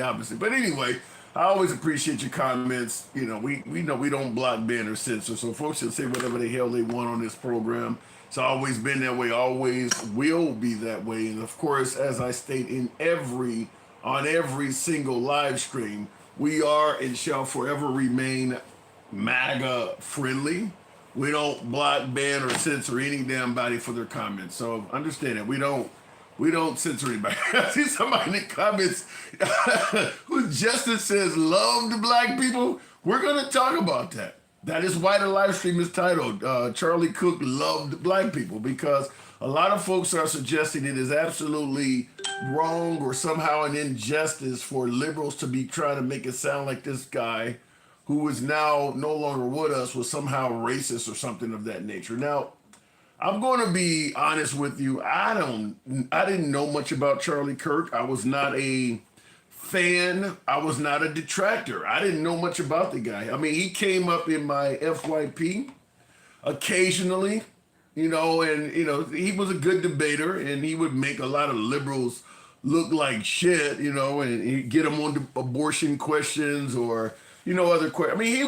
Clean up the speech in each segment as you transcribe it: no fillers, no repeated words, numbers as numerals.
opposite. But anyway, I always appreciate your comments. We know we don't block, ban, or censor, so folks can say whatever the hell they want on this program. It's always been that way, always will be that way. And of course, as I state on every single live stream, we are and shall forever remain MAGA friendly. We don't block, ban, or censor any damn body for their comments. So understand that we don't censor anybody. I see somebody in the comments who Justin says loved black people. We're gonna talk about that. That is why the live stream is titled Charlie Cook Loved Black People, because a lot of folks are suggesting it is absolutely wrong or somehow an injustice for liberals to be trying to make it sound like this guy who is now no longer with us was somehow racist or something of that nature. Now, I'm going to be honest with you. I didn't know much about Charlie Kirk. I was not a fan. I was not a detractor. I didn't know much about the guy. I mean, he came up in my FYP occasionally, and he was a good debater, and he would make a lot of liberals look like shit, and he'd get them on the abortion questions or other questions. I mean, he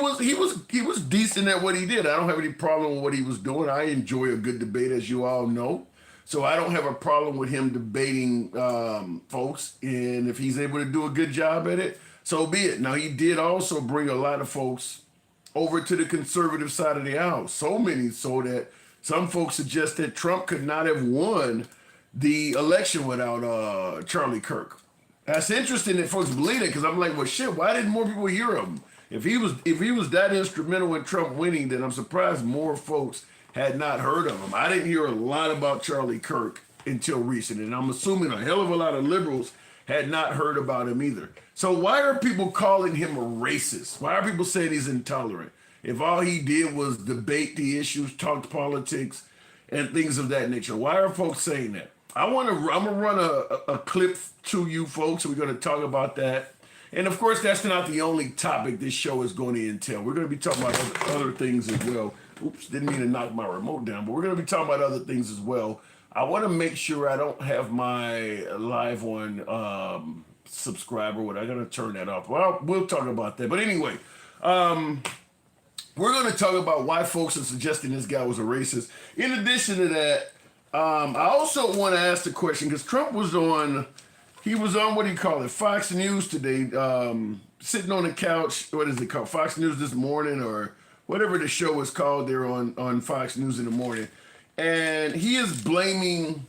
was decent at what he did. I don't have any problem with what he was doing. I enjoy a good debate, as you all know. So I don't have a problem with him debating folks. And if he's able to do a good job at it, so be it. Now, he did also bring a lot of folks over to the conservative side of the aisle. So many so that some folks suggest that Trump could not have won the election without Charlie Kirk. That's interesting that folks believe it, because I'm like, well, shit, why didn't more people hear him? If he was that instrumental in Trump winning, then I'm surprised more folks had not heard of him. I didn't hear a lot about Charlie Kirk until recent, and I'm assuming a hell of a lot of liberals had not heard about him either. So why are people calling him a racist? Why are people saying he's intolerant? If all he did was debate the issues, talk politics, and things of that nature, why are folks saying that? I'm gonna run a clip to you folks. We're gonna talk about that. And of course, that's not the only topic this show is going to entail. We're going to be talking about other things as well. Oops, didn't mean to knock my remote down, but we're going to be talking about other things as well. I want to make sure I don't have my live one subscriber. I got to turn that off. Well, we'll talk about that. But anyway, we're going to talk about why folks are suggesting this guy was a racist. In addition to that, I also want to ask the question, because Trump was on... He was on, what do you call it, Fox News today, sitting on the couch. What is it called? Fox News This Morning, or whatever the show is called there on Fox News in the morning. And he is blaming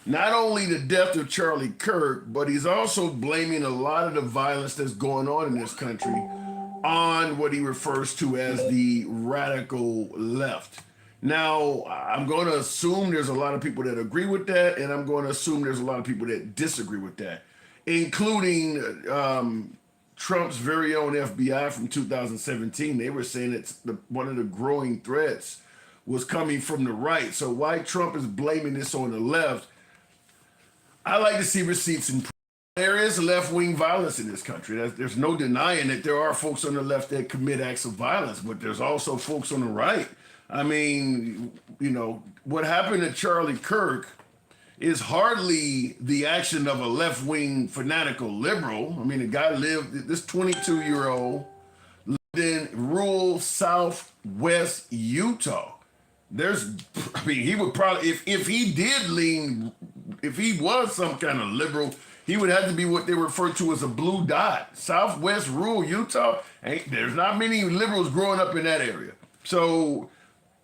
not only the death of Charlie Kirk, but he's also blaming a lot of the violence that's going on in this country on what he refers to as the radical left. Now, I'm going to assume there's a lot of people that agree with that, and I'm going to assume there's a lot of people that disagree with that, including Trump's very own FBI from 2017. They were saying that one of the growing threats was coming from the right. So why Trump is blaming this on the left, I like to see receipts and proof. There is left-wing violence in this country. There's no denying that there are folks on the left that commit acts of violence, but there's also folks on the right. I mean, what happened to Charlie Kirk is hardly the action of a left-wing fanatical liberal. I mean, the guy this 22-year-old lived in rural southwest Utah. He would probably, if he was some kind of liberal, he would have to be what they refer to as a blue dot. Southwest rural Utah, there's not many liberals growing up in that area. So...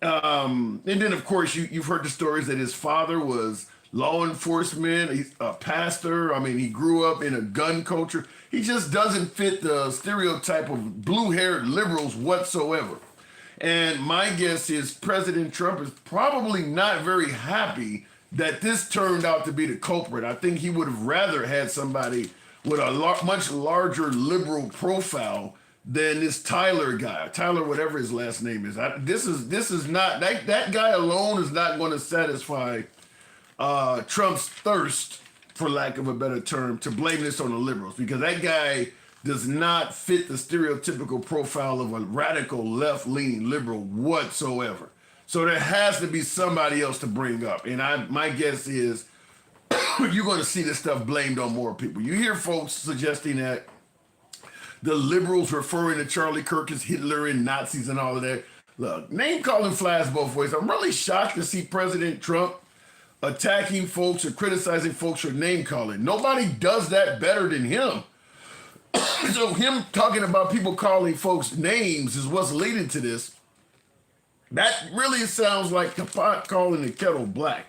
and then, of course, you've heard the stories that his father was law enforcement, he's a pastor. I mean, he grew up in a gun culture. He just doesn't fit the stereotype of blue-haired liberals whatsoever. And my guess is President Trump is probably not very happy that this turned out to be the culprit. I think he would have rather had somebody with a much larger liberal profile than this Tyler guy, Tyler, whatever his last name is. This is not that guy alone is not going to satisfy Trump's thirst, for lack of a better term, to blame this on the liberals, because that guy does not fit the stereotypical profile of a radical left-leaning liberal whatsoever. So there has to be somebody else to bring up, and my guess is you're going to see this stuff blamed on more people. You hear folks suggesting that the liberals referring to Charlie Kirk as Hitler and Nazis and all of that. Look, name calling flies both ways. I'm really shocked to see President Trump attacking folks or criticizing folks for name calling. Nobody does that better than him. So him talking about people calling folks names is what's leading to this. That really sounds like the pot calling the kettle black.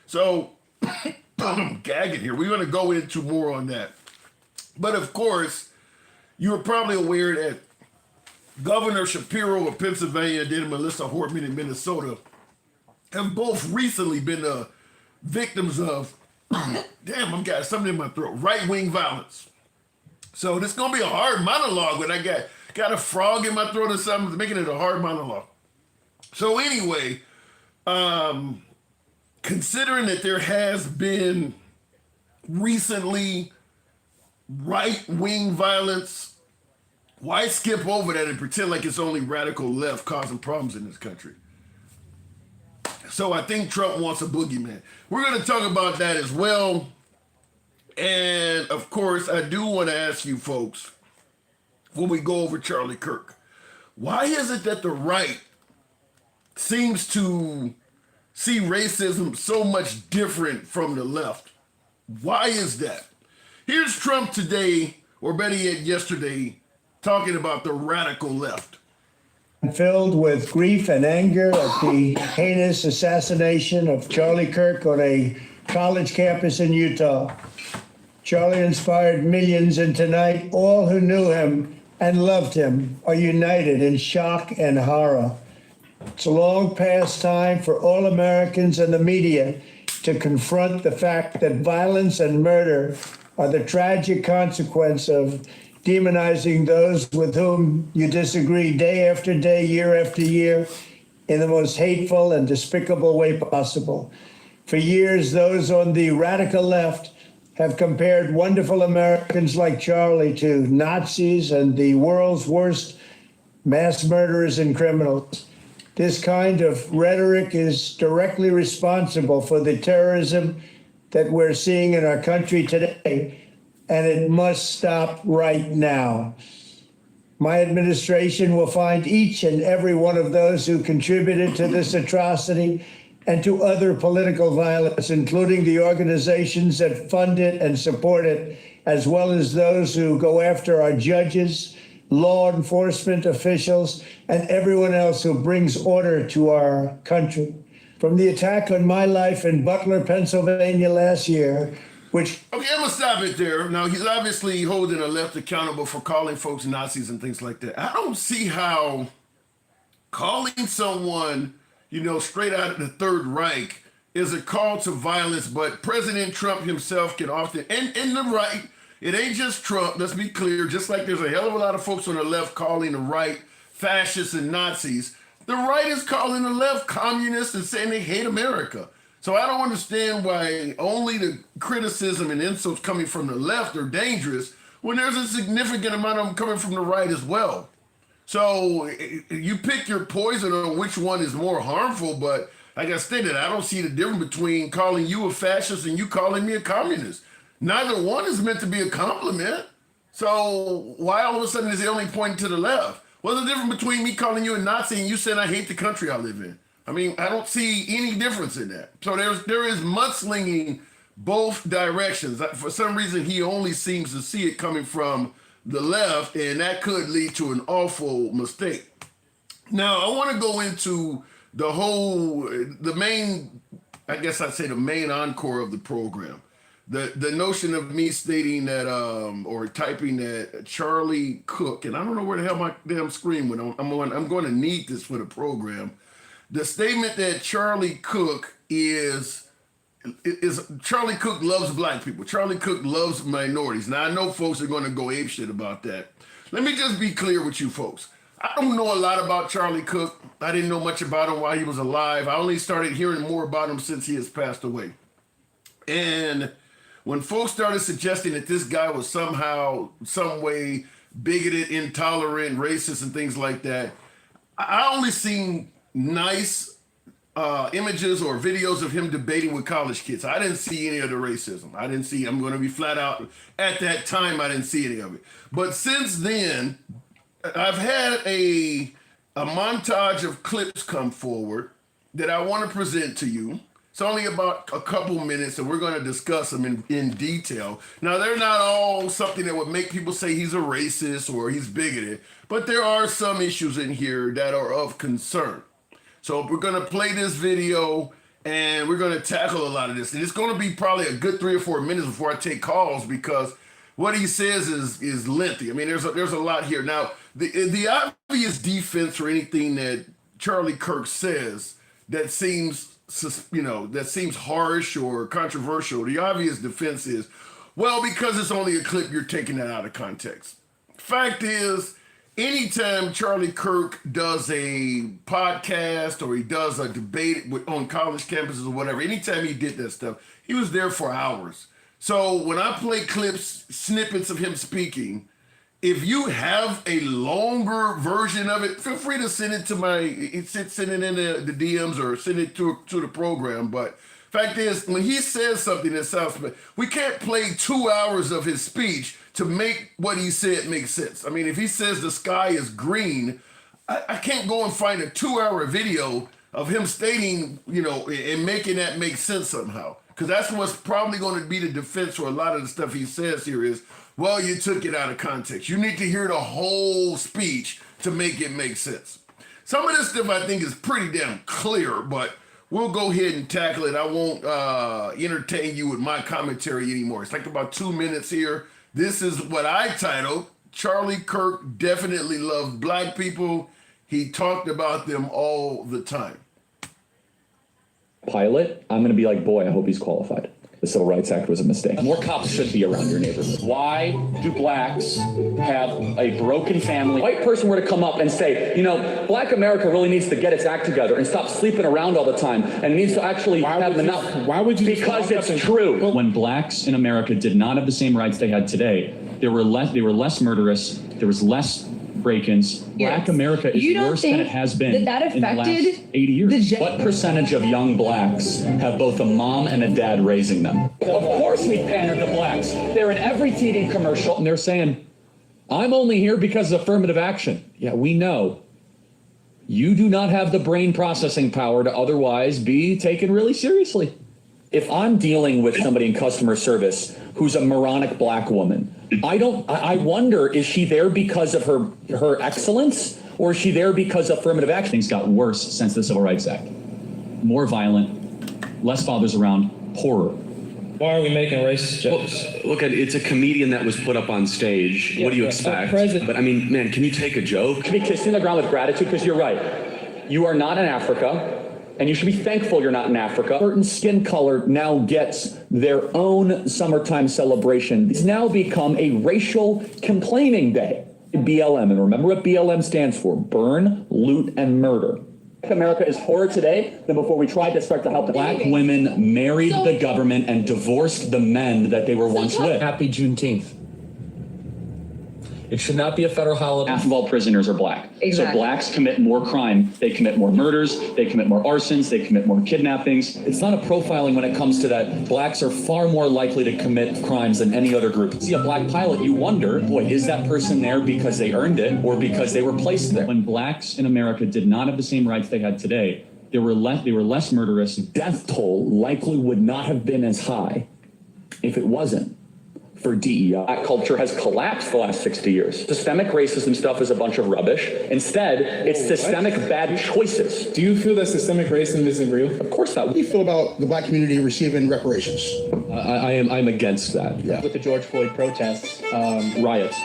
So I'm gagging here. We're going to go into more on that. But of course, you're probably aware that Governor Shapiro of Pennsylvania and Melissa Hortman in Minnesota have both recently been victims of, damn, I've got something in my throat, right-wing violence. So this is going to be a hard monologue, but I got a frog in my throat or something, making it a hard monologue. So anyway, considering that there has been recently right-wing violence, why skip over that and pretend like it's only radical left causing problems in this country? So I think Trump wants a boogeyman. We're going to talk about that as well. And of course, I do want to ask you folks, when we go over Charlie Kirk, why is it that the right seems to see racism so much different from the left? Why is that? Here's Trump today, or better yet yesterday, talking about the radical left. Filled with grief and anger at the heinous assassination of Charlie Kirk on a college campus in Utah. Charlie inspired millions, and tonight all who knew him and loved him are united in shock and horror. It's a long past time for all Americans and the media to confront the fact that violence and murder are the tragic consequence of demonizing those with whom you disagree day after day, year after year, in the most hateful and despicable way possible. For years, those on the radical left have compared wonderful Americans like Charlie to Nazis and the world's worst mass murderers and criminals. This kind of rhetoric is directly responsible for the terrorism that we're seeing in our country today, and it must stop right now. My administration will find each and every one of those who contributed to this atrocity and to other political violence, including the organizations that fund it and support it, as well as those who go after our judges, law enforcement officials, and everyone else who brings order to our country. From the attack on my life in Butler, Pennsylvania last year, which... Okay, I'm going to stop it there. Now, he's obviously holding the left accountable for calling folks Nazis and things like that. I don't see how calling someone, straight out of the Third Reich is a call to violence, but President Trump himself can often, and the right, it ain't just Trump, let's be clear, just like there's a hell of a lot of folks on the left calling the right fascists and Nazis, the right is calling the left communists and saying they hate America. So I don't understand why only the criticism and insults coming from the left are dangerous when there's a significant amount of them coming from the right as well. So you pick your poison on which one is more harmful, but like I stated, I don't see the difference between calling you a fascist and you calling me a communist. Neither one is meant to be a compliment. So why all of a sudden is it only pointing to the left? What's the difference between me calling you a Nazi and you saying I hate the country I live in? I mean, I don't see any difference in that. So there is mudslinging both directions. For some reason, he only seems to see it coming from the left, and that could lead to an awful mistake. Now, I want to go into the main, I guess I'd say the main encore of the program. The notion of me stating that, or typing that Charlie Cook, and I don't know where the hell my damn screen went. I'm going to need this for the program. The statement that Charlie Cook is Charlie Cook loves black people. Charlie Cook loves minorities. Now, I know folks are going to go apeshit about that. Let me just be clear with you folks. I don't know a lot about Charlie Cook. I didn't know much about him while he was alive. I only started hearing more about him since he has passed away. And when folks started suggesting that this guy was somehow, some way bigoted, intolerant, racist, and things like that, I only seen nice images or videos of him debating with college kids. I didn't see any of the racism. I didn't see, I'm going to be flat out, at that time, I didn't see any of it. But since then, I've had a montage of clips come forward that I want to present to you. It's only about a couple minutes, and we're going to discuss them in detail. Now, they're not all something that would make people say he's a racist or he's bigoted, but there are some issues in here that are of concern. So we're going to play this video, and we're going to tackle a lot of this. And it's going to be probably a good 3 or 4 minutes before I take calls, because what he says is lengthy. I mean, there's a lot here. Now, the obvious defense for anything that Charlie Kirk says that seems harsh or controversial, the obvious defense is, well, because it's only a clip, you're taking that out of context. Fact is, anytime Charlie Kirk does a podcast or he does a debate on college campuses or whatever, anytime he did that stuff, he was there for hours. So when I play clips, snippets of him speaking, if you have a longer version of it, feel free to send it to send it in the DMs or send it to the program. But fact is, when he says something that sounds, we can't play 2 hours of his speech to make what he said make sense. I mean, if he says the sky is green, I can't go and find a 2-hour video of him stating, and making that make sense somehow. Because that's what's probably going to be the defense for a lot of the stuff he says here is, well, you took it out of context. You need to hear the whole speech to make it make sense. Some of this stuff I think is pretty damn clear, but we'll go ahead and tackle it. I won't entertain you with my commentary anymore. It's like about 2 minutes here. This is what I titled, Charlie Kirk Definitely Loved Black People. He talked about them all the time. Pilot, I'm going to be like, boy, I hope he's qualified. The Civil Rights Act was a mistake. More cops should be around your neighborhood. Why do blacks have a broken family? A white person were to come up and say, black America really needs to get its act together and stop sleeping around all the time and needs to actually have enough. Why would you? Because it's true. When blacks in America did not have the same rights they had today, they were less murderous. There was less break-ins. Black America is worse than it has been in the last 80 years. What percentage of young blacks have both a mom and a dad raising them? Of course we pander to blacks. They're in every TV commercial, and they're saying, I'm only here because of affirmative action. Yeah, we know. You do not have the brain processing power to otherwise be taken really seriously. If I'm dealing with somebody in customer service who's a moronic black woman, I wonder, is she there because of her excellence, or is she there because of affirmative action? Things got worse since the Civil Rights Act. More violent, less fathers around, poorer. Why are we making racist jokes? Well, look, it's a comedian that was put up on stage. What do you expect? But I mean, man, can you take a joke? Should be kissing the ground with gratitude, because you're right. You are not in Africa. And you should be thankful you're not in Africa. Certain skin color now gets their own summertime celebration. It's now become a racial complaining day. BLM, and remember what BLM stands for: burn, loot, and murder. America is poorer today than before we tried to start to help. Black women married the government and divorced the men that they were once with. Happy Juneteenth. It should not be a federal holiday. Half of all prisoners are black. Exactly. So blacks commit more crime. They commit more murders. They commit more arsons. They commit more kidnappings. It's not a profiling when it comes to that. Blacks are far more likely to commit crimes than any other group. See a black pilot, you wonder, boy, is that person there because they earned it or because they were placed there? When blacks in America did not have the same rights they had today, they were less murderous. Death toll likely would not have been as high if it wasn't for DEI. Black culture has collapsed the last 60 years. Systemic racism stuff is a bunch of rubbish. Instead, it's systemic bad choices. Do you feel that systemic racism isn't real? Of course not. How do you feel about the black community receiving reparations? I'm against that. Yeah. With the George Floyd protests, riots,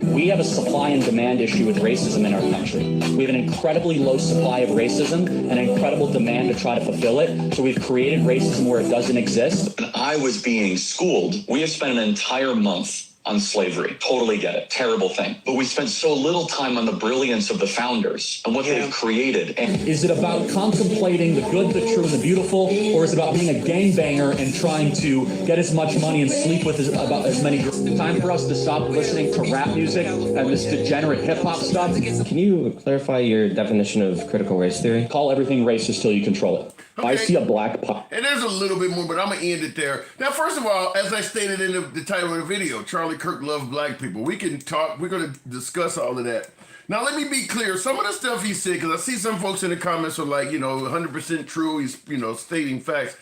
we have a supply and demand issue with racism in our country. We have an incredibly low supply of racism and an incredible demand to try to fulfill it. So we've created racism where it doesn't exist. When I was being schooled, we have spent an entire month on slavery. Totally get it. Terrible thing. But we spent so little time on the brilliance of the founders and what they've created. And is it about contemplating the good, the true, and the beautiful, or is it about being a gangbanger and trying to get as much money and sleep with as many girls? Time for us to stop listening to rap music and this degenerate hip-hop stuff. Can you clarify your definition of critical race theory? Call everything racist till you control it. Okay. I see a black pop. And there's a little bit more, but I'm going to end it there. Now, first of all, as I stated in the title of the video, Charlie Kirk loves black people. We can talk. We're going to discuss all of that. Now, let me be clear. Some of the stuff he said, because I see some folks in the comments are like, 100% true. He's, stating facts.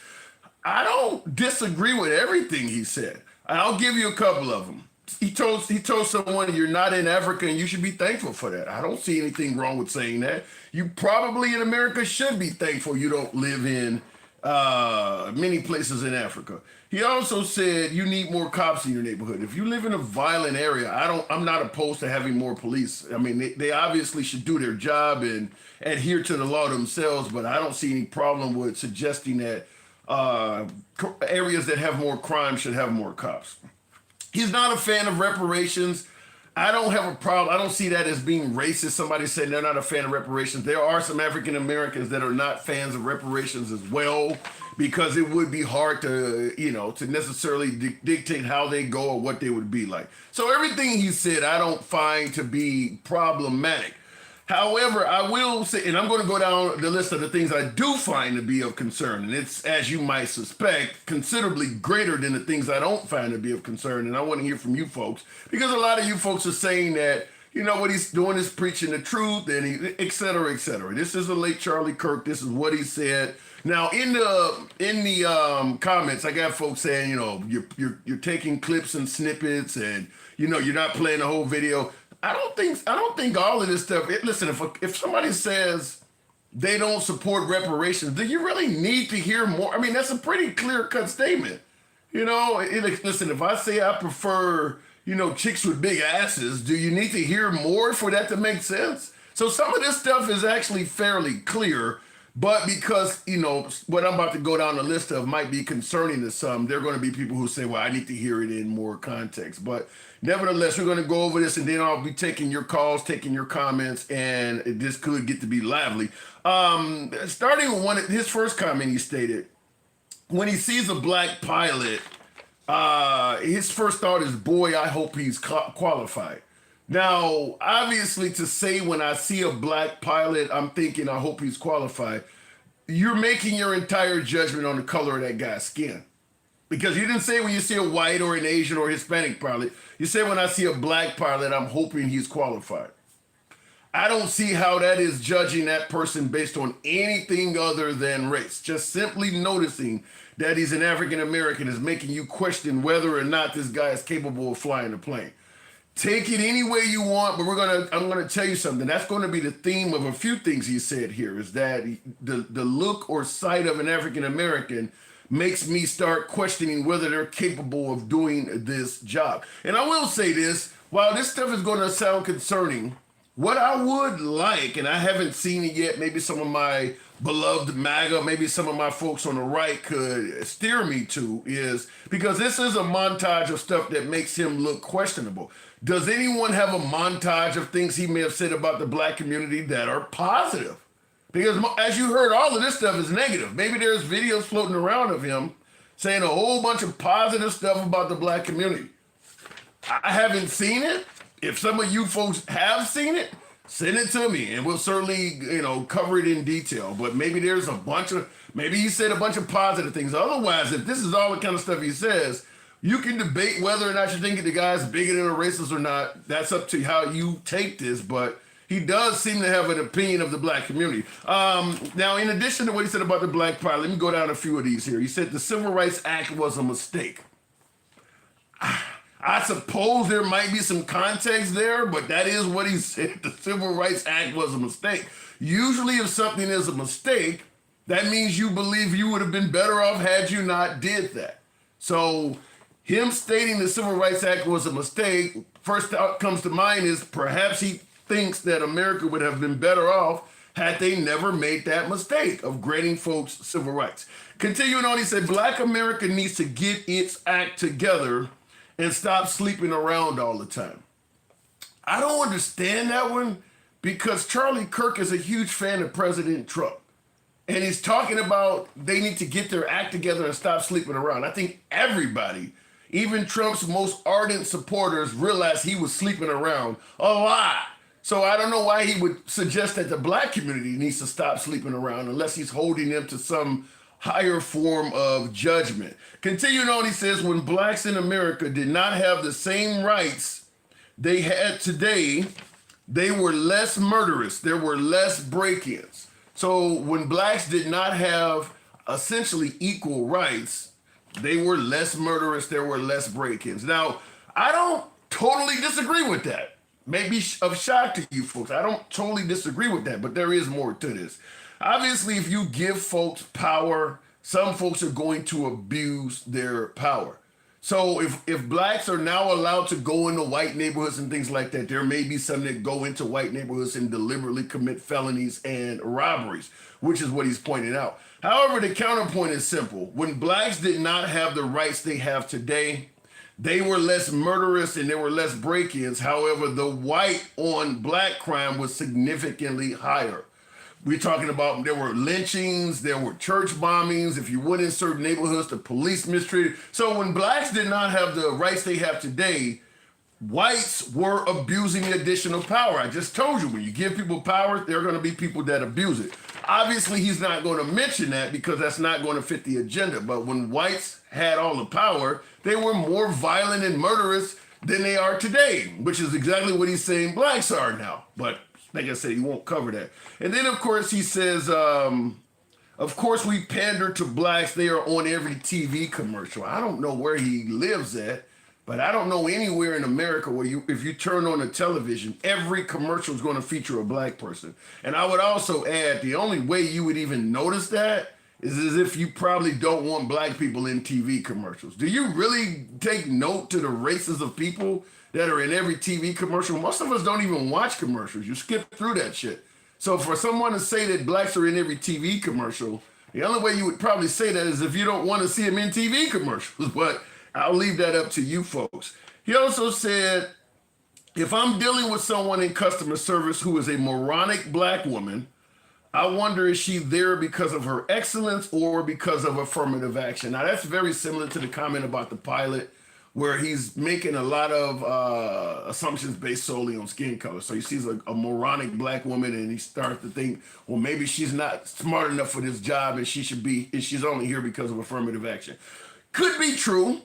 I don't disagree with everything he said. I'll give you a couple of them. He told someone you're not in Africa and you should be thankful for that. I don't see anything wrong with saying that. You probably in America should be thankful you don't live in many places in Africa. He also said you need more cops in your neighborhood. If you live in a violent area, I'm not opposed to having more police. I mean, they obviously should do their job and adhere to the law themselves, but I don't see any problem with suggesting that areas that have more crime should have more cops. He's not a fan of reparations. I don't have a problem. I don't see that as being racist. Somebody said they're not a fan of reparations. There are some African Americans that are not fans of reparations as well, because it would be hard to, to necessarily dictate how they go or what they would be like. So everything he said, I don't find to be problematic. However, I will say, and I'm going to go down the list of the things I do find to be of concern, and it's, as you might suspect, considerably greater than the things I don't find to be of concern, and I want to hear from you folks, because a lot of you folks are saying that, what he's doing is preaching the truth, and he, et cetera, et cetera. This is the late Charlie Kirk. This is what he said. Now, in the comments, I got folks saying, you're taking clips and snippets, and, you're not playing the whole video. I don't think all of this stuff. Listen, if somebody says they don't support reparations, do you really need to hear more? I mean, that's a pretty clear-cut statement. Listen, if I say I prefer, chicks with big asses, do you need to hear more for that to make sense? So some of this stuff is actually fairly clear, but because, what I'm about to go down the list of might be concerning to some, there are going to be people who say, well, I need to hear it in more context. But nevertheless, we're going to go over this, and then I'll be taking your calls, taking your comments, and this could get to be lively. Starting with his first comment, he stated, when he sees a black pilot, his first thought is, boy, I hope he's qualified. Now, obviously, to say when I see a black pilot, I'm thinking, I hope he's qualified, you're making your entire judgment on the color of that guy's skin. Because you didn't say when you see a white or an Asian or Hispanic pilot. You said when I see a black pilot, I'm hoping he's qualified. I don't see how that is judging that person based on anything other than race. Just simply noticing that he's an African American is making you question whether or not this guy is capable of flying a plane. Take it any way you want, but I'm gonna tell you something. That's going to be the theme of a few things he said here, is that the look or sight of an African American makes me start questioning whether they're capable of doing this job. And I will say this, while this stuff is going to sound concerning, what I would like, and I haven't seen it yet, maybe some of my beloved MAGA, maybe some of my folks on the right could steer me to, is, because this is a montage of stuff that makes him look questionable. Does anyone have a montage of things he may have said about the black community that are positive? Because as you heard, all of this stuff is negative. Maybe there's videos floating around of him saying a whole bunch of positive stuff about the black community. I haven't seen it. If some of you folks have seen it, send it to me, and we'll certainly, cover it in detail. But maybe there's maybe he said a bunch of positive things. Otherwise, if this is all the kind of stuff he says, you can debate whether or not you think the guy's bigoted or racist or not. That's up to how you take this, but he does seem to have an opinion of the black community. Now, in addition to what he said about the black pilot, let me go down a few of these here. He said the Civil Rights Act was a mistake. I suppose there might be some context there, but that is what he said. The Civil Rights Act was a mistake. Usually if something is a mistake, that means you believe you would have been better off had you not did that. So him stating the Civil Rights Act was a mistake, first thought comes to mind is perhaps he thinks that America would have been better off had they never made that mistake of granting folks civil rights. Continuing on, he said, Black America needs to get its act together and stop sleeping around all the time. I don't understand that one because Charlie Kirk is a huge fan of President Trump. And he's talking about they need to get their act together and stop sleeping around. I think everybody, even Trump's most ardent supporters, realized he was sleeping around a lot. So I don't know why he would suggest that the black community needs to stop sleeping around unless he's holding them to some higher form of judgment. Continuing on, he says, when blacks in America did not have the same rights they had today, they were less murderous. There were less break-ins. So when blacks did not have essentially equal rights, they were less murderous, there were less break-ins. Now, I don't totally disagree with that. Maybe of shock to you folks. I don't totally disagree with that, but there is more to this. Obviously, if you give folks power, some folks are going to abuse their power. So if blacks are now allowed to go into white neighborhoods and things like that, there may be some that go into white neighborhoods and deliberately commit felonies and robberies, which is what he's pointing out. However, the counterpoint is simple. When blacks did not have the rights they have today, they were less murderous and there were less break-ins. However, the white on black crime was significantly higher. We're talking about there were lynchings, there were church bombings. If you went in certain neighborhoods, the police mistreated. So when blacks did not have the rights they have today, whites were abusing the additional power. I just told you, when you give people power, there are going to be people that abuse it. Obviously, he's not going to mention that because that's not going to fit the agenda. But when whites had all the power, they were more violent and murderous than they are today, which is exactly what he's saying blacks are now. But like I said, he won't cover that. And then, of course, he says, of course, we pander to blacks. They are on every TV commercial. I don't know where he lives at, but I don't know anywhere in America where if you turn on the television, every commercial is going to feature a black person. And I would also add, the only way you would even notice that is as if you probably don't want black people in TV commercials. Do you really take note to the races of people that are in every TV commercial? Most of us don't even watch commercials. You skip through that shit. So for someone to say that blacks are in every TV commercial, the only way you would probably say that is if you don't want to see them in TV commercials. But I'll leave that up to you folks. He also said, if I'm dealing with someone in customer service who is a moronic black woman, I wonder, is she there because of her excellence or because of affirmative action? Now, that's very similar to the comment about the pilot, where he's making a lot of assumptions based solely on skin color. So he sees a moronic black woman and he starts to think, well, maybe she's not smart enough for this job and she's only here because of affirmative action. Could be true,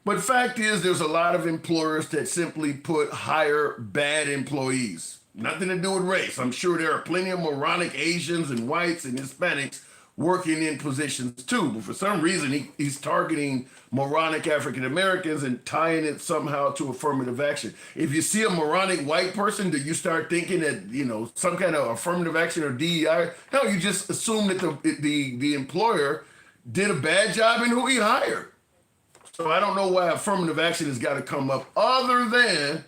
but fact is there's a lot of employers that simply hire bad employees. Nothing to do with race. I'm sure there are plenty of moronic Asians and whites and Hispanics working in positions too, but for some reason he's targeting moronic African Americans and tying it somehow to affirmative action. If you see a moronic white person, do you start thinking that some kind of affirmative action or DEI? No, you just assume that the employer did a bad job in who he hired. So I don't know why affirmative action has got to come up, other than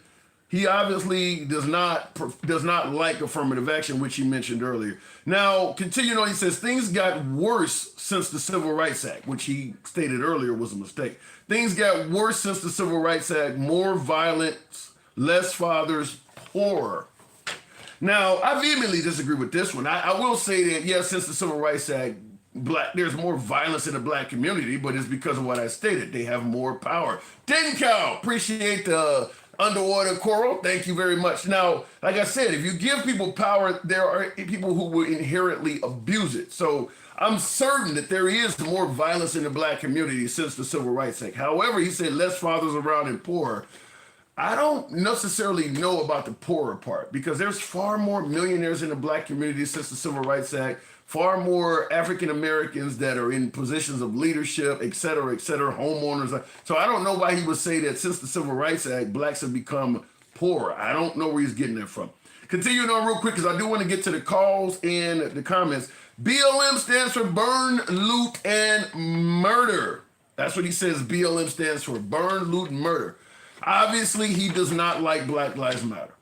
he obviously does not like affirmative action, which he mentioned earlier. Now, continuing on, he says, things got worse since the Civil Rights Act, which he stated earlier was a mistake. Things got worse since the Civil Rights Act, more violence, less fathers, poorer. Now, I vehemently disagree with this one. I will say that, yes, since the Civil Rights Act, there's more violence in the black community, but it's because of what I stated. They have more power. Denkow, appreciate the underwater coral. Thank you very much. Now, like I said, if you give people power, there are people who will inherently abuse it. So I'm certain that there is more violence in the black community since the Civil Rights Act. However, he said less fathers around and poorer. I don't necessarily know about the poorer part because there's far more millionaires in the black community since the Civil Rights Act, far more African Americans that are in positions of leadership, et cetera, homeowners. So I don't know why he would say that since the Civil Rights Act, blacks have become poorer. I don't know where he's getting that from. Continuing on real quick, because I do want to get to the calls and the comments. BLM stands for burn, loot, and murder. That's what he says BLM stands for, burn, loot, and murder. Obviously, he does not like Black Lives Matter.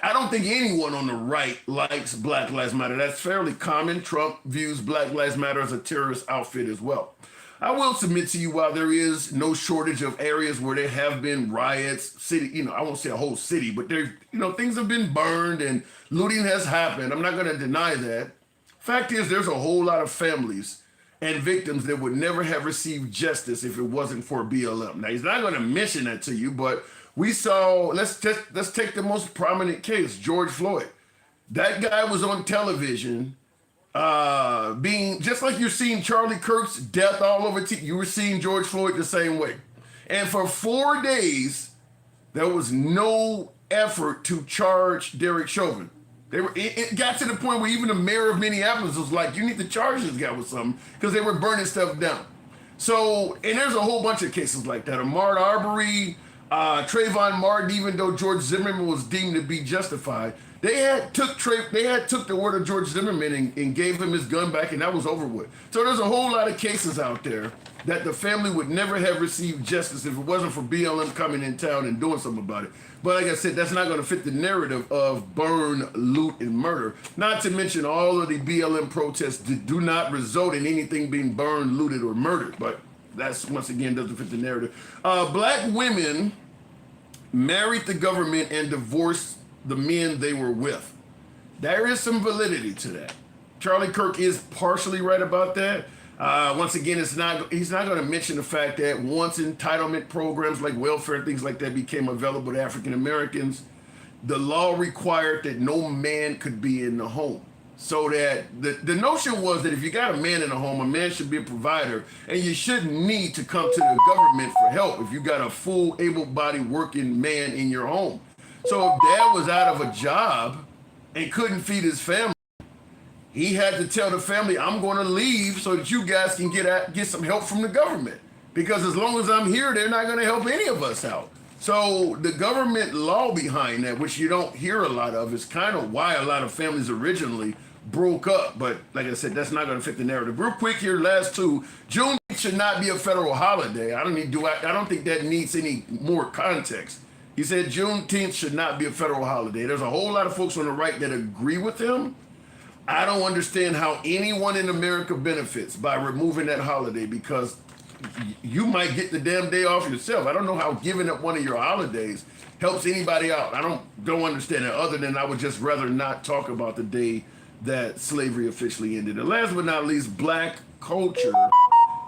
I don't think anyone on the right likes Black Lives Matter. That's fairly common. Trump views Black Lives Matter as a terrorist outfit as well. I will submit to you, while there is no shortage of areas where there have been riots, I won't say a whole city, but there, things have been burned and looting has happened. I'm not going to deny that. Fact is, there's a whole lot of families and victims that would never have received justice if it wasn't for BLM. Now, he's not going to mention that to you, but we saw, let's take the most prominent case, George Floyd. That guy was on television being, just like you're seeing Charlie Kirk's death all over TV, you were seeing George Floyd the same way. And for 4 days, there was no effort to charge Derek Chauvin. It got to the point where even the mayor of Minneapolis was like, you need to charge this guy with something, because they were burning stuff down. So, and there's a whole bunch of cases like that. Ahmaud Arbery, Trayvon Martin, even though George Zimmerman was deemed to be justified, they had took the word of George Zimmerman and gave him his gun back, and that was over with. So there's a whole lot of cases out there that the family would never have received justice if it wasn't for BLM coming in town and doing something about it. But like I said, that's not going to fit the narrative of burn, loot, and murder. Not to mention all of the BLM protests that do not result in anything being burned, looted, or murdered. But that's, once again, doesn't fit the narrative. Black women married the government and divorced the men they were with. There is some validity to that. Charlie Kirk is partially right about that. Once again, he's not going to mention the fact that once entitlement programs like welfare and things like that became available to African Americans, the law required that no man could be in the home. So that the notion was that if you got a man in the home, a man should be a provider, and you shouldn't need to come to the government for help if you got a full, able-bodied working man in your home. So if dad was out of a job and couldn't feed his family, he had to tell the family, I'm going to leave so that you guys can get some help from the government. Because as long as I'm here, they're not going to help any of us out. So the government law behind that, which you don't hear a lot of, is kind of why a lot of families originally broke up. But like I said, that's not going to fit the narrative. Real quick here, last two. June should not be a federal holiday. I don't think that needs any more context. He said Juneteenth should not be a federal holiday. There's a whole lot of folks on the right that agree with him. I don't understand how anyone in America benefits by removing that holiday, because you might get the damn day off yourself. I don't know how giving up one of your holidays helps anybody out. I don't understand it, other than I would just rather not talk about the day that slavery officially ended. And last but not least, black culture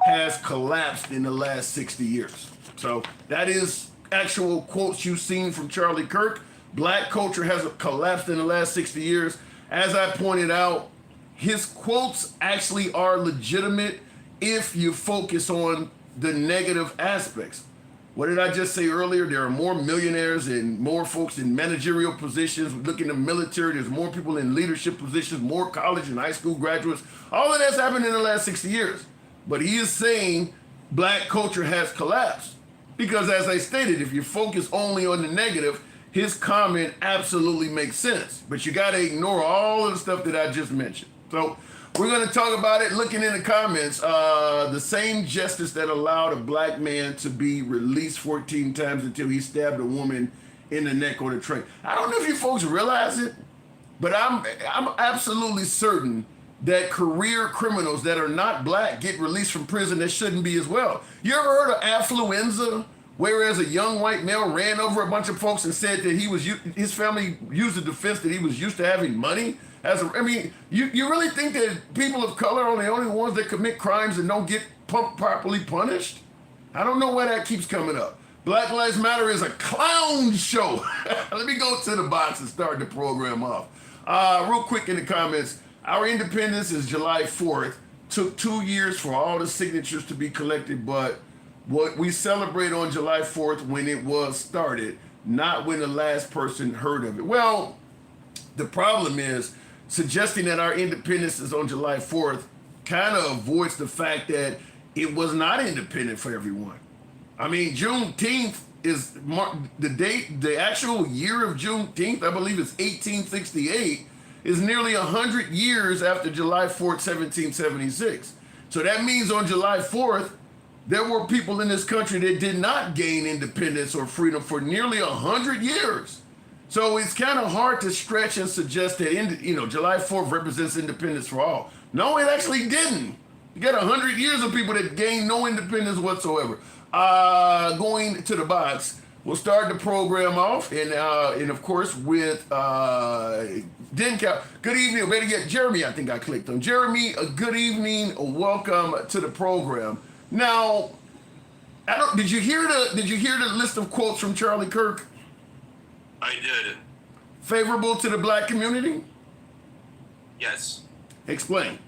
has collapsed in the last 60 years. So that is actual quotes you've seen from Charlie Kirk. Black culture has collapsed in the last 60 years. As I pointed out, his quotes actually are legitimate if you focus on the negative aspects. What did I just say earlier? There are more millionaires and more folks in managerial positions. Look in the military, there's more people in leadership positions, more college and high school graduates. All of that's happened in the last 60 years. But he is saying black culture has collapsed. Because as I stated, if you focus only on the negative, his comment absolutely makes sense. But you got to ignore all of the stuff that I just mentioned. So we're going to talk about it looking in the comments. The same justice that allowed a black man to be released 14 times until he stabbed a woman in the neck on a train. I don't know if you folks realize it, but I'm absolutely certain that career criminals that are not black get released from prison that shouldn't be as well. You ever heard of affluenza? Whereas a young white male ran over a bunch of folks and said that his family used the defense that he was used to having money. You really think that people of color are the only ones that commit crimes and don't get properly punished? I don't know why that keeps coming up. Black Lives Matter is a clown show. Let me go to the box and start the program off. Real quick in the comments, our independence is July 4th. Took 2 years for all the signatures to be collected, but what we celebrate on July 4th when it was started, not when the last person heard of it. Well, the problem is suggesting that our independence is on July 4th kind of avoids the fact that it was not independent for everyone. I mean, Juneteenth is the date, the actual year of Juneteenth, I believe it's 1868, is nearly 100 years after July 4th, 1776. So that means on July 4th, there were people in this country that did not gain independence or freedom for nearly 100 years. So it's kind of hard to stretch and suggest that July 4th represents independence for all. No, it actually didn't. You got 100 years of people that gained no independence whatsoever. Going to the box, we'll start the program off, and of course with Dencal. Good evening, better get Jeremy. I think I clicked on Jeremy. Good evening, welcome to the program. Now, did you hear the list of quotes from Charlie Kirk? I did. Favorable to the black community? Yes. Explain.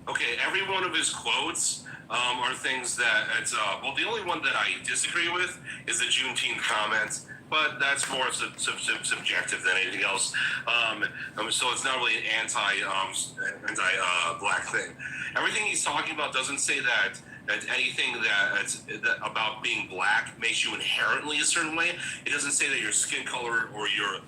Okay, every one of his quotes are things that it's well, the only one that I disagree with is the Juneteenth comments, but that's more subjective than anything else. So it's not really an anti-black thing. Everything he's talking about doesn't say that anything that about being black makes you inherently a certain way. It doesn't say that your skin color or your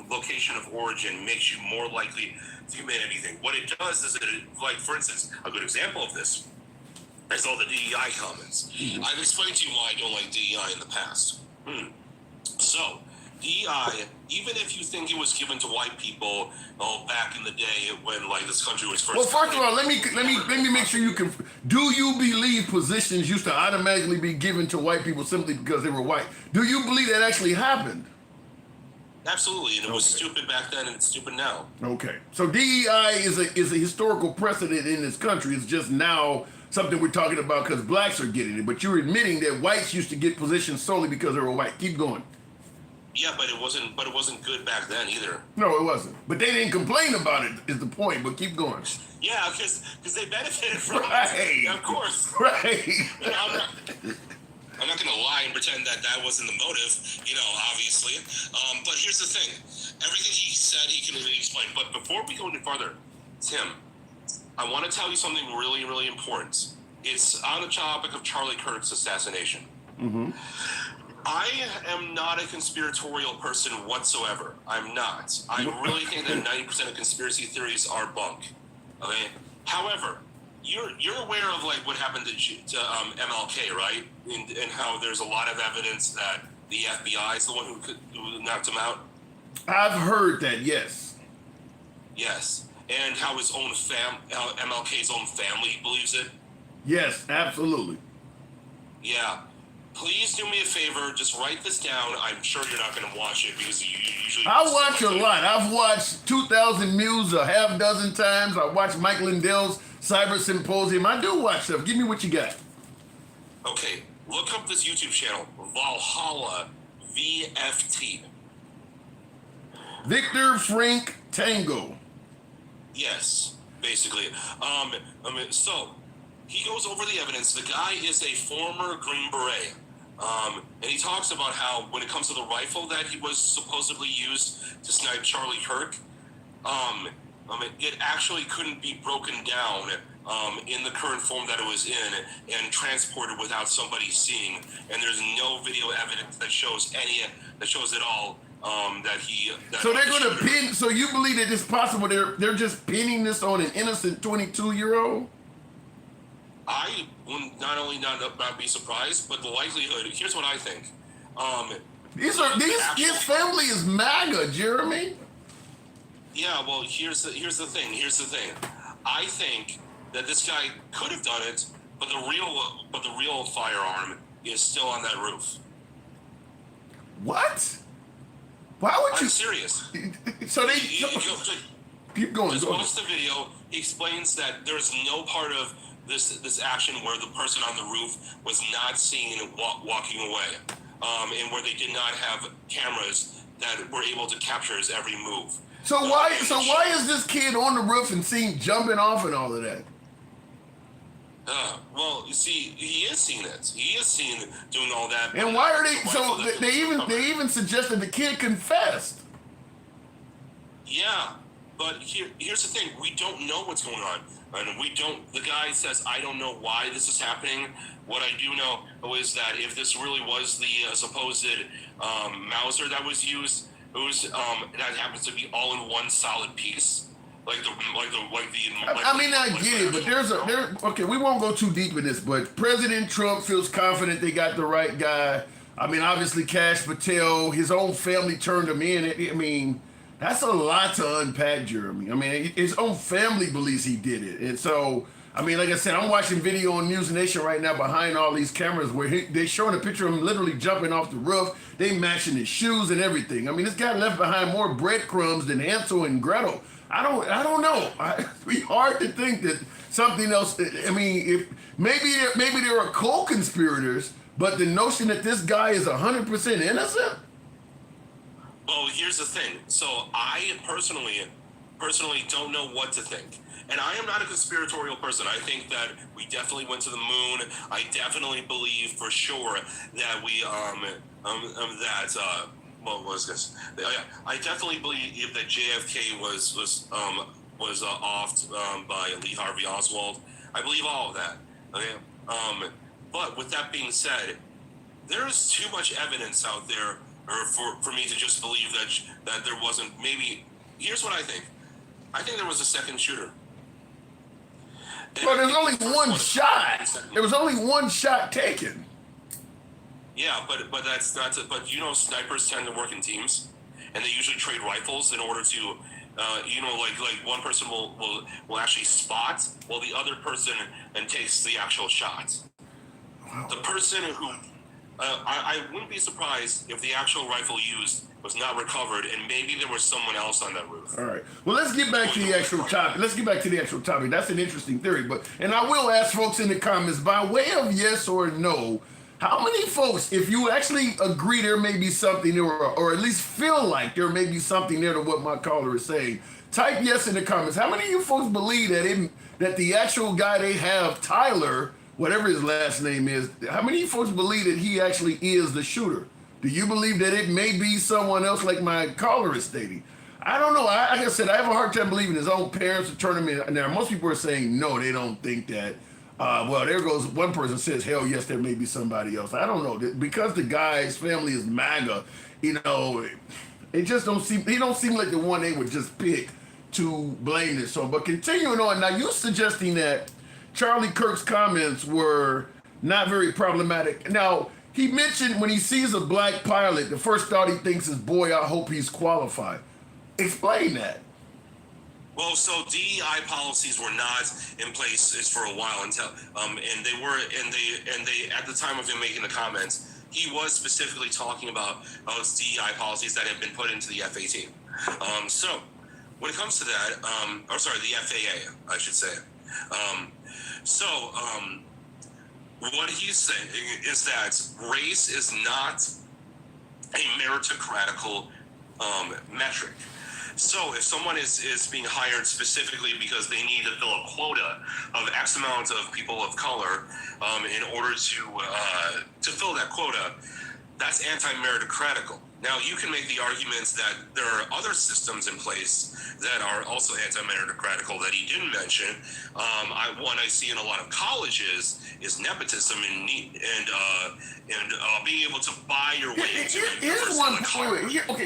location of origin makes you more likely to commit anything. What it does is, like, for instance, a good example of this is all the DEI comments. I've explained to you why I don't like DEI in the past. So, DEI, even if you think it was given to white people back in the day when, like, this country was first. Well, first of all, let me make sure you can. Do you believe positions used to automatically be given to white people simply because they were white? Do you believe that actually happened? Absolutely, and it was stupid back then, and it's stupid now. Okay, so DEI is a historical precedent in this country. It's just now something we're talking about because blacks are getting it. But you're admitting that whites used to get positions solely because they were white. Keep going. Yeah, but it wasn't good back then either. No, it wasn't. But they didn't complain about it. Is the point? But keep going. Yeah, because they benefited from right. it. Yeah, of course. Right. You know, I'm not going to lie and pretend that wasn't the motive, obviously. But here's the thing. Everything he said, he can really explain. But before we go any further, Tim, I want to tell you something really, really important. It's on the topic of Charlie Kirk's assassination. Mm-hmm. I am not a conspiratorial person whatsoever. I'm not. I really think that 90% of conspiracy theories are bunk. Okay? However, you're aware of like what happened to MLK, right? And how there's a lot of evidence that the FBI is the one who knocked him out. I've heard that, yes. Yes, and how his own how MLK's own family believes it. Yes, absolutely. Yeah. Please do me a favor. Just write this down. I'm sure you're not going to watch it because you usually. I watch a lot. I've watched 2,000 Mules a half dozen times. I watched Mike Lindell's Cyber Symposium. I do watch stuff. Give me what you got. Okay, look up this YouTube channel, Valhalla VFT. Victor Frank Tango. Yes, basically. So he goes over the evidence. The guy is a former Green Beret. And he talks about how when it comes to the rifle that he was supposedly used to snipe Charlie Kirk, it actually couldn't be broken down in the current form that it was in and transported without somebody seeing. And there's no video evidence that shows at all that he. So they're going to pin. So you believe that it's possible they're just pinning this on an innocent 22-year-old? I would not only not be surprised, but the likelihood. Here's what I think. His family is MAGA, Jeremy. Yeah, well, here's the thing. I think that this guy could have done it, but the real firearm is still on that roof. What? Why would you? I'm serious. So they keep going. Just watch the video. He explains that there's no part of this action where the person on the roof was not seen walking away, and where they did not have cameras that were able to capture his every move. So why is this kid on the roof and seen jumping off and all of that? Well, you see, he is seen it. He is seen doing all that. And why are they? So they even suggested the kid confessed. Yeah, but here's the thing: we don't know what's going on, and we don't. The guy says, "I don't know why this is happening." What I do know is that if this really was the supposed Mauser that was used, it was that happens to be all in one solid piece. I get it, but okay, we won't go too deep in this, but President Trump feels confident they got the right guy. I mean, obviously Kash Patel, his own family turned him in. That's a lot to unpack, Jeremy. I mean, his own family believes he did it. And so, I mean, like I said, I'm watching video on News Nation right now behind all these cameras where they're showing a picture of him literally jumping off the roof. They matching his shoes and everything. I mean, this guy left behind more breadcrumbs than Hansel and Gretel. I don't know. It'd be hard to think that something else. I mean, if maybe there are co-conspirators, but the notion that this guy is 100% innocent. Well, here's the thing. So I personally don't know what to think. And I am not a conspiratorial person. I think that we definitely went to the moon. I definitely believe for sure that we what was this? I definitely believe that JFK was offed by Lee Harvey Oswald. I believe all of that. Okay. But with that being said, there is too much evidence out there for me to just believe that there wasn't. Maybe here's what I think. I think there was a second shooter. Well, there's only one shot. There was only one shot taken. Yeah, but that's not. But snipers tend to work in teams, and they usually trade rifles in order to, like one person will actually spot while the other person and takes the actual shot. Wow. The person who, I wouldn't be surprised if the actual rifle used was not recovered, and maybe there was someone else on that roof. All right. Well, let's get back to the actual topic. That's an interesting theory, and I will ask folks in the comments by way of yes or no, how many folks, if you actually agree there may be something there, or at least feel like there may be something there to what my caller is saying, type yes in the comments. How many of you folks believe that the actual guy they have, Tyler, whatever his last name is, how many of you folks believe that he actually is the shooter? Do you believe that it may be someone else like my caller is stating? I don't know. Like I said, I have a hard time believing his own parents to turn him in. Now, most people are saying, no, they don't think that. Well, there goes one person says, hell yes, there may be somebody else. I don't know. Because the guy's family is MAGA, it just he don't seem like the one they would just pick to blame this on. But continuing on, now you're suggesting that Charlie Kirk's comments were not very problematic. Now, he mentioned when he sees a black pilot, the first thought he thinks is, boy, I hope he's qualified. Explain that. Well, so DEI policies were not in place for a while until, and they at the time of him making the comments, he was specifically talking about DEI policies that have been put into the F-18. So when it comes to that, the FAA, I should say. What he's saying is that race is not a meritocratical metric. So if someone is being hired specifically because they need to fill a quota of X amount of people of color in order to fill that quota, that's anti-meritocratical. Now, you can make the arguments that there are other systems in place that are also anti-meritocratical that he didn't mention. One I see in a lot of colleges is nepotism and being able to buy your way into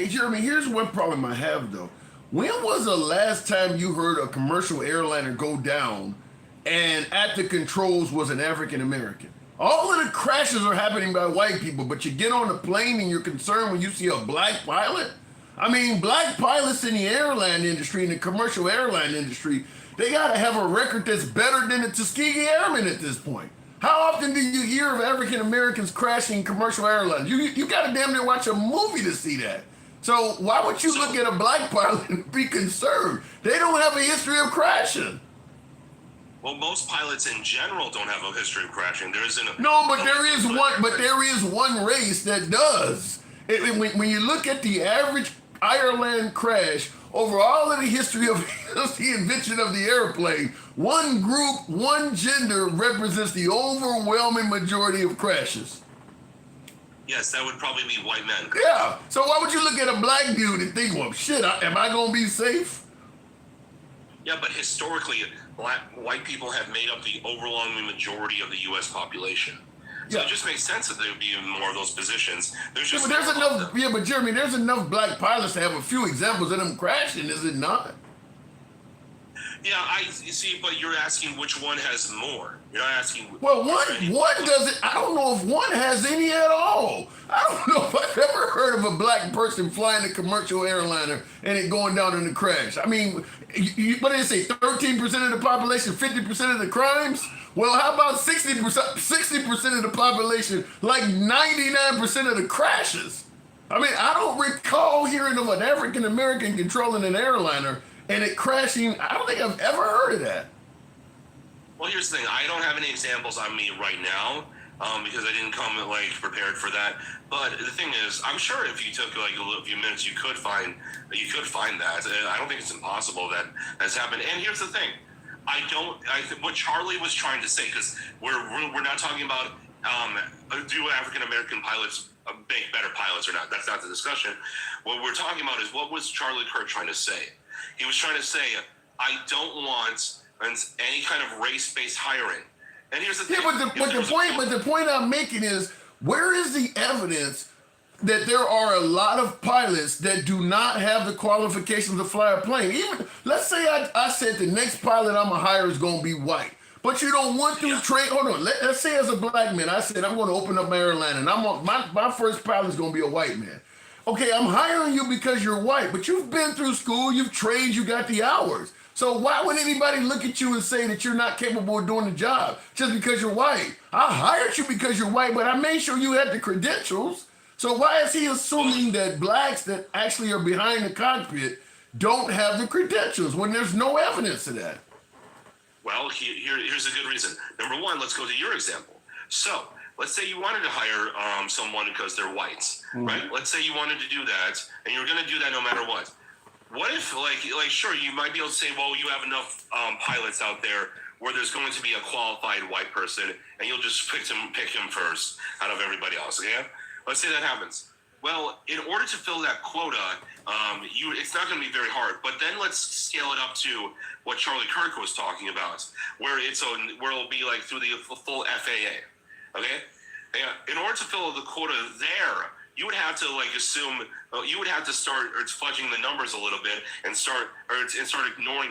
Jeremy, here's one problem I have, though. When was the last time you heard a commercial airliner go down and at the controls was an African American? All of the crashes are happening by white people, but you get on a plane and you're concerned when you see a black pilot? I mean, black pilots in the airline industry, in the commercial airline industry, they gotta have a record that's better than the Tuskegee Airmen at this point. How often do you hear of African Americans crashing commercial airlines? You gotta damn near watch a movie to see that. So why would you look at a black pilot and be concerned? They don't have a history of crashing. Well, most pilots in general don't have a history of crashing. There isn't. No, but there is one. But there is one race that does. When you look at the average Ireland crash over all of the history of the invention of the airplane, one group, one gender represents the overwhelming majority of crashes. Yes, that would probably be white men. Yeah. So why would you look at a black dude and think, well, shit, am I going to be safe? Yeah, but historically, white people have made up the overwhelming majority of the U.S. population. So it just makes sense that there would be more of those positions. But Jeremy, there's enough black pilots to have a few examples of them crashing, is it not? Yeah, I see, but you're asking which one has more. You're not asking. Well, one doesn't. I don't know if one has any at all. I don't know if I've ever heard of a black person flying a commercial airliner and it going down in a crash. I mean, what did they say? 13% of the population, 50% of the crimes. Well, how about 60%? 60% of the population, like 99% of the crashes. I mean, I don't recall hearing of an African American controlling an airliner and it crashing. I don't think I've ever heard of that. Well, here's the thing. I don't have any examples on me right now because I didn't come like prepared for that. But the thing is, I'm sure if you took like a few minutes, you could find that. I don't think it's impossible that that's happened. And here's the thing. What Charlie was trying to say, because we're not talking about do African American pilots make better pilots or not. That's not the discussion. What we're talking about is what was Charlie Kirk trying to say? He was trying to say, I don't want any kind of race-based hiring. And here's the thing. Yeah, but the point I'm making is, where is the evidence that there are a lot of pilots that do not have the qualifications to fly a plane? Even let's say I said the next pilot I'm gonna hire is gonna be white, but you don't want to train. Hold on. Let's say as a black man, I said I'm going to open up my airline, and my first pilot is going to be a white man. Okay, I'm hiring you because you're white, but you've been through school, you've trained, you got the hours. So why would anybody look at you and say that you're not capable of doing the job just because you're white? I hired you because you're white, but I made sure you had the credentials. So why is he assuming that blacks that actually are behind the cockpit don't have the credentials when there's no evidence of that? Well, here's a good reason. Number one, let's go to your example. So let's say you wanted to hire someone because they're whites, right? Let's say you wanted to do that, and you're going to do that no matter what. What if, like, sure, you might be able to say, well, you have enough pilots out there where there's going to be a qualified white person, and you'll just pick him first out of everybody else, okay? Let's say that happens. Well, in order to fill that quota, it's not going to be very hard. But then let's scale it up to what Charlie Kirk was talking about, where it'll be like through the full FAA, okay? Yeah. In order to fill the quota there, you would have to you would have to start fudging the numbers a little bit and start ignoring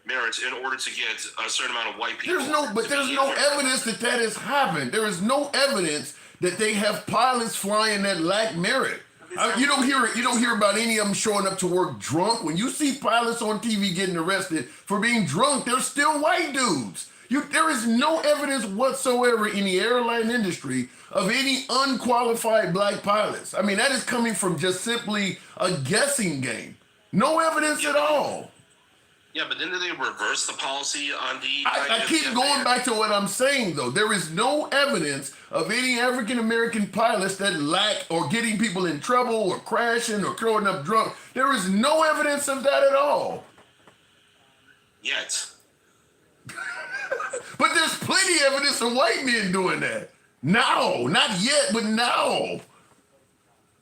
merits in order to get a certain amount of white people. There's no evidence that has happened. There is no evidence that they have pilots flying that lack merit. You don't hear about any of them showing up to work drunk. When you see pilots on TV getting arrested for being drunk, they're still white dudes. There is no evidence whatsoever in the airline industry of any unqualified black pilots. I mean, that is coming from just simply a guessing game. No evidence at all. Yeah, but then they reverse the policy on the... I keep going back to what I'm saying, though. There is no evidence of any African-American pilots that lack or getting people in trouble or crashing or throwing up drunk. There is no evidence of that at all. Yet. But there's plenty of evidence of white men doing that. Now, not yet, but now.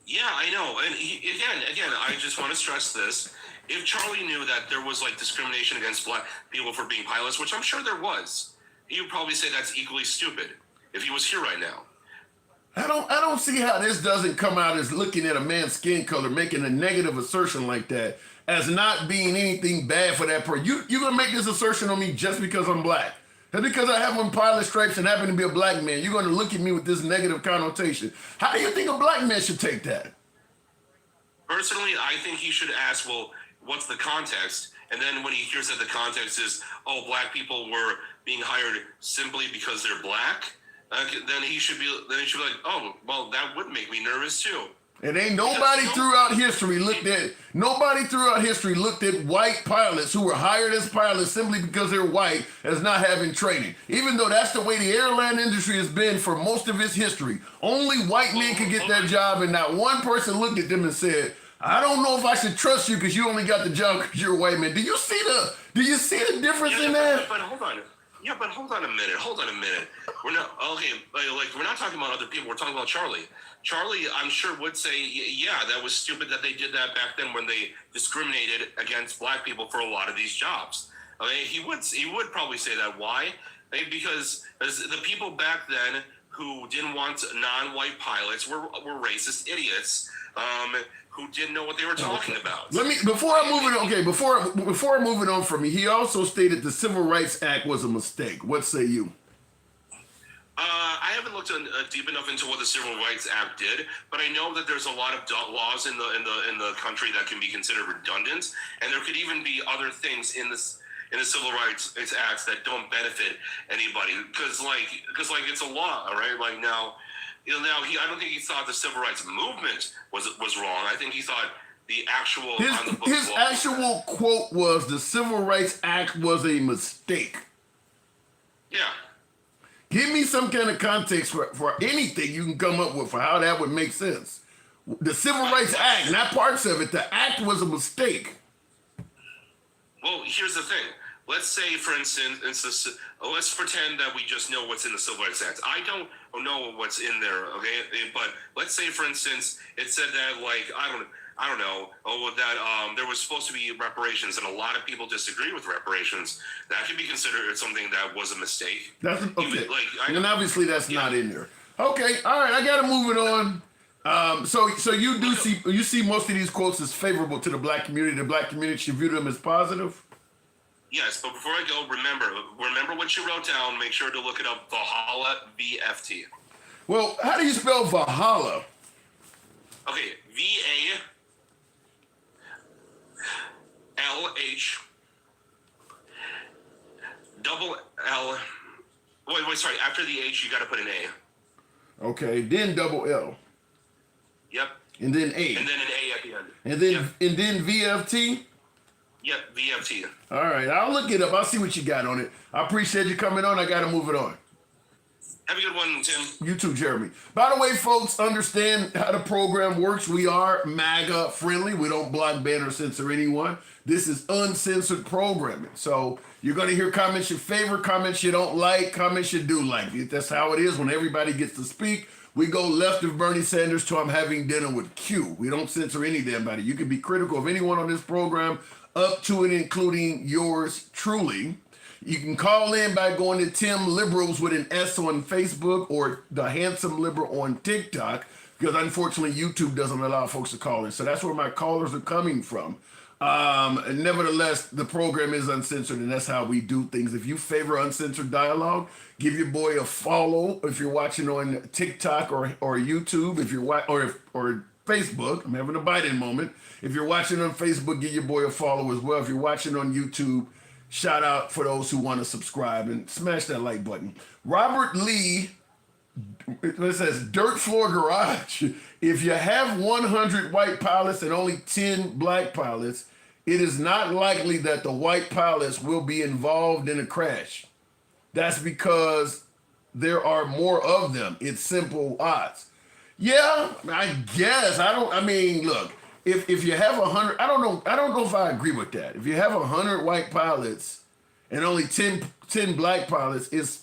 Yeah, I know. And again, I just want to stress this. If Charlie knew that there was like discrimination against black people for being pilots, which I'm sure there was, he would probably say that's equally stupid if he was here right now. I don't see how this doesn't come out as looking at a man's skin color, making a negative assertion like that as not being anything bad for that person. You're gonna make this assertion on me just because I'm black. And because I have on pilot stripes and happen to be a black man, you're gonna look at me with this negative connotation. How do you think a black man should take that? Personally, I think he should ask, well, what's the context? And then when he hears that the context is, oh, black people were being hired simply because they're black, then he should be like, oh, well, that would make me nervous too. And ain't nobody throughout history looked at white pilots who were hired as pilots simply because they're white as not having training. Even though that's the way the airline industry has been for most of its history. Only white men could get that job, and not one person looked at them and said, I don't know if I should trust you because you only got the job because you're a white man. Do you see the difference in that? But hold on. Yeah, but hold on a minute. We're not we're not talking about other people. We're talking about Charlie. Charlie, I'm sure would say, yeah, that was stupid that they did that back then when they discriminated against black people for a lot of these jobs. He would probably say that. Why? Because the people back then who didn't want non-white pilots were racist idiots. who didn't know what they were talking about. Let me before I move it on. Okay, before I move it on from me, he also stated the Civil Rights Act was a mistake. What say you? I haven't looked deep enough into what the Civil Rights Act did, but I know that there's a lot of laws in the country that can be considered redundant, and there could even be other things in the Civil Rights Acts that don't benefit anybody, because it's a law, right? Like now I don't think he thought the Civil Rights Movement was wrong. I think he thought the actual his actual quote was the Civil Rights Act was a mistake. Yeah. Give me some kind of context for anything you can come up with for how that would make sense. The Civil Rights Act, not parts of it, the act was a mistake. Well, here's the thing. Let's say, for instance, let's pretend that we just know what's in the Civil Rights Act. I don't know what's in there, okay? But let's say, for instance, it said that, like, I don't know, that there was supposed to be reparations, and a lot of people disagree with reparations. That could be considered something that was a mistake. That's okay. Even, and obviously that's not in there. Okay, all right, I gotta move it on. So you see most of these quotes as favorable to the black community. The black community should view them as positive. Yes, but before I go, remember what you wrote down. Make sure to look it up. Valhalla, VFT. Well, how do you spell Valhalla? Okay, VALH double L. Wait, sorry. After the H, you got to put an A. Okay, then double L. Yep. And then A. And then an A at the end. And then VFT. Yep, VFT. All right, I'll look it up. I'll see what you got on it. I appreciate you coming on. I got to move it on. Have a good one, Tim. You too, Jeremy. By the way, folks, understand how the program works. We are MAGA friendly. We don't block, ban, or censor anyone. This is uncensored programming. So you're going to hear comments you favor, comments you don't like, comments you do like. That's how it is when everybody gets to speak. We go left of Bernie Sanders to I'm having dinner with Q. We don't censor any damn body. You can be critical of anyone on this program, up to and including yours truly. You can call in by going to Tim Liberals with an S on Facebook or the Handsome Liberal on TikTok, because unfortunately YouTube doesn't allow folks to call in. So that's where my callers are coming from. Nevertheless, the program is uncensored, and that's how we do things. If you favor uncensored dialogue, give your boy a follow. If you're watching on TikTok or YouTube, if you're or Facebook, I'm having a Biden moment. If you're watching on Facebook, give your boy a follow as well. If you're watching on YouTube, shout out for those who want to subscribe and smash that like button. Robert Lee, it says Dirt Floor Garage. If you have 100 white pilots and only 10 black pilots, it is not likely that the white pilots will be involved in a crash. That's because there are more of them. It's simple odds. Yeah, I guess. Look, if you have 100, I don't know if I agree with that. If you have 100 white pilots and only 10 black pilots, it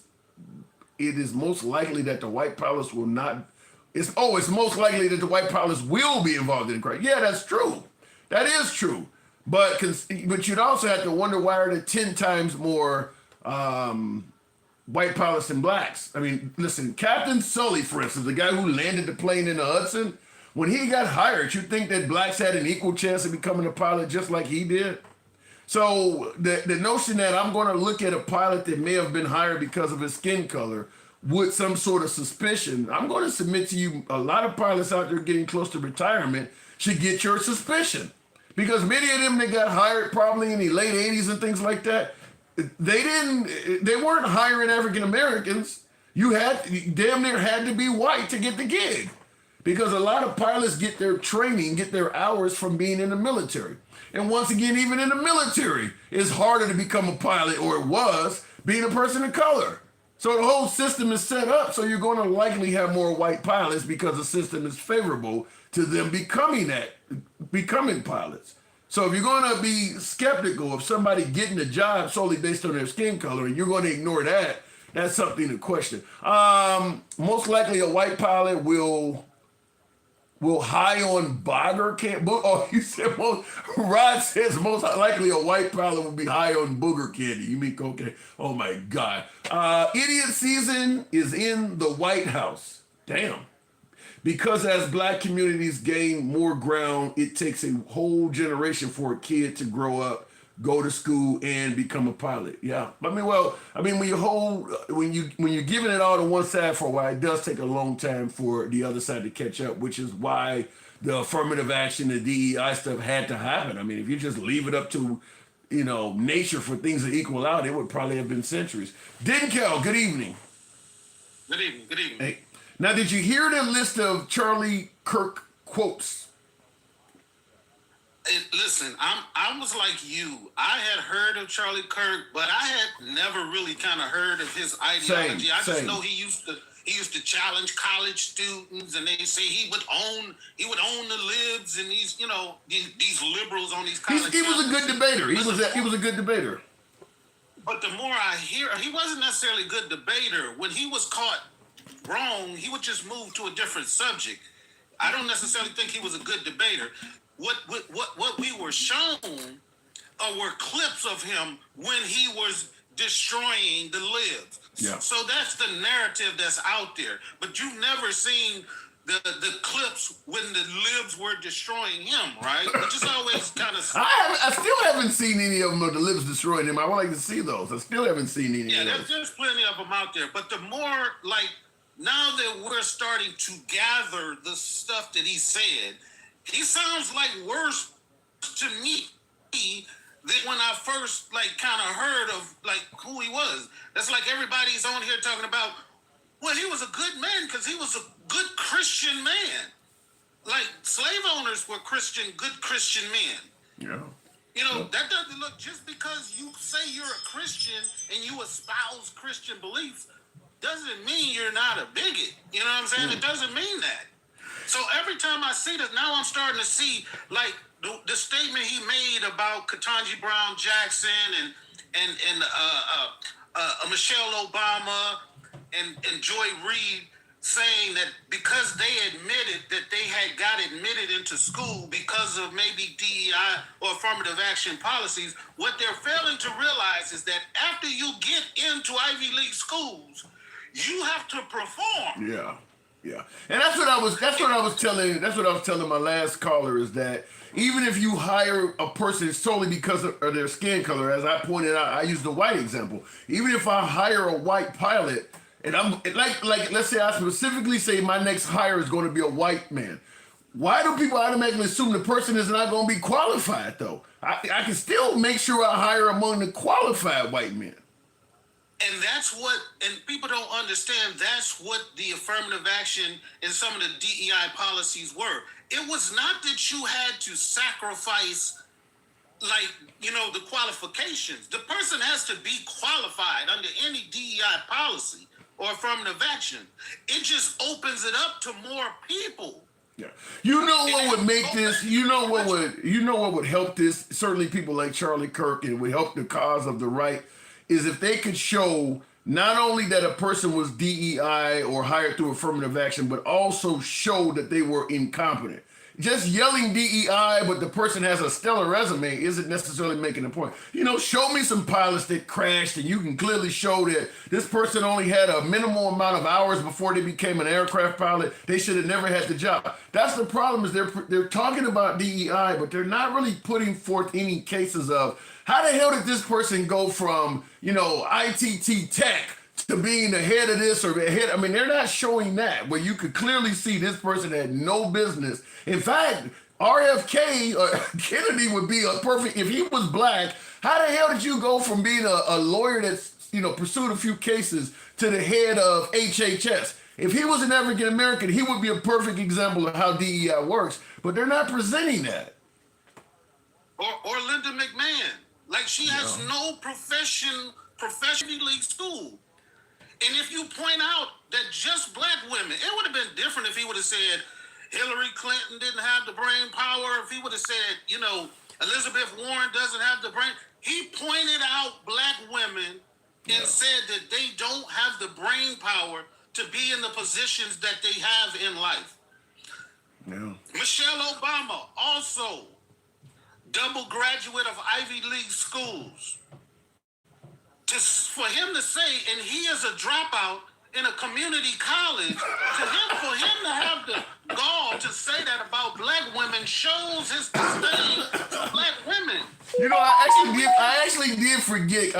is most likely that the white pilots will not. It's most likely that the white pilots will be involved in the crash. Yeah, that's true. That is true. But you'd also have to wonder why are there 10 times more white pilots than blacks. I mean, listen, Captain Sully, for instance, the guy who landed the plane in the Hudson, when he got hired, you think that blacks had an equal chance of becoming a pilot just like he did? So the notion that I'm going to look at a pilot that may have been hired because of his skin color with some sort of suspicion, I'm going to submit to you a lot of pilots out there getting close to retirement should get your suspicion. Because many of them that got hired probably in the late 80s and things like that, they weren't hiring African Americans. You damn near had to be white to get the gig. Because a lot of pilots get their training, get their hours from being in the military. And once again, even in the military, it's harder to become a pilot, or it was, being a person of color. So the whole system is set up so you're going to likely have more white pilots because the system is favorable to them becoming pilots. So if you're going to be skeptical of somebody getting a job solely based on their skin color, and you're going to ignore that, that's something to question. Most likely a white pilot will high on booger candy. Oh, you said Rod says most likely a white pilot will be high on booger candy. You mean cocaine? Oh my God. Idiot season is in the White House. Damn. because as black communities gain more ground, it takes a whole generation for a kid to grow up, go to school, and become a pilot. Yeah, when you're giving it all to one side for a while, it does take a long time for the other side to catch up, which is why the affirmative action, the DEI stuff had to happen. I mean, if you just leave it up to nature for things to equal out, it would probably have been centuries. Denkel, good evening. Good evening. Good evening. Hey. Now, did you hear the list of Charlie Kirk quotes? Listen, I was like you. I had heard of Charlie Kirk, but I had never really kind of heard of his ideology. I just know he used to challenge college students, and they say he would own the libs and these liberals on these college. He was a good debater. He was a good debater. But the more I hear, he wasn't necessarily a good debater. When he was caught wrong, he would just move to a different subject. I don't necessarily think he was a good debater. What we were shown were clips of him when he was destroying the libs. Yeah. So that's the narrative that's out there. But you've never seen the clips when the libs were destroying him, right? Which is always kind of. I still haven't seen any of them of the libs destroying him. I would like to see those. I still haven't seen any of those. There's plenty of them out there. But the more, now that we're starting to gather the stuff that he said, he sounds like worse to me than when I first kind of heard of who he was. That's like everybody's on here talking about, well, he was a good man because he was a good Christian man. Like slave owners were good Christian men. Yeah. That doesn't look, just because you say you're a Christian and you espouse Christian beliefs doesn't mean you're not a bigot. You know what I'm saying? It doesn't mean that. So every time I see this, now I'm starting to see the statement he made about Ketanji Brown Jackson and Michelle Obama and Joy Reid saying that because they admitted that they had got admitted into school because of maybe DEI or affirmative action policies, what they're failing to realize is that after you get into Ivy League schools, you have to perform. Yeah. Yeah. And that's what I was telling my last caller, is that even if you hire a person solely because of their skin color, as I pointed out, I used the white example. Even if I hire a white pilot, and I'm like let's say I specifically say my next hire is going to be a white man, why do people automatically assume the person is not going to be qualified though? I can still make sure I hire among the qualified white men. And and people don't understand, that's what the affirmative action and some of the DEI policies were. It was not that you had to sacrifice, the qualifications. The person has to be qualified under any DEI policy or affirmative action. It just opens it up to more people. Yeah. What would make this, what would help this, certainly people like Charlie Kirk, and would help the cause of the right, is if they could show not only that a person was DEI or hired through affirmative action, but also show that they were incompetent. Just yelling DEI, but the person has a stellar resume, isn't necessarily making a point. Show me some pilots that crashed, and you can clearly show that this person only had a minimal amount of hours before they became an aircraft pilot. They should have never had the job. That's the problem, is they're talking about DEI, but they're not really putting forth any cases of how the hell did this person go from, ITT Tech to being the head of this or the head. I mean, they're not showing that, where you could clearly see this person had no business. In fact, RFK or Kennedy would be a perfect, if he was black, how the hell did you go from being a lawyer that's, pursued a few cases to the head of HHS? If he was an African American, he would be a perfect example of how DEI works, but they're not presenting that. Or Linda McMahon. She has no professional league school. And if you point out that just black women, it would have been different if he would have said Hillary Clinton didn't have the brain power, if he would have said, Elizabeth Warren doesn't have the brain. He pointed out black women and said that they don't have the brain power to be in the positions that they have in life. Yeah. Michelle Obama, also double graduate of Ivy League schools. For him to say, and he is a dropout, in a community college, for him to have the gall to say that about black women shows his disdain for black women. You know, I actually did forget.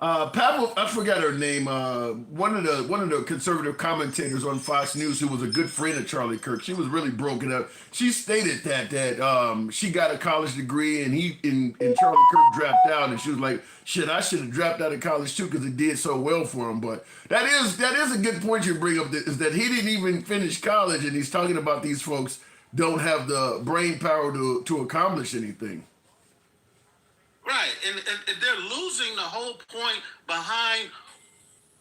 Pavel, I forgot her name. One of the conservative commentators on Fox News, who was a good friend of Charlie Kirk. She was really broken up. She stated that she got a college degree and Charlie Kirk dropped out, and she was like, "Shit, I should have dropped out of college too because it did so well for him." But that is a good point you bring up. Is that he didn't even finish college, and he's talking about these folks don't have the brain power to accomplish anything. Right, and they're losing the whole point behind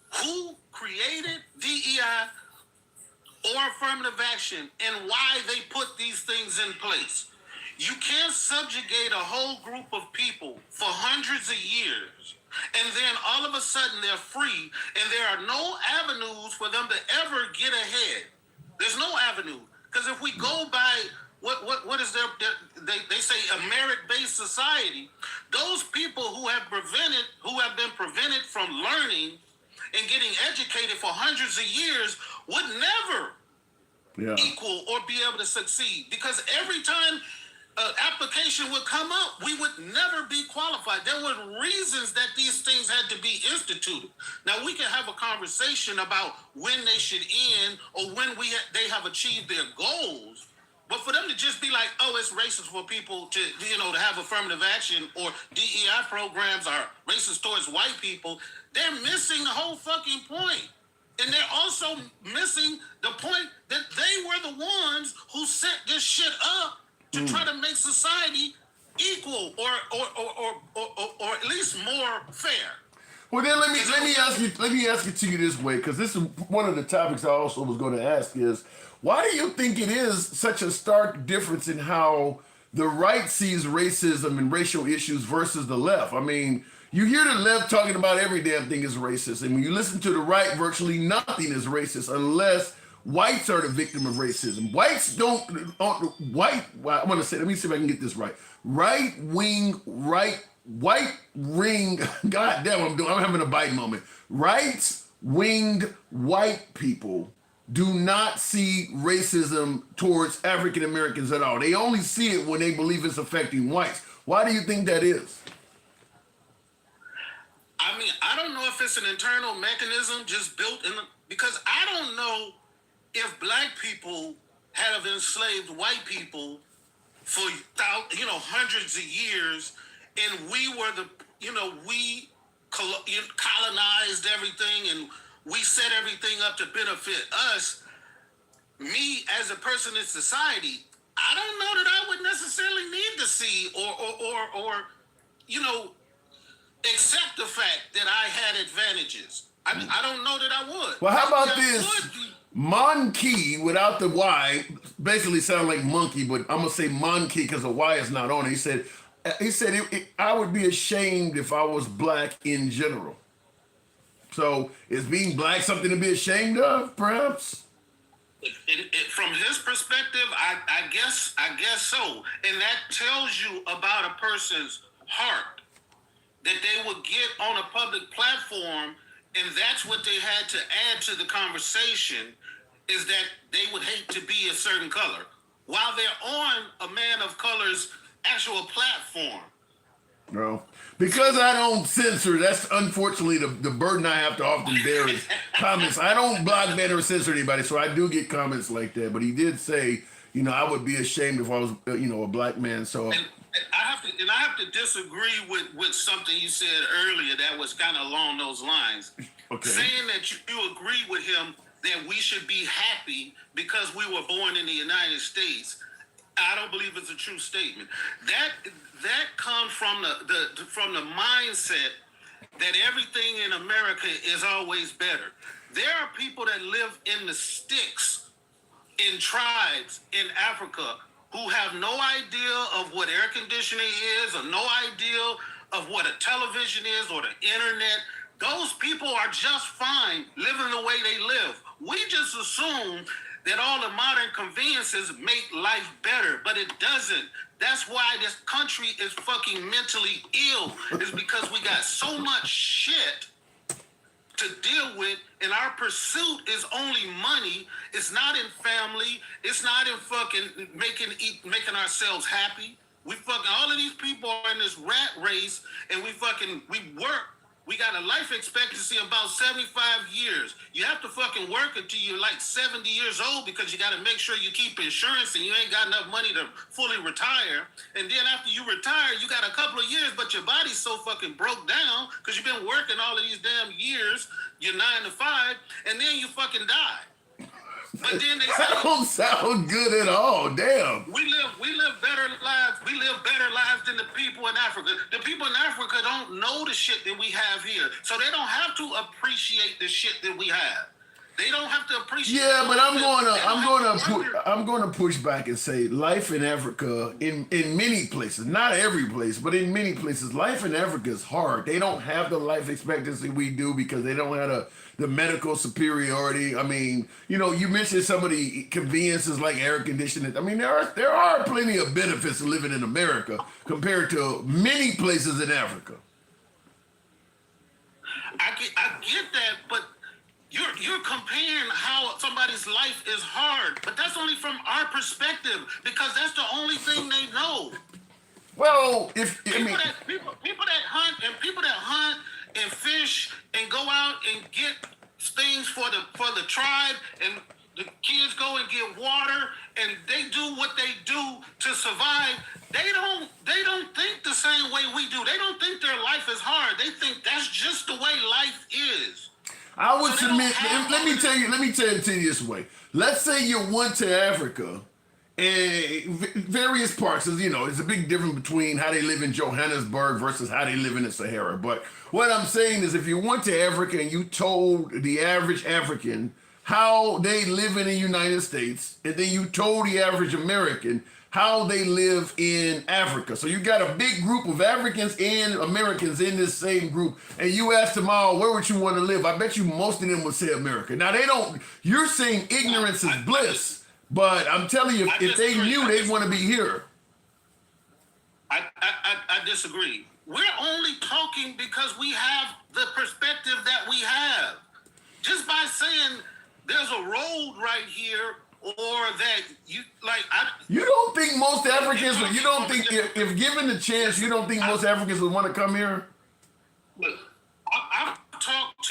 who created DEI or affirmative action and why they put these things in place. You can't subjugate a whole group of people for hundreds of years, and then all of a sudden they're free, and there are no avenues for them to ever get ahead. There's no avenue, because if we go by what is they say a merit-based society, those people who have been prevented from learning and getting educated for hundreds of years would never equal or be able to succeed, because every time an application would come up, we would never be qualified. There were reasons that these things had to be instituted. Now, we can have a conversation about when they should end or when they have achieved their goals. But for them to just be like, oh, it's racist for people to have affirmative action, or DEI programs are racist towards white people, they're missing the whole fucking point. And they're also missing the point that they were the ones who set this shit up to try to make society equal or at least more fair. Well, then let me ask it to you this way, because this is one of the topics I also was going to ask is, why do you think it is such a stark difference in how the right sees racism and racial issues versus the left? I mean, you hear the left talking about every damn thing is racist, and when you listen to the right, virtually nothing is racist unless whites are the victim of racism. Whites don't, I want to say, let me see if I can get this right. White ring, God damn, I'm having a bite moment. Right-winged white people do not see racism towards African Americans at all. They only see it when they believe it's affecting whites. Why do you think that is? I mean, I don't know if it's an internal mechanism just built in, because I don't know if black people have enslaved white people for hundreds of years, and we were we colonized everything and we set everything up to benefit us. Me as a person in society, I don't know that I would necessarily need to see or accept the fact that I had advantages. I don't know that I would. Well, how about this? Monkey without the Y basically sound like monkey, but I'm gonna say monkey because the Y is not on it. He said I would be ashamed if I was black in general. So is being black something to be ashamed of, perhaps? From his perspective, I guess so, and that tells you about a person's heart, that they would get on a public platform, and that's what they had to add to the conversation, is that they would hate to be a certain color while they're on a man of color's actual platform. No, because I don't censor. That's unfortunately the burden I have to often bear is comments. I don't block, ban, or censor anybody, so I do get comments like that. But he did say, I would be ashamed if I was, a black man. So. And I have to disagree with something you said earlier that was kind of along those lines. Okay. Saying that you agree with him that we should be happy because we were born in the United States, I don't believe it's a true statement. That comes from the mindset that everything in America is always better. There are people that live in the sticks, in tribes in Africa, who have no idea of what air conditioning is, or no idea of what a television is, or the internet. Those people are just fine living the way they live. We just assume that all the modern conveniences make life better, but it doesn't. That's why this country is fucking mentally ill, is because we got so much shit to deal with, and our pursuit is only money. It's not in family. It's not in fucking making ourselves happy. We fucking, all of these people are in this rat race, and we work. We got a life expectancy of about 75 years. You have to fucking work until you're like 70 years old because you got to make sure you keep insurance and you ain't got enough money to fully retire. And then after you retire, you got a couple of years, but your body's so fucking broke down because you've been working all of these damn years, you're 9 to 5, and then you fucking die. But then they say, that don't sound good at all. Damn. We live better lives. We live better lives than the people in Africa. The people in Africa don't know the shit that we have here, so they don't have to appreciate the shit that we have. They don't have to appreciate. Yeah, but I'm going to push back and say life in Africa, in many places, not every place, but in many places, life in Africa is hard. They don't have the life expectancy we do because they don't have the medical superiority. I mean, you know, you mentioned some of the conveniences like air conditioning. I mean, there are plenty of benefits of living in America compared to many places in Africa. I get that, but you're comparing how somebody's life is hard, but that's only from our perspective because that's the only thing they know. Well, people that hunt and fish and go out and get things for the tribe, and the kids go and get water and they do what they do to survive. They don't think the same way we do. They don't think their life is hard. They think that's just the way life is. I would submit. Let me tell it to you this way. Let's say you went to Africa, and various parts. You know, it's a big difference between how they live in Johannesburg versus how they live in the Sahara. But what I'm saying is, if you went to Africa and you told the average African how they live in the United States, and then you told the average American how they live in Africa. So you got a big group of Africans and Americans in this same group, and you ask them all, where would you want to live? I bet you most of them would say America. Now they don't, you're saying ignorance is bliss, but I'm telling you, if they knew, they'd want to be here. I disagree. We're only talking because we have the perspective that we have. Just by saying there's a road right here, or that you don't think most Africans, you don't think if given the chance, you don't think most Africans would want to come here? Look, I've talked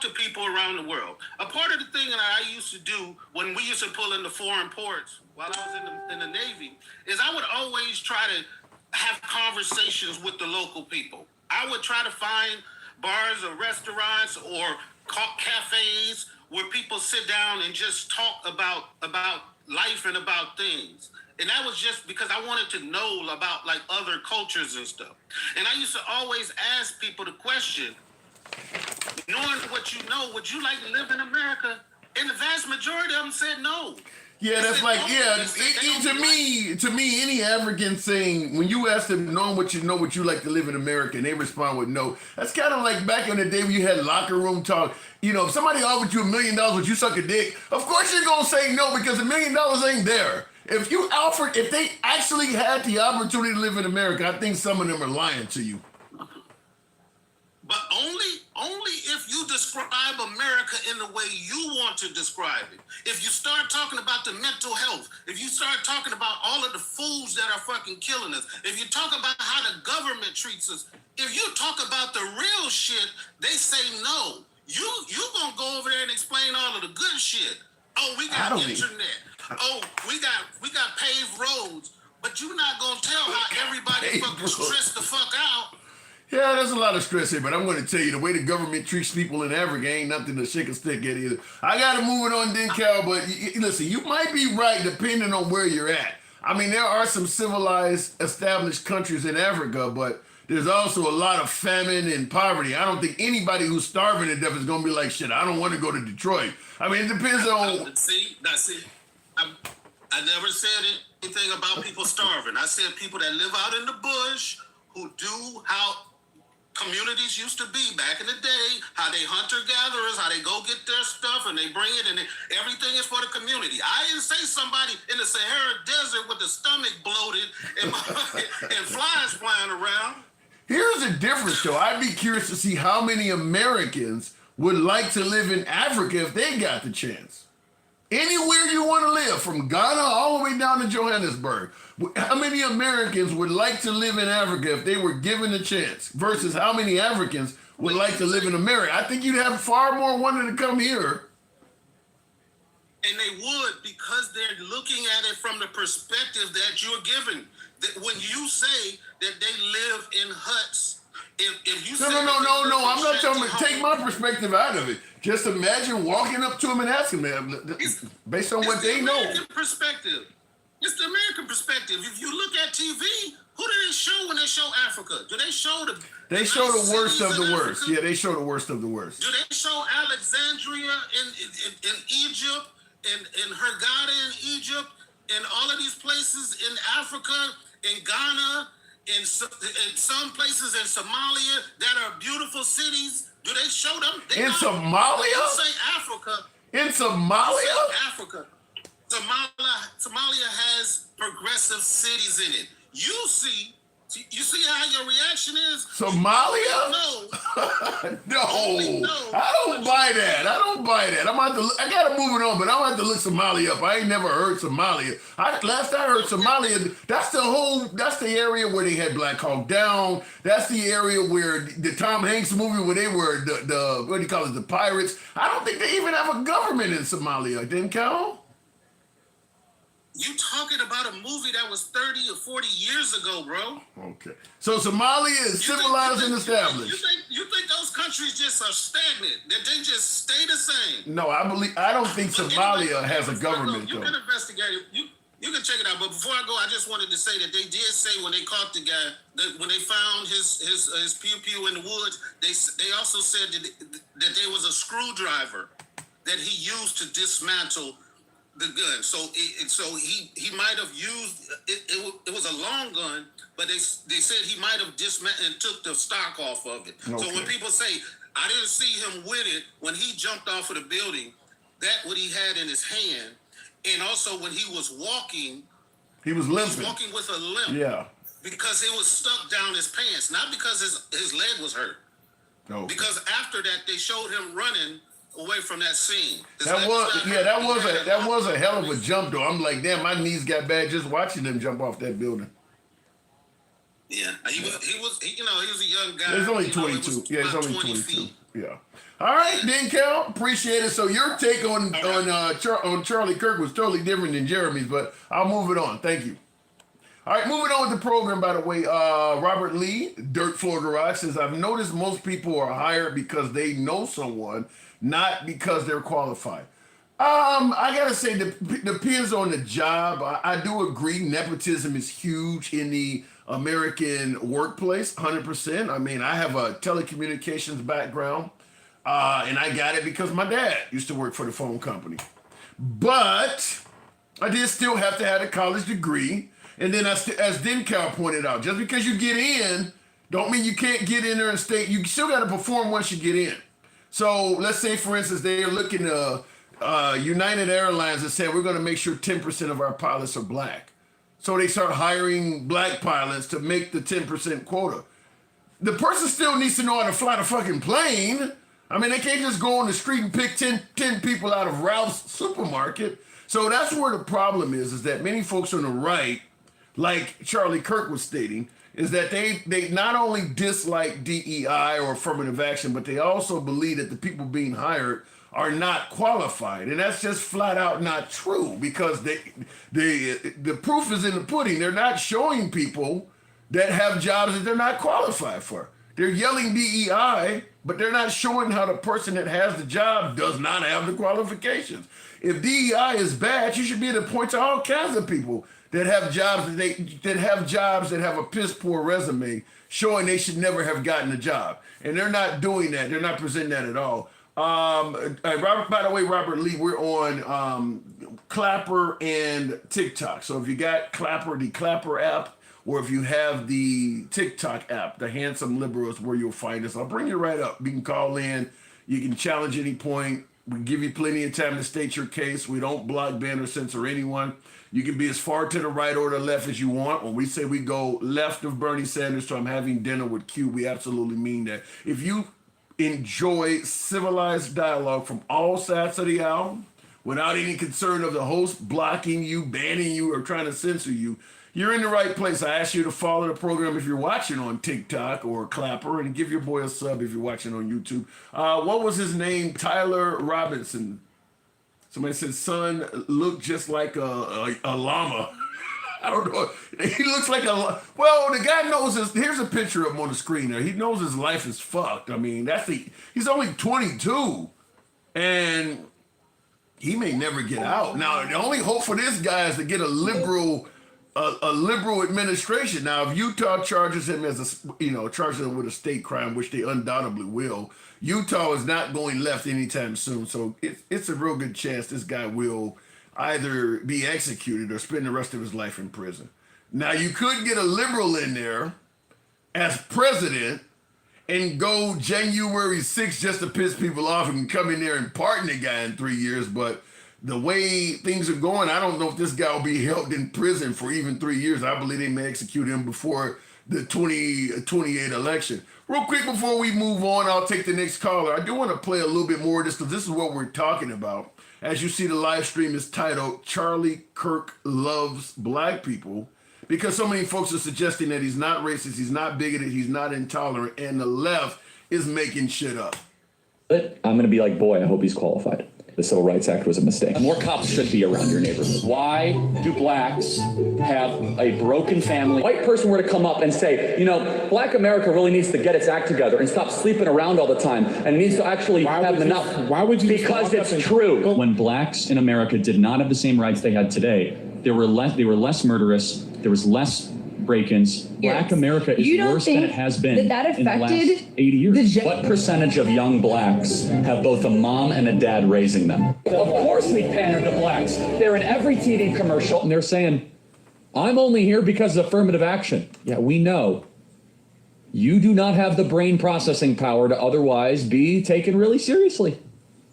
to people around the world. A part of the thing that I used to do when we used to pull into foreign ports while I was in the Navy is I would always try to have conversations with the local people. I would try to find bars or restaurants or cafes where people sit down and just talk about life and about things. And that was just because I wanted to know about like other cultures and stuff. And I used to always ask people the question, knowing what you know, would you like to live in America? And the vast majority of them said no. Yeah, that's like, to me, any African saying, when you ask them, knowing what you know, would you like to live in America, and they respond with no, that's kind of like back in the day when you had locker room talk. You know, if somebody offered you $1 million, would you suck a dick? Of course you're going to say no, because $1 million ain't there. If they actually had the opportunity to live in America, I think some of them are lying to you. But only if you describe America in the way you want to describe it. If you start talking about the mental health, if you start talking about all of the foods that are fucking killing us, if you talk about how the government treats us, if you talk about the real shit, they say no. You gonna go over there and explain all of the good shit. Oh, we got internet. Oh, we got paved roads. But you're not gonna tell how everybody fucking stressed the fuck out. Yeah, there's a lot of stress here, but I'm going to tell you, the way the government treats people in Africa ain't nothing to shake a stick at either. I got to move it on then, Cal, but listen, you might be right depending on where you're at. I mean, there are some civilized, established countries in Africa, but there's also a lot of famine and poverty. I don't think anybody who's starving to death is going to be like, shit, I don't want to go to Detroit. I mean, it depends on... See, I never said anything about people starving. I said people that live out in the bush who do how communities used to be back in the day, how they hunter-gatherers, how they go get their stuff and they bring it, and everything is for the community. I didn't say somebody in the Sahara Desert with the stomach bloated and flies flying around. Here's the difference, though. I'd be curious to see how many Americans would like to live in Africa if they got the chance? Anywhere you want to live, from Ghana all the way down to Johannesburg. How many Americans would like to live in Africa if they were given the chance versus how many Africans would like to live in America? I think you'd have far more wanting to come here. And they would, because they're looking at it from the perspective that you're given. That when you say that they live in huts, if you No, say I'm not talking about, take my perspective out of it. Just imagine walking up to them and asking them, based on what they know. It's the American perspective. It's the American perspective. If you look at TV, who do they show when they show Africa? Do they show the... They show the worst of the worst. Yeah, they show the worst of the worst. Do they show Alexandria in Egypt, in Hurghada in Egypt, and all of these places in Africa, in Ghana, in some places in Somalia that are beautiful cities? Do they show them? In Somalia? You say Africa. In Somalia? Africa. Somalia has progressive cities in it. You see how your reaction is? Somalia? No. I don't buy that. I gotta move it on, but I'm gonna have to look Somalia up. I ain't never heard Somalia. Last I heard Somalia, that's the area where they had Black Hawk Down. That's the area where the Tom Hanks movie where they were the what do you call it, the pirates. I don't think they even have a government in Somalia. Didn't count? You talking about a movie that was 30 or 40 years ago, bro. Okay. So Somalia is civilized and established. You think those countries just are stagnant? That they just stay the same? No, I don't think Somalia has a government, You can investigate it. You can check it out. But before I go, I just wanted to say that they did say when they caught the guy, that when they found his pew in the woods, they also said that there was a screwdriver that he used to dismantle the gun. So he might have used it. It was a long gun, but they said he might have dismantled and took the stock off of it. Okay. So when people say I didn't see him with it when he jumped off of the building, that what he had in his hand, and also when he was walking, he was limping. He was walking with a limp. Yeah. Because it was stuck down his pants, not because his leg was hurt. No. Because after that they showed him running away from that scene. That was a hell of a jump though. I'm like, damn, my knees got bad just watching them jump off that building. Yeah, he was a young guy. He's only 22. He's only 22. Yeah. All right, then, Cal, appreciate it. So your take on Charlie Kirk was totally different than Jeremy's, but I'll move it on. Thank you. All right, moving on with the program, by the way, Robert Lee, Dirt Floor Garage, says, I've noticed most people are hired because they know someone, not because they're qualified. I got to say, depends on the job. I do agree nepotism is huge in the American workplace, 100%. I mean, I have a telecommunications background, and I got it because my dad used to work for the phone company. But I did still have to have a college degree. And then as Dencal pointed out, just because you get in, don't mean you can't get in there and stay. You still got to perform once you get in. So let's say, for instance, they're looking to United Airlines and said, we're going to make sure 10% of our pilots are black. So they start hiring black pilots to make the 10% quota. The person still needs to know how to fly the fucking plane. I mean, they can't just go on the street and pick 10 people out of Ralph's supermarket. So that's where the problem is that many folks on the right, like Charlie Kirk was stating, is that they not only dislike DEI or affirmative action, but they also believe that the people being hired are not qualified. And that's just flat out not true, because the proof is in the pudding. They're not showing people that have jobs that they're not qualified for. They're yelling DEI, but they're not showing how the person that has the job does not have the qualifications. If DEI is bad, you should be able to point to all kinds of people that have jobs that have a piss poor resume showing they should never have gotten a job. And they're not doing that. They're not presenting that at all. Robert, by the way, Robert Lee, we're on Clapper and TikTok. So if you got Clapper, the Clapper app, or if you have the TikTok app, the Handsome Liberal is where you'll find us. I'll bring you right up. You can call in. You can challenge any point. We give you plenty of time to state your case. We don't block, ban, or censor anyone. You can be as far to the right or the left as you want. When we say we go left of Bernie Sanders, so I'm having dinner with Q, we absolutely mean that. If you enjoy civilized dialogue from all sides of the aisle without any concern of the host blocking you, banning you, or trying to censor you, you're in the right place. I ask you to follow the program if you're watching on TikTok or Clapper, and give your boy a sub if you're watching on YouTube. What was his name? Tyler Robinson. Somebody said, son looked just like a llama. I don't know. He looks like well, the guy knows his, here's a picture of him on the screen there. He knows his life is fucked. I mean, he's only 22. And he may never get out. Now, the only hope for this guy is to get a liberal administration. Now, if Utah charges him charges him with a state crime, which they undoubtedly will, Utah is not going left anytime soon. So it's a real good chance this guy will either be executed or spend the rest of his life in prison. Now, you could get a liberal in there as president and go January 6th just to piss people off and come in there and pardon the guy in 3 years. But the way things are going, I don't know if this guy will be held in prison for even 3 years. I believe they may execute him before the 2028 election. Real quick before we move on, I'll take the next caller. I do want to play a little bit more of this because this is what we're talking about. As you see, the live stream is titled Charlie Kirk Loves Black People, because so many folks are suggesting that he's not racist, he's not bigoted, he's not intolerant, and the left is making shit up. I'm going to be like, boy, I hope he's qualified. The Civil Rights Act was a mistake. More cops should be around your neighborhood. Why do blacks have a broken family? A white person were to come up and say, black America really needs to get its act together and stop sleeping around all the time and needs to actually have enough. Why would you? Because it's true. When blacks in America did not have the same rights they had today, they were less murderous, there was less break-ins. Black America is worse than it has been in the last 80 years. What percentage of young blacks have both a mom and a dad raising them? Of course we pander to blacks. They're in every TV commercial and they're saying, I'm only here because of affirmative action. Yeah, we know. You do not have the brain processing power to otherwise be taken really seriously.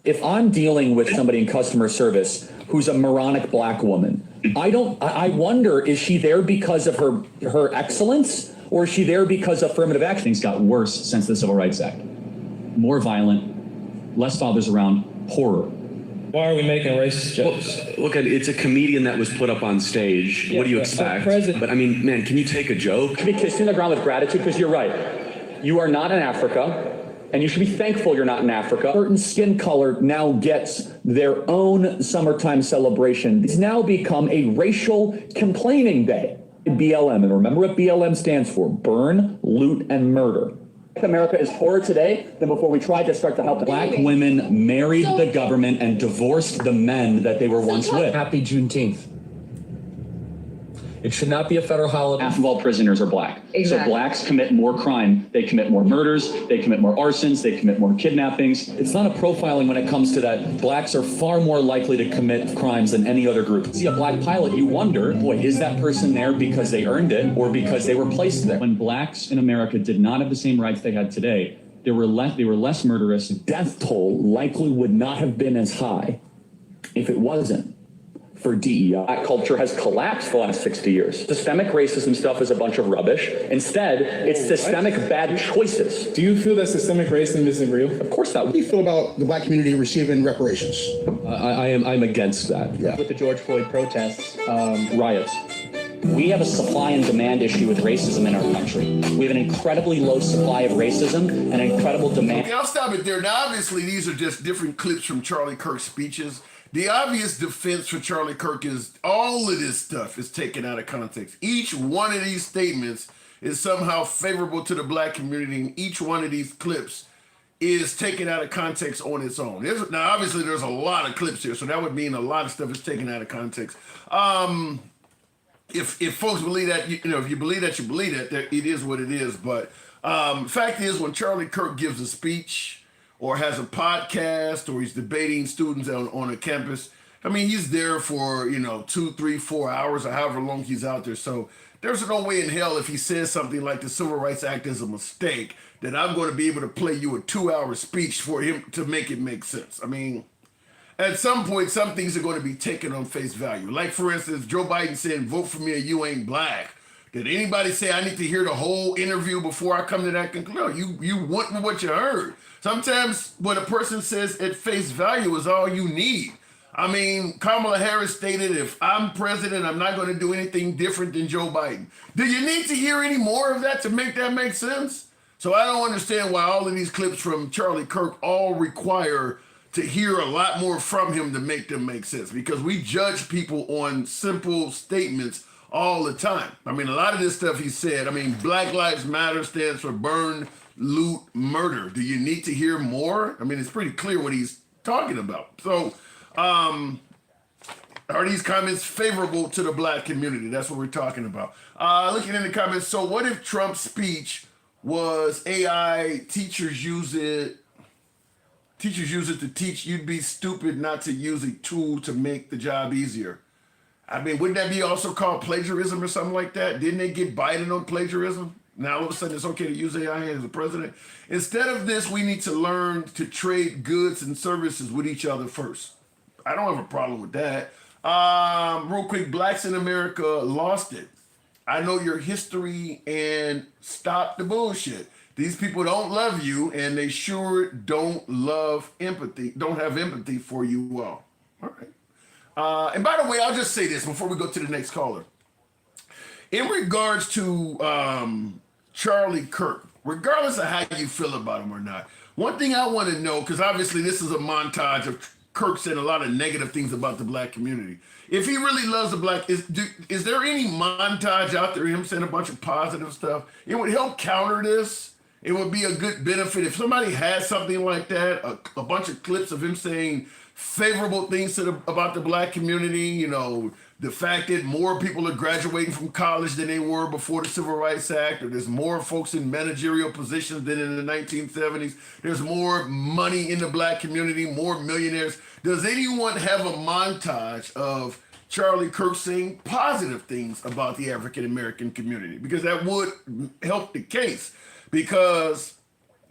If I'm dealing with somebody in customer service who's a moronic black woman, I wonder, is she there because of her excellence, or is she there because of affirmative action? Things got worse since the Civil Rights Act. More violent, less fathers around, horror. Why are we making racist jokes? Well, look, it's a comedian that was put up on stage. What do you expect? But I mean, man, can you take a joke? You should be kissing the ground with gratitude because you're right. You are not in Africa. And you should be thankful you're not in Africa. Certain skin color now gets their own summertime celebration. It's now become a racial complaining day. BLM, and remember what BLM stands for: burn, loot, and murder. America is poorer today than before we tried to start to help. Black women married the government and divorced the men that they were once with. Happy Juneteenth. It should not be a federal holiday. Half of all prisoners are black. Exactly. So blacks commit more crime. They commit more murders. They commit more arsons. They commit more kidnappings. It's not a profiling when it comes to that. Blacks are far more likely to commit crimes than any other group. See a black pilot, you wonder, boy, is that person there because they earned it or because they were placed there? When blacks in America did not have the same rights they had today, they were less murderous. Death toll likely would not have been as high if it wasn't for DEI. Black culture has collapsed the last 60 years. Systemic racism stuff is a bunch of rubbish. Instead, it's systemic bad choices. Do you feel that systemic racism isn't real? Of course not. How do you feel about the black community receiving reparations? I'm against that. Yeah. With the George Floyd protests, Riots. We have a supply and demand issue with racism in our country. We have an incredibly low supply of racism and an incredible demand. Okay, I'll stop it there. Now, obviously, these are just different clips from Charlie Kirk's speeches. The obvious defense for Charlie Kirk is all of this stuff is taken out of context. Each one of these statements is somehow favorable to the black community, and each one of these clips is taken out of context on its own. Now, obviously, there's a lot of clips here, so that would mean a lot of stuff is taken out of context. If folks believe that, if you believe that, you believe that, it is what it is. But fact is, when Charlie Kirk gives a speech or has a podcast or he's debating students on a campus, I mean, he's there for, 2, 3, 4 hours or however long he's out there. So there's no way in hell if he says something like the Civil Rights Act is a mistake that I'm going to be able to play you a 2-hour speech for him to make it make sense. I mean, at some point, some things are going to be taken on face value. Like, for instance, Joe Biden saying, vote for me or you ain't black. Did anybody say I need to hear the whole interview before I come to that conclusion? No, you went with what you heard. Sometimes what a person says at face value is all you need. I mean, Kamala Harris stated, if I'm president, I'm not going to do anything different than Joe Biden. Do you need to hear any more of that to make that make sense? So I don't understand why all of these clips from Charlie Kirk all require to hear a lot more from him to make them make sense, because we judge people on simple statements all the time. I mean, a lot of this stuff he said, I mean, Black Lives Matter stands for burn, loot, murder. Do you need to hear more? I mean, it's pretty clear what he's talking about. So, are these comments favorable to the black community? That's what we're talking about. Looking in the comments, so what if Trump's speech was AI, teachers use it to teach? You'd be stupid not to use a tool to make the job easier. I mean, wouldn't that be also called plagiarism or something like that? Didn't they get Biden on plagiarism? Now all of a sudden it's okay to use AI as a president. Instead of this, we need to learn to trade goods and services with each other first. I don't have a problem with that. Real quick, blacks in America lost it. I know your history and stop the bullshit. These people don't love you, and they sure don't have empathy for you all. All right. And by the way, I'll just say this before we go to the next caller. In regards to Charlie Kirk, regardless of how you feel about him or not, one thing I want to know, because obviously this is a montage of Kirk saying a lot of negative things about the black community. If he really loves the black, is there any montage out there of him saying a bunch of positive stuff? It would help counter this. It would be a good benefit if somebody has something like that, a bunch of clips of him saying favorable things about the black community, you know, the fact that more people are graduating from college than they were before the Civil Rights Act, or there's more folks in managerial positions than in the 1970s. There's more money in the black community, more millionaires. Does anyone have a montage of Charlie Kirk saying positive things about the African American community? Because that would help the case. Because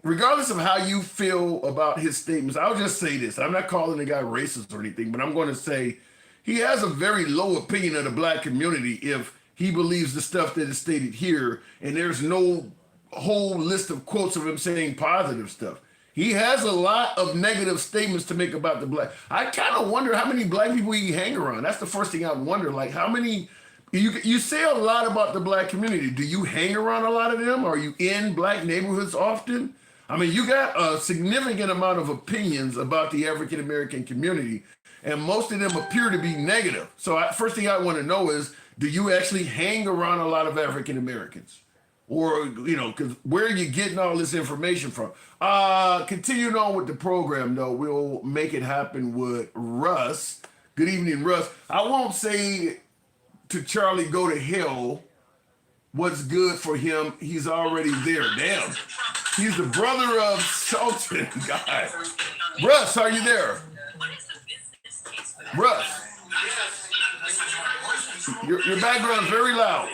regardless of how you feel about his statements, I'll just say this. I'm not calling the guy racist or anything, but I'm going to say he has a very low opinion of the black community if he believes the stuff that is stated here, and there's no whole list of quotes of him saying positive stuff. He has a lot of negative statements to make about the black. I kind of wonder how many black people he hang around. That's the first thing I wonder. Like, how many, you say a lot about the black community. Do you hang around a lot of them? Are you in black neighborhoods often? I mean, you got a significant amount of opinions about the African American community, and most of them appear to be negative. So first thing I want to know is, do you actually hang around a lot of African Americans? Or, you know, because where are you getting all this information from? Continuing on with the program, though, we'll make it happen with Russ. Good evening, Russ. I won't say to Charlie, go to hell. What's good for him? He's already there. Damn. He's the brother of Sultan guy. Russ, are you there? Russ. Your background's very loud.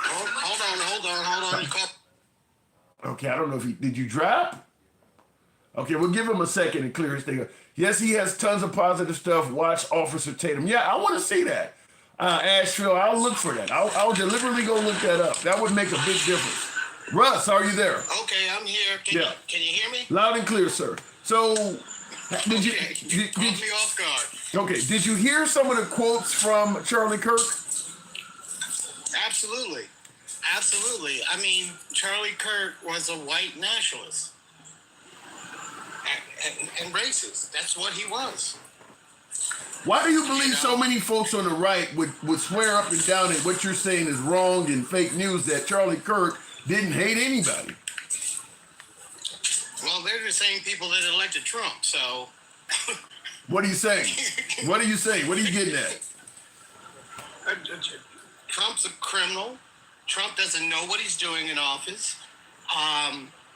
Hold on. Okay, I don't know if did you drop? Okay, we'll give him a second to clear his thing up. Yes, he has tons of positive stuff. Watch Officer Tatum. Yeah, I want to see that. Asheville, I'll look for that. I'll deliberately go look that up. That would make a big difference. Russ, are you there? Okay, I'm here. Can you hear me? Loud and clear, sir. So, did you caught me off guard. Okay, did you hear some of the quotes from Charlie Kirk? Absolutely. I mean, Charlie Kirk was a white nationalist and racist. That's what he was. Why do you believe so many folks on the right would swear up and down that what you're saying is wrong and fake news, that Charlie Kirk didn't hate anybody? Well, they're the same people that elected Trump, so... What are you saying? What are you saying? What are you getting at? Trump's a criminal. Trump doesn't know what he's doing in office.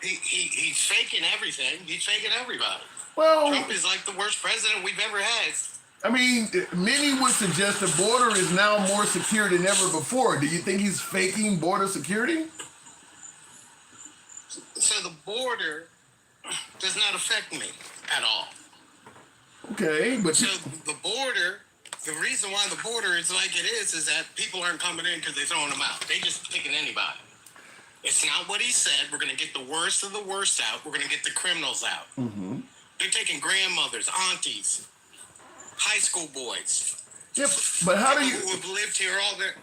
He's faking everything. He's faking everybody. Well, Trump is like the worst president we've ever had. I mean, many would suggest the border is now more secure than ever before. Do you think he's faking border security? So the border does not affect me at all. Okay, but... So the border The reason why the border is like it is that people aren't coming in because they're throwing them out. They just picking anybody. It's not what he said. We're going to get the worst of the worst out. We're going to get the criminals out. Mm-hmm. They're taking grandmothers, aunties, high school boys. Yeah, but how do you? Who have lived here all they're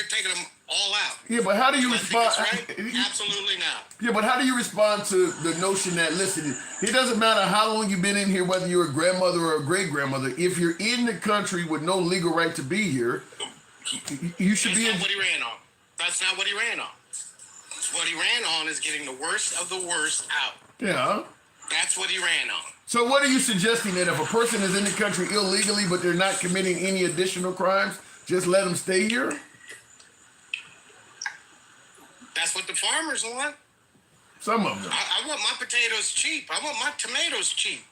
taking them all out. Yeah, but how do you respond? Right? Absolutely not. Yeah, but how do you respond to the notion that, listen, it doesn't matter how long you've been in here, whether you're a grandmother or a great grandmother. If you're in the country with no legal right to be here, you should be. That's not what he ran on. That's not what he ran on. What he ran on is getting the worst of the worst out. Yeah. That's what he ran on. So what are you suggesting, that if a person is in the country illegally but they're not committing any additional crimes, just let them stay here? That's what the farmers want. Some of them. I want my potatoes cheap. I want my tomatoes cheap.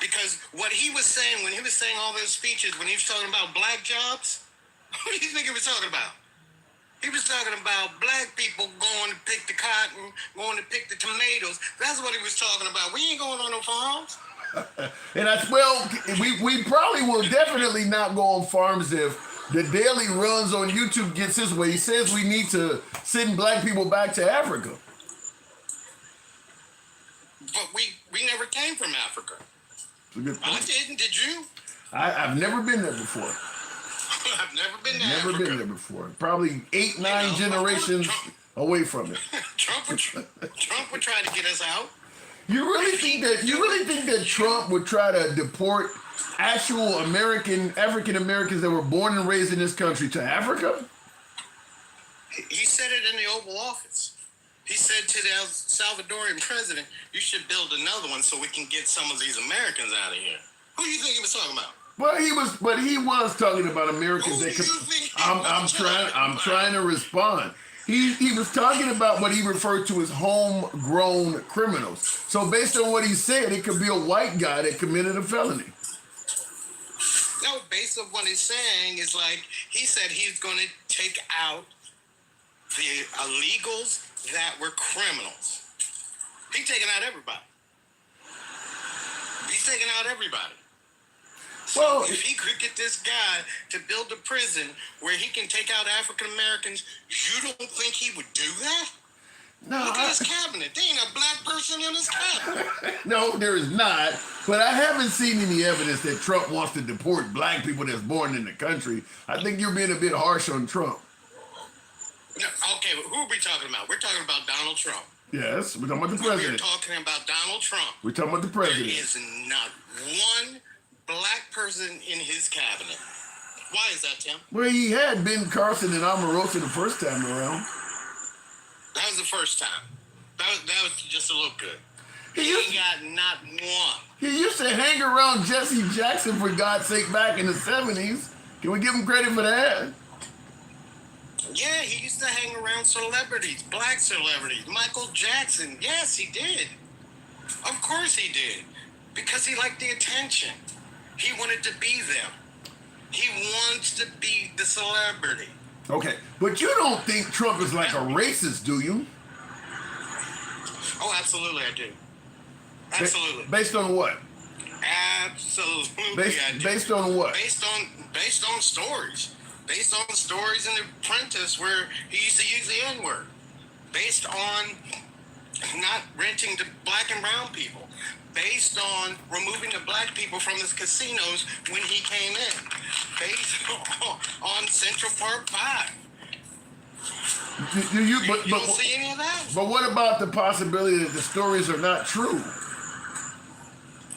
Because what he was saying, when he was saying all those speeches, when he was talking about black jobs, what do you think he was talking about? He was talking about black people going to pick the cotton, going to pick the tomatoes. That's what he was talking about. We ain't going on no farms. And we probably will definitely not go on farms if the Daily Runs on YouTube gets his way. He says we need to send black people back to Africa. But we never came from Africa. I didn't. Did you? I've never been there before. I've never been to Never Africa. been there before. Probably 8, 9 generations away from it. Trump would try to get us out. You really think that Trump would try to deport actual African Americans that were born and raised in this country to Africa? He said it in the Oval Office. He said to the El Salvadorian president, "You should build another one so we can get some of these Americans out of here." Who do you think he was talking about? Well, he was talking about Americans that could. I'm trying to respond. He was talking about what he referred to as homegrown criminals. So based on what he said, it could be a white guy that committed a felony. No, based on what he's saying is like he said he's going to take out the illegals that were criminals. He's taking out everybody. He's taking out everybody. So if he could get this guy to build a prison where he can take out African Americans, you don't think he would do that? No, look at his cabinet. There ain't a black person in his cabinet. No, there is not. But I haven't seen any evidence that Trump wants to deport black people that's born in the country. I think you're being a bit harsh on Trump. No, okay, but who are we talking about? We're talking about Donald Trump. Yes, we're talking about the president. We're talking about Donald Trump. We're talking about the president. There is not one black person in his cabinet. Why is that, Tim? Well, he had Ben Carson and Omarosa the first time around. That was the first time. That was just to look good. He ain't got not one. He used to hang around Jesse Jackson, for God's sake, back in the 70s. Can we give him credit for that? Yeah, he used to hang around celebrities, black celebrities. Michael Jackson. Yes, he did. Of course he did. Because he liked the attention. He wanted to be them. He wants to be the celebrity. Okay, but you don't think Trump is like a racist, do you? Oh, absolutely I do. Absolutely. Based on what? Absolutely I do. Based on what? Based on stories. Based on stories in The Apprentice where he used to use the N-word. Based on not renting to black and brown people. Based on removing the black people from the casinos when he came in. Based on Central Park 5. You don't see any of that? But what about the possibility that the stories are not true?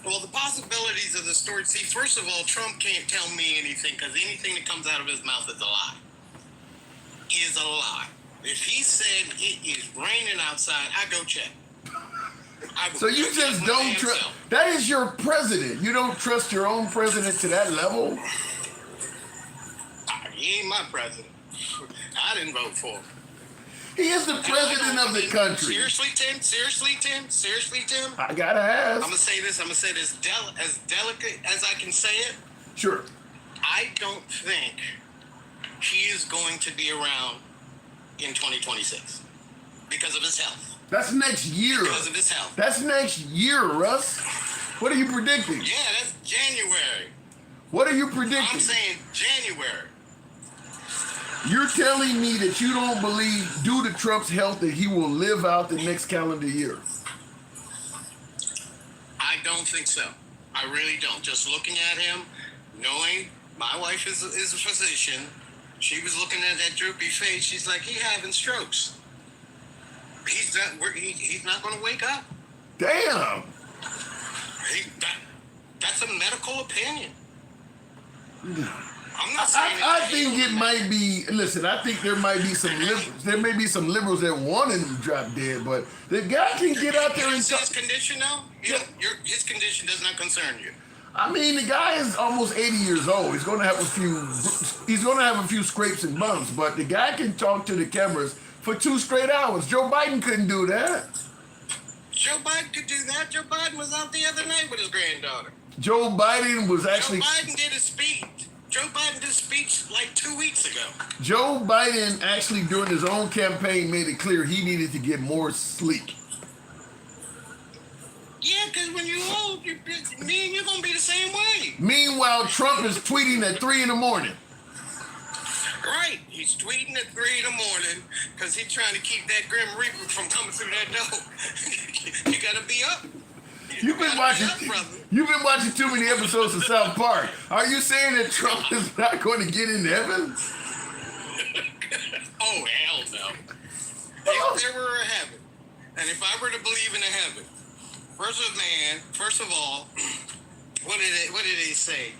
Well, the possibilities of the story. See, first of all, Trump can't tell me anything because anything that comes out of his mouth is a lie. Is a lie. If he said it is raining outside, I go check. So you just don't trust. That is your president. You don't trust your own president to that level? He ain't my president. I didn't vote for him. He is the president of the country. Seriously, Tim? Seriously, Tim? Seriously, Tim? I gotta ask. I'm gonna say this as delicate as I can say it. Sure. I don't think he is going to be around in 2026 because of his health. That's next year. Because of his health. That's next year, Russ. What are you predicting? Yeah, that's January. What are you predicting? I'm saying January. You're telling me that you don't believe, due to Trump's health, that he will live out the next calendar year? I don't think so. I really don't. Just looking at him, knowing my wife is a physician, she was looking at that droopy face. She's like, he's having strokes. He's not going to wake up. Damn. That's a medical opinion. I'm not saying I think it might be. Listen, I think there might be some liberals. There may be some liberals that wanted him to drop dead, but the guy can get out there and see his condition now. His condition does not concern you. I mean, the guy is almost 80 years old. He's going to have a few. He's going to have a few scrapes and bumps, but the guy can talk to the cameras for 2 straight hours. Joe Biden couldn't do that. Joe Biden could do that. Joe Biden was out the other night with his granddaughter. Joe Biden was actually. Joe Biden did a speech. Joe Biden did a speech like 2 weeks ago. Joe Biden actually, during his own campaign, made it clear he needed to get more sleep. Yeah, because when you're old, me and you're going to be the same way. Meanwhile, Trump is tweeting at 3 in the morning. Right. He's tweeting at 3 in the morning because he's trying to keep that Grim Reaper from coming through that door. You got to be up. You've been watching too many episodes of South Park. Are you saying that Trump is not going to get in heaven? Oh, hell no. If there were a heaven, and if I were to believe in a heaven, first of all, what did they say?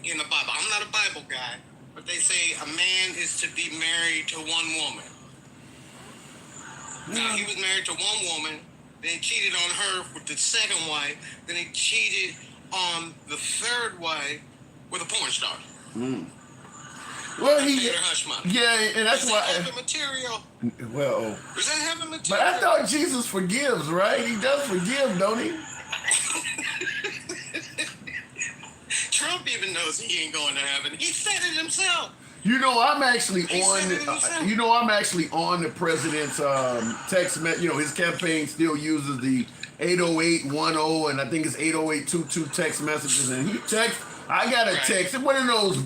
In the Bible, I'm not a Bible guy, but they say a man is to be married to one woman. Now, he was married to one woman. Then he cheated on her with the second wife. Then he cheated on the third wife with a porn star. Well, and that's why. Heaven material. Well, is that heaven material? But I thought Jesus forgives, right? He does forgive, don't he? Trump even knows he ain't going to heaven. He said it himself. You know, I'm actually on the president's text message. You know, his campaign still uses the 80810 and I think it's 80822 text messages. And I got a text. One of those,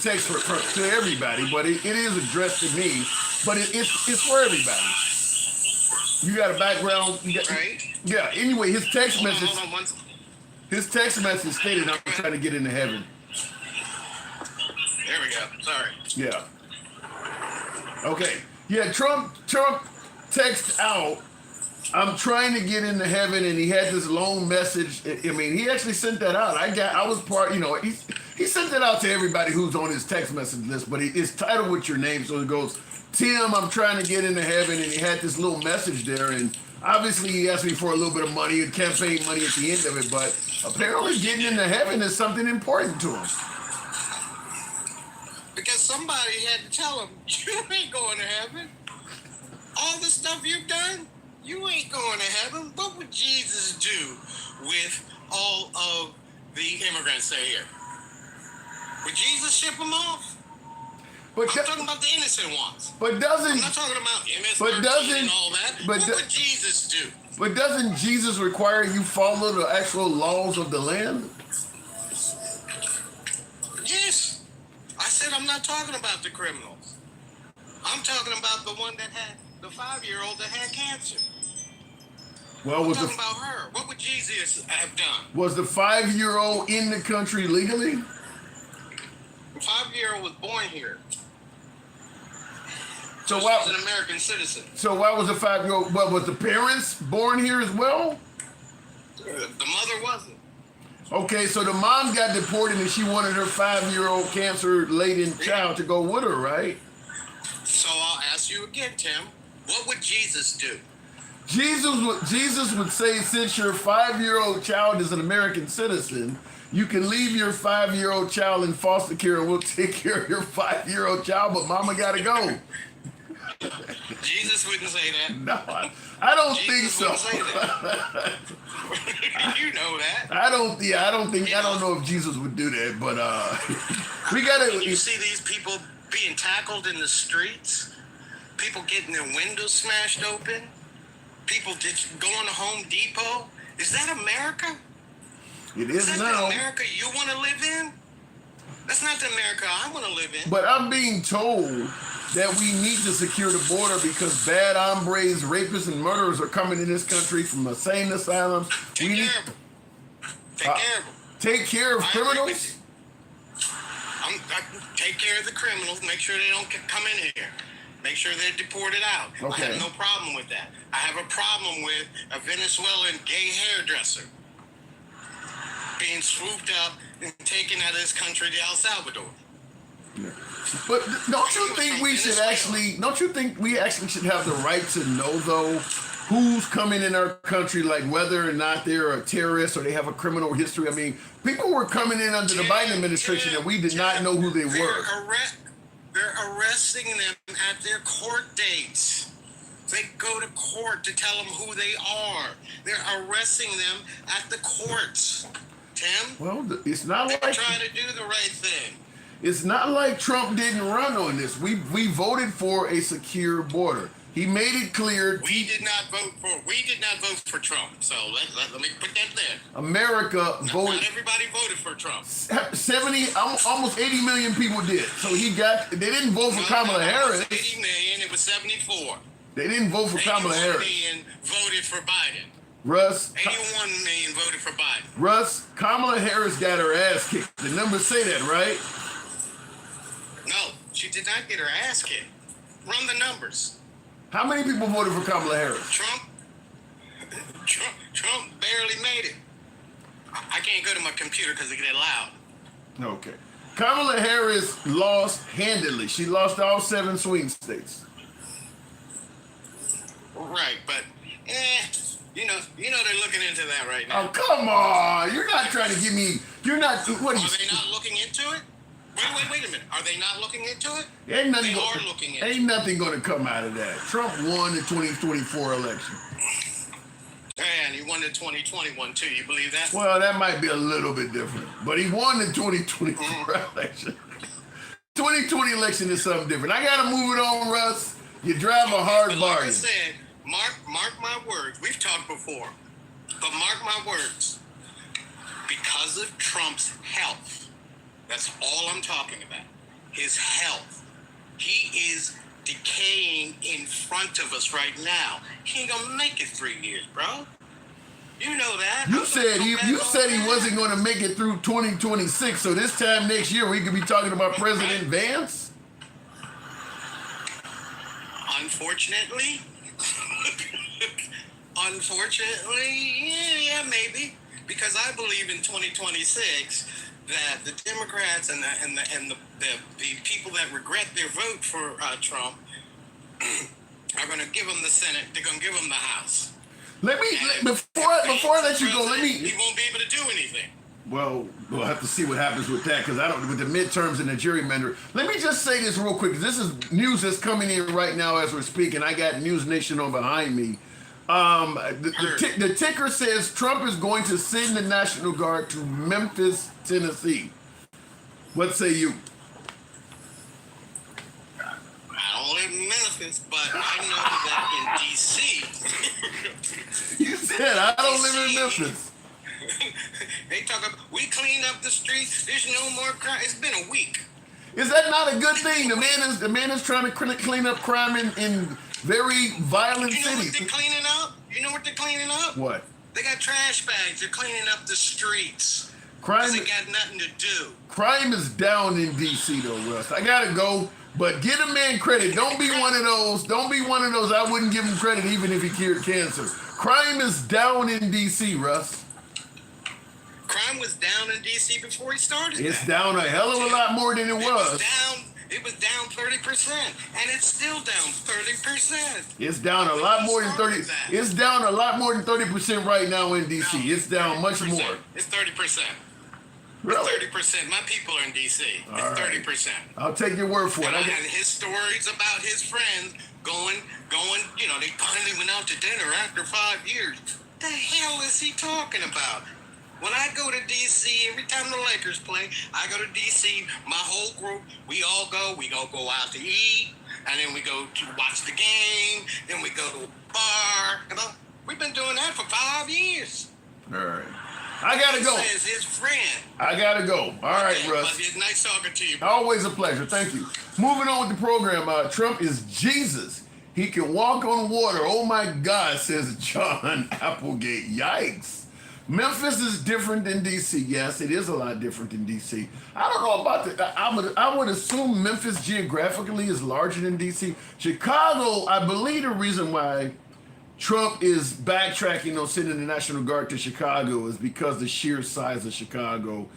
texts to everybody, but it is addressed to me. But it's for everybody. You got a background. Yeah. Anyway, his text message. His text message stated, "I'm trying to get into heaven." There we go. Sorry. Yeah. Okay. Yeah, Trump texted out, "I'm trying to get into heaven," and he had this long message. I mean, he actually sent that out. I was part, he sent that out to everybody who's on his text message list, but it's titled with your name. So it goes, "Tim, I'm trying to get into heaven," and he had this little message there, and obviously he asked me for a little bit of money, campaign money at the end of it, but apparently getting into heaven is something important to him. Because somebody had to tell him, you ain't going to heaven. All the stuff you've done, you ain't going to heaven. What would Jesus do with all of the immigrants that are here? Would Jesus ship them off? I'm talking about the innocent ones. I'm not talking about MS-13 and all that. What would Jesus do? But doesn't Jesus require you follow the actual laws of the land? Yes. I said I'm not talking about the criminals. I'm talking about the one that had the 5-year-old that had cancer. Well, I'm talking about her. What would Jesus have done? Was the 5-year-old in the country legally? The 5-year-old was born here. So she was an American citizen. So why was the 5-year-old? Well, was the parents born here as well? The mother wasn't. Okay, so the mom got deported and she wanted her 5-year-old cancer-laden child to go with her, right? So I'll ask you again, Tim. What would Jesus do? Jesus would say, since your 5-year-old child is an American citizen, you can leave your 5-year-old child in foster care and we'll take care of your 5-year-old child, but mama gotta go. Jesus wouldn't say that. No, I don't think so. Say that. You know that. I don't know if Jesus would do that, but we gotta. You see these people being tackled in the streets, people getting their windows smashed open, people just going to Home Depot. Is that America? It is That's now. the America you want to live in? That's not the America I want to live in. But I'm being told that we need to secure the border because bad hombres, rapists, and murderers are coming in this country from insane asylums. Take care of them. Take care of them. Take care of criminals? I take care of the criminals. Make sure they don't come in here. Make sure they're deported out. Okay. I have no problem with that. I have a problem with a Venezuelan gay hairdresser being swooped up and taken out of this country to El Salvador. Yeah. But don't you think we should actually? Don't you think we actually should have the right to know though who's coming in our country, like whether or not they're a terrorist or they have a criminal history? I mean, people were coming in under the Biden administration and we did not know who they were. They're arresting them at their court dates. They go to court to tell them who they are. They're arresting them at the courts. Tim? Well, it's not They're like trying to do the right thing. it's not like Trump didn't run on this. We voted for a secure border. He made it clear. We did not vote for Trump. So let me put that there. America voted. Not everybody voted for Trump. 70, almost 80 million people did. So they didn't vote for Kamala Harris. 80 million, it was 74. They didn't vote for Kamala Harris. 81 million voted for Biden. Russ. 81 million voted for Biden. Russ, Kamala Harris got her ass kicked. The numbers say that, right? No, she did not get her ass kicked. Run the numbers. How many people voted for Kamala Harris? Trump barely made it. I can't go to my computer because it get loud. Okay. Kamala Harris lost handedly. She lost all 7 swing states. Right, but you know they're looking into that right now. Oh, come on. You're not trying to give me, you're not, what are you? Are they not looking into it? Wait a minute. Are they not looking into it? Ain't nothing They are looking into it. Ain't nothing going to come out of that. Trump won the 2024 election. And he won the 2021 too. You believe that? Well, that might be a little bit different, but he won the 2024 election. 2020 election is something different. I got to move it on, Russ. You drive a hard bargain. Like I said, mark my words. We've talked before, but mark my words. Because of Trump's health, that's all I'm talking about. His health. He is decaying in front of us right now. He ain't gonna make it 3 years, bro. You know that. You said he wasn't going to make it through 2026. So this time next year we could be talking about President Vance. Unfortunately, yeah, maybe, because I believe in 2026 that the Democrats and the people that regret their vote for Trump are going to give him the Senate. They're going to give him the House. Before I let you go, he won't be able to do anything. Well, we'll have to see what happens with that because with the midterms and the gerrymander. Let me just say this real quick. This is news that's coming in right now as we're speaking. I got News Nation on behind me. The ticker says Trump is going to send the National Guard to Memphis, Tennessee. What say you? I don't live in Memphis, but I know that in D.C. You said I don't live in Memphis. They talk about, we cleaned up the streets. There's no more crime. It's been a week. Is that not a good thing? The man is trying to clean up crime in very violent cities. You know what they're cleaning up? You know what they're cleaning up? What? They got trash bags. They're cleaning up the streets. Crime. They got nothing to do. Crime is down in D.C. though, Russ. I gotta go, but get a man credit. Don't be one of those. I wouldn't give him credit even if he cured cancer. Crime is down in D.C., Russ. Crime was down in D.C. before he started. It's down a hell of a lot more than it was. It was down 30%, and it's still down 30%. It's down a lot more than 30. It's down a lot more than 30% right now in D.C. It's down much more. It's 30%. Really? It's 30%. My people are in D.C. It's 30%. I'll take your word for it. And his stories about his friends going. They finally went out to dinner after 5 years. What the hell is he talking about? When I go to D.C., every time the Lakers play, I go to D.C., my whole group, we all go. We go out to eat, and then we go to watch the game, then we go to a bar. We've been doing that for 5 years. All right. I gotta go. Says his friend. I gotta go. All right, Russ. It's nice talking to you. Always a pleasure. Thank you. Moving on with the program. Trump is Jesus. He can walk on water. Oh my God, says John Applegate. Yikes. Memphis is different than DC. Yes, it is a lot different than DC. I don't know about that. I would assume Memphis geographically is larger than DC. Chicago, I believe the reason why Trump is backtracking on sending the National Guard to Chicago is because the sheer size of Chicago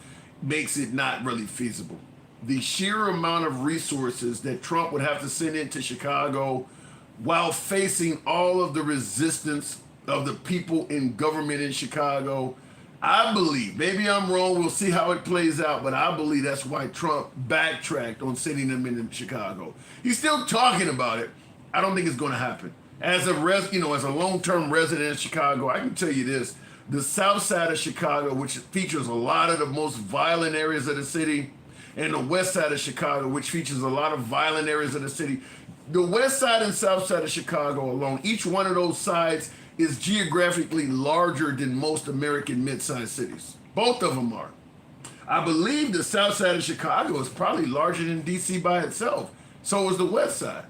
makes it not really feasible. The sheer amount of resources that Trump would have to send into Chicago while facing all of the resistance of the people in government in Chicago, I believe, maybe I'm wrong, we'll see how it plays out, but I believe that's why Trump backtracked on sending them into Chicago. He's still talking about it. I don't think it's going to happen. As a long-term resident of Chicago, I can tell you this: the South Side of Chicago, which features a lot of the most violent areas of the city, and the West Side of Chicago, which features a lot of violent areas of the city. The West Side and South Side of Chicago alone, each one of those sides is geographically larger than most American mid-sized cities. Both of them are. I believe the South Side of Chicago is probably larger than DC by itself. So is the West Side.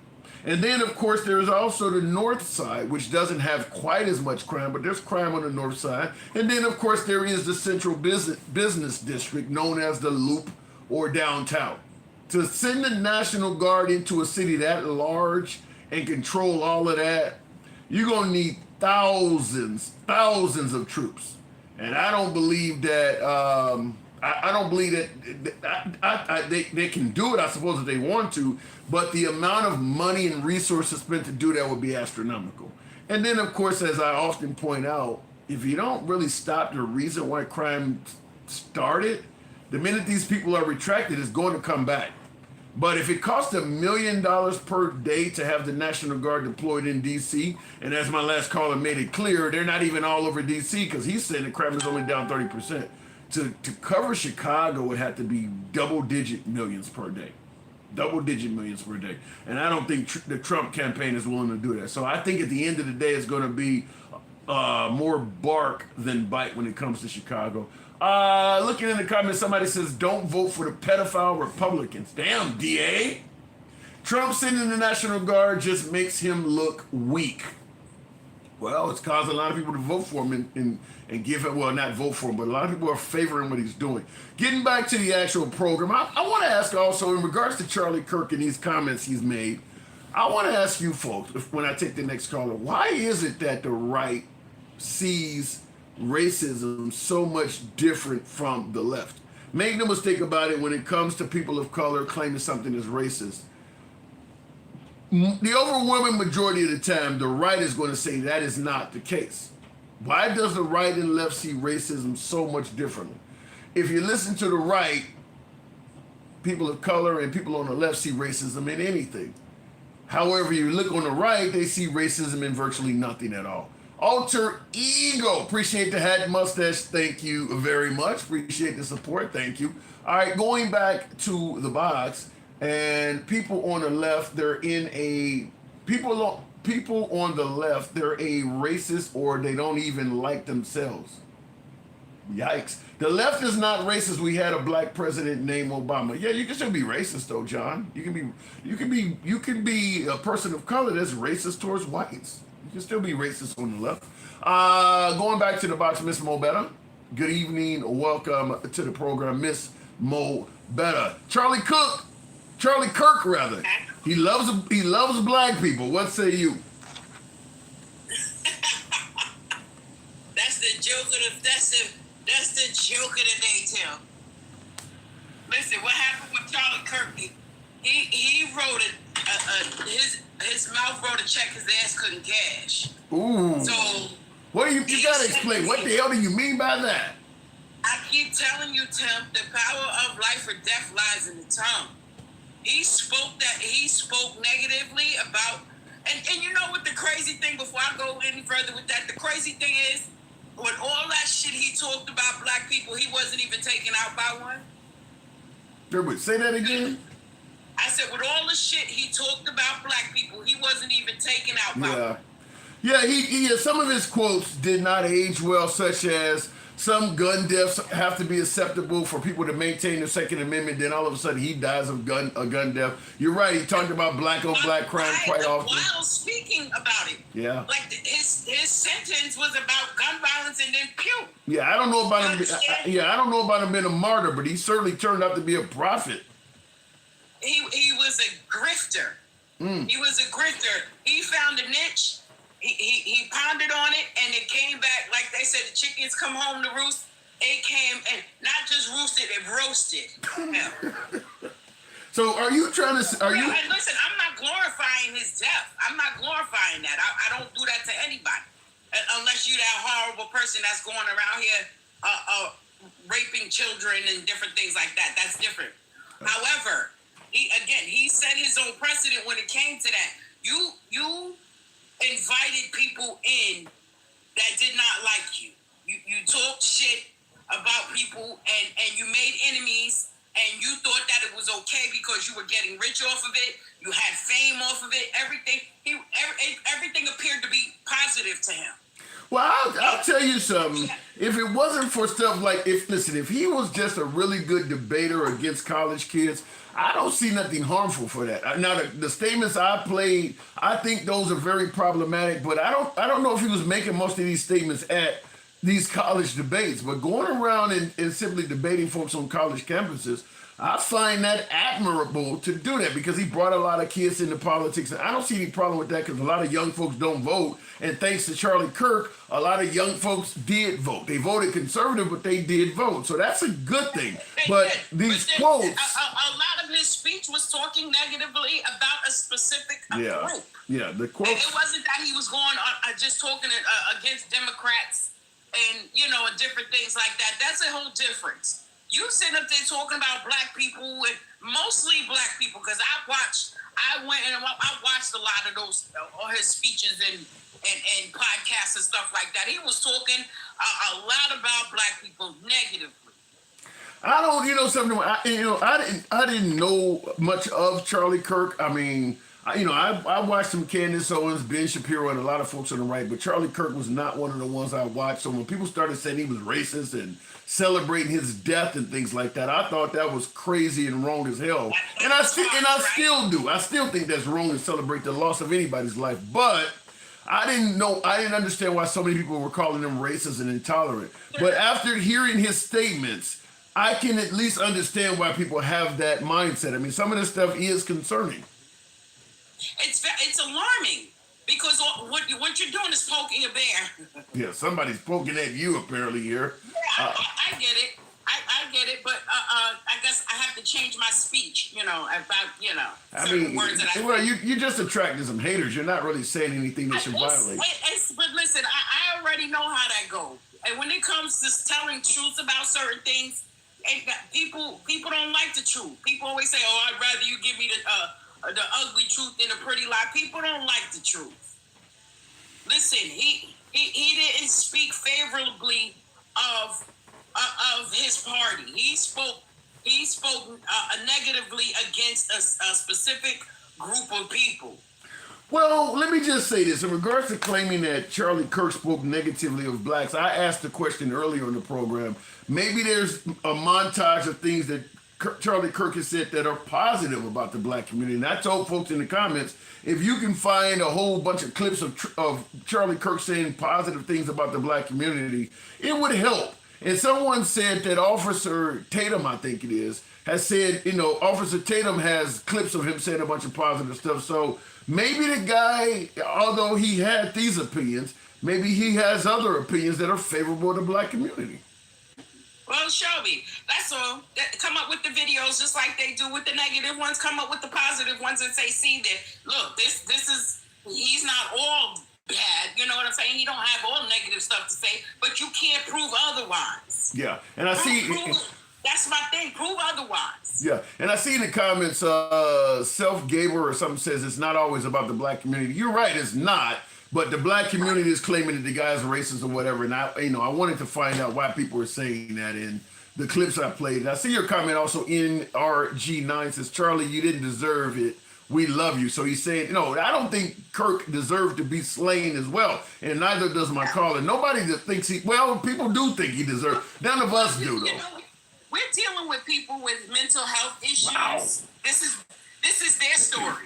And then, of course, there's also the North Side, which doesn't have quite as much crime, but there's crime on the North Side. And then, of course, there is the Central Business District, known as the Loop or downtown. To send the National Guard into a city that large and control all of that, you're going to need thousands of troops. And I don't believe that, I don't believe that they can do it, I suppose, if they want to, but the amount of money and resources spent to do that would be astronomical. And then, of course, as I often point out, if you don't really stop the reason why crime started, the minute these people are retracted, it's going to come back. But if it costs $1 million per day to have the National Guard deployed in D.C., and as my last caller made it clear, they're not even all over D.C. because he's saying the crime is only down 30%. To cover Chicago would have to be double-digit millions per day. Double-digit millions per day. And I don't think the Trump campaign is willing to do that. So I think at the end of the day, it's going to be more bark than bite when it comes to Chicago. Looking in the comments, somebody says, don't vote for the pedophile Republicans. Damn, DA. Trump sending the National Guard just makes him look weak. Well, it's caused a lot of people to vote for him and give him, well, not vote for him, but a lot of people are favoring what he's doing. Getting back to the actual program, I want to ask also, in regards to Charlie Kirk and these comments he's made, I want to ask you folks, when I take the next caller, why is it that the right sees racism so much different from the left? Make no mistake about it, when it comes to people of color claiming something is racist, the overwhelming majority of the time, the right is going to say that is not the case. Why does the right and left see racism so much differently? If you listen to the right, people of color and people on the left see racism in anything. However, you look on the right, they see racism in virtually nothing at all. Alter Ego, appreciate the hat and mustache. Thank you very much. Appreciate the support. Thank you. All right, going back to the box, and people on the left, they're on the left, they're a racist, or they don't even like themselves. Yikes. The left is not racist. We had a black president named Obama. Yeah, you can still be racist though, John. You can be a person of color that's racist towards whites. You can still be racist on the left. Going back to the box, Miss Mo Better. Good evening. Welcome to the program, Miss Mo Better. Charlie Kirk, rather. He loves black people. What say you? That's the joke of the day, Tim. Listen, what happened with Charlie Kirk? He wrote his mouth wrote a check his ass couldn't cash. Ooh. So what do you gotta explain? What the hell do you mean by that? I keep telling you, Tim, the power of life or death lies in the tongue. He spoke negatively about, and you know what the crazy thing, before I go any further with that, the crazy thing is, with all that shit he talked about black people, he wasn't even taken out by one. Say that again? I said, with all the shit he talked about black people, he wasn't even taken out by one. Yeah, he some of his quotes did not age well, such as some gun deaths have to be acceptable for people to maintain the Second Amendment. Then all of a sudden he dies of a gun death. You're right. He talked about black on black crime quite often. While speaking about it, yeah, like his sentence was about gun violence, and then pew. Yeah, I don't know about him. I don't know about him being a martyr, but he certainly turned out to be a prophet. He was a grifter. He was a grifter. He found a niche. He pondered on it, and it came back. Like they said, the chickens come home to roost. It came, and not just roosted, it roasted. Yeah. So are you trying to? And listen, I'm not glorifying his death. I'm not glorifying that. I don't do that to anybody, unless you're that horrible person that's going around here raping children and different things like that. That's different. However, he set his own precedent when it came to that. You invited people in that did not like you. You talked shit about people and you made enemies, and you thought that it was okay because you were getting rich off of it. You had fame off of it. Everything appeared to be positive to him. Well, I'll tell you something. If it wasn't for stuff like, if he was just a really good debater against college kids, I don't see nothing harmful for that. Now, the statements I played, I think those are very problematic, but I don't know if he was making most of these statements at these college debates. But going around and simply debating folks on college campuses, I find that admirable to do that, because he brought a lot of kids into politics. And I don't see any problem with that, because a lot of young folks don't vote. And thanks to Charlie Kirk, a lot of young folks did vote. They voted conservative, but they did vote. So that's a good thing. But these quotes... A lot of his speech was talking negatively about a specific group. Yeah, the quotes... And it wasn't that he was going on just talking against Democrats and, and different things like that. That's a whole difference. You sit up there talking about black people, and mostly black people, because I watched a lot of those his speeches and podcasts and stuff like that. He was talking a lot about black people negatively. I don't, something. I didn't know much of Charlie Kirk. I mean, I watched some Candace Owens, Ben Shapiro, and a lot of folks on the right, but Charlie Kirk was not one of the ones I watched. So when people started saying he was racist and celebrating his death and things like that, I thought that was crazy and wrong as hell. And I still do. I still think that's wrong to celebrate the loss of anybody's life. But I didn't understand why so many people were calling him racist and intolerant. But after hearing his statements, I can at least understand why people have that mindset. I mean, some of this stuff is concerning. It's alarming, because what you're doing is poking a bear. Yeah, somebody's poking at you apparently here. Yeah, I get it. I get it, but I guess I have to change my speech, about, certain words that well, you just attracted some haters. You're not really saying anything that should violate. But listen, I already know how that goes. And when it comes to telling truths about certain things, people don't like the truth. People always say, "Oh, I'd rather you give me the ugly truth than a pretty lie." People don't like the truth. Listen, he didn't speak favorably of his party. He spoke negatively against a specific group of people. Well, let me just say this. In regards to claiming that Charlie Kirk spoke negatively of blacks, I asked the question earlier in the program. Maybe there's a montage of things that Charlie Kirk has said that are positive about the black community. And I told folks in the comments, if you can find a whole bunch of clips of Charlie Kirk saying positive things about the black community, it would help. And someone said that Officer Tatum, I think it is, has said, Officer Tatum has clips of him saying a bunch of positive stuff. So maybe the guy, although he had these opinions, maybe he has other opinions that are favorable to the black community. Well, Shelby, that's all. Come up with the videos just like they do with the negative ones. Come up with the positive ones and say, see that, look, this is, he's not all bad. You know what I'm saying? He don't have all negative stuff to say, but you can't prove otherwise. Yeah, and I see... That's my thing. Prove otherwise. Yeah, and I see in the comments, Self-Gaber or something says it's not always about the black community. You're right, it's not. But the black community is claiming that the guy's racist or whatever, and I wanted to find out why people were saying that in the clips I played. And I see your comment also in RG9 says, Charlie, you didn't deserve it we love you. So he's saying, no, I don't think Kirk deserved to be slain as well, and neither does my caller. Nobody that thinks people do think he deserves. None of us do, though. We're dealing with people with mental health issues. Wow. This is their story.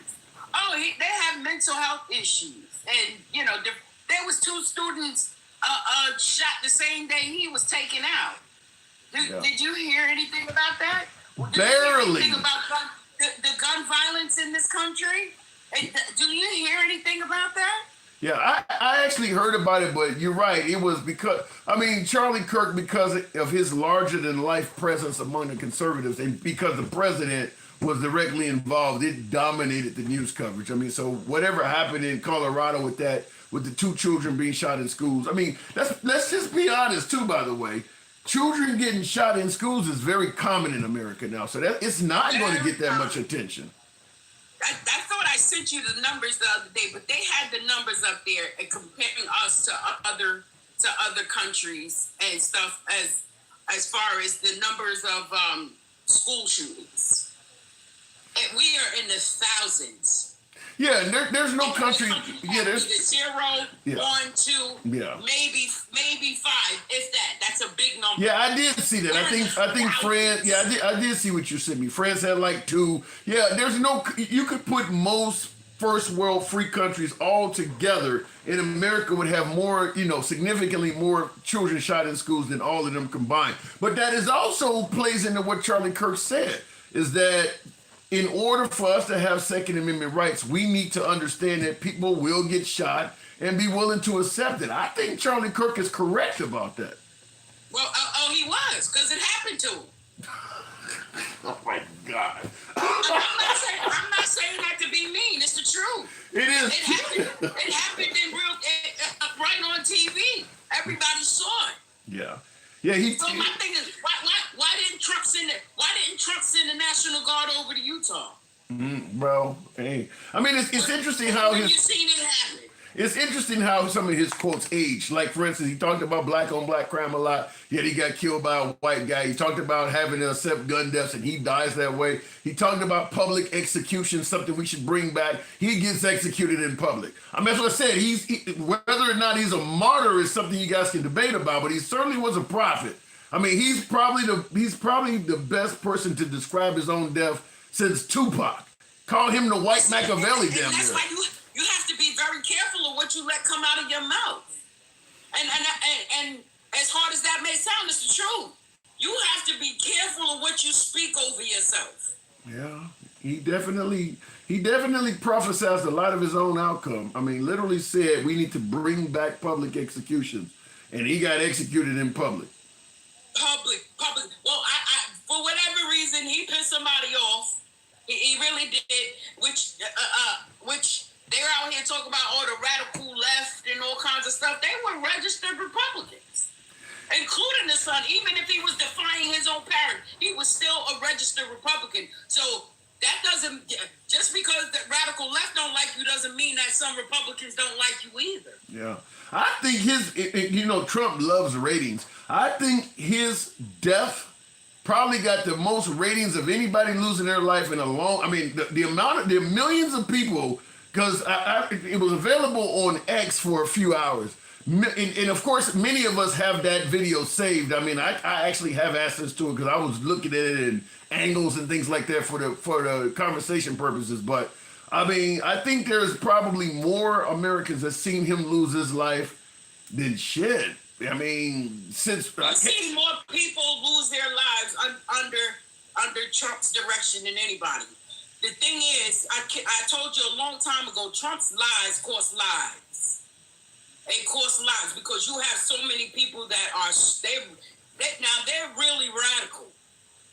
Oh, they have mental health issues, and there was 2 students shot the same day he was taken out. Did you hear anything about that? Barely. Did you hear anything about the gun violence in this country? Do you hear anything about that? Yeah, I actually heard about it, but you're right. It was because, Charlie Kirk, because of his larger-than-life presence among the conservatives, and because the president was directly involved, it dominated the news coverage. So whatever happened in Colorado with the 2 children being shot in schools, let's just be honest, too, by the way. Children getting shot in schools is very common in America now, so it's not going to get that much attention. I thought I sent you the numbers the other day, but they had the numbers up there and comparing us to other countries and stuff as far as the numbers of school shootings. And we are in the thousands. Yeah, there's no country. Yeah, there's 0, 1, 2, maybe 5, if that. That's a big number. Yeah, I did see that. I think France. Yeah, I did see what you sent me. France had like 2. Yeah, there's no. You could put most first world free countries all together, and America would have more, significantly more children shot in schools than all of them combined. But that is also plays into what Charlie Kirk said, is that in order for us to have Second Amendment rights, we need to understand that people will get shot and be willing to accept it. I think Charlie Kirk is correct about that. Well, he was, because it happened to him. Oh my God. I'm not saying that to be mean. It's the truth. It is. It happened in right on TV. Everybody saw it. Yeah. So my thing is, why didn't Trump send the National Guard over to Utah? Bro, hey, it's interesting how you seen it happen. It's interesting how some of his quotes age. Like, for instance, he talked about black on black crime a lot, yet he got killed by a white guy. He talked about having to accept gun deaths, and he dies that way. He talked about public execution, something we should bring back. He gets executed in public. That's what I said. Whether or not he's a martyr is something you guys can debate about, but he certainly was a prophet. He's probably the best person to describe his own death since Tupac. Call him the white Machiavelli damn near. That's why you have to be very careful of what you let come out of your mouth. And as hard as that may sound, it's the truth. You have to be careful of what you speak over yourself. Yeah, he definitely prophesized a lot of his own outcome. Literally said we need to bring back public executions, and he got executed in public. Public. Well, I for whatever reason, he pissed somebody off. He really did, which they're out here talking about all the radical left and all kinds of stuff. They were registered Republicans, including the son. Even if he was defying his own parent, he was still a registered Republican. So that doesn't, just because the radical left don't like you doesn't mean that some Republicans don't like you either. Yeah. I think Trump loves ratings. I think his death probably got the most ratings of anybody losing their life in a long, the millions of people, because it was available on X for a few hours. And of course, many of us have that video saved. I actually have access to it because I was looking at it in angles and things like that for the conversation purposes. But I think there's probably more Americans that seen him lose his life than shit. Since I've seen more people lose their lives under Trump's direction than anybody. The thing is, I told you a long time ago, Trump's lies cost lives. They cost lives because you have so many people that are they're really radical.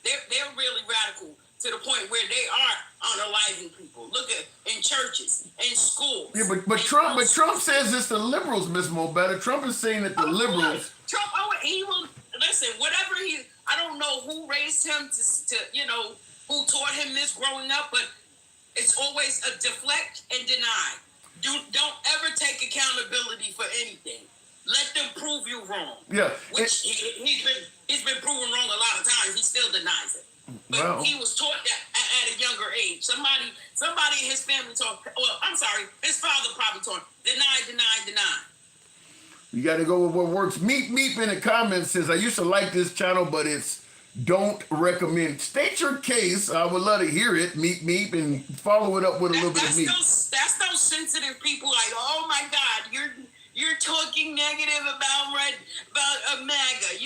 They're really radical to the point where they are unaliving people. Look at in churches, in schools. Yeah, but Trump says it's the liberals, Miss Mobetta. Trump is saying that the liberals. Trump, he will listen. Whatever I don't know who raised him to who taught him this growing up, but it's always a deflect and deny. Don't ever take accountability for anything. Let them prove you wrong. Yeah, which he's been proven wrong a lot of times. He still denies it. But he was taught that at at a younger age. Somebody in his family told. Well, I'm sorry, his father probably told him, deny. You got to go with what works. Meep in the comments says, I used to like this channel, but it's don't recommend. State your case. I would love to hear it. Meep, and follow it up with a little bit of meat. That's those sensitive people like, oh my God, you're talking negative about MAGA.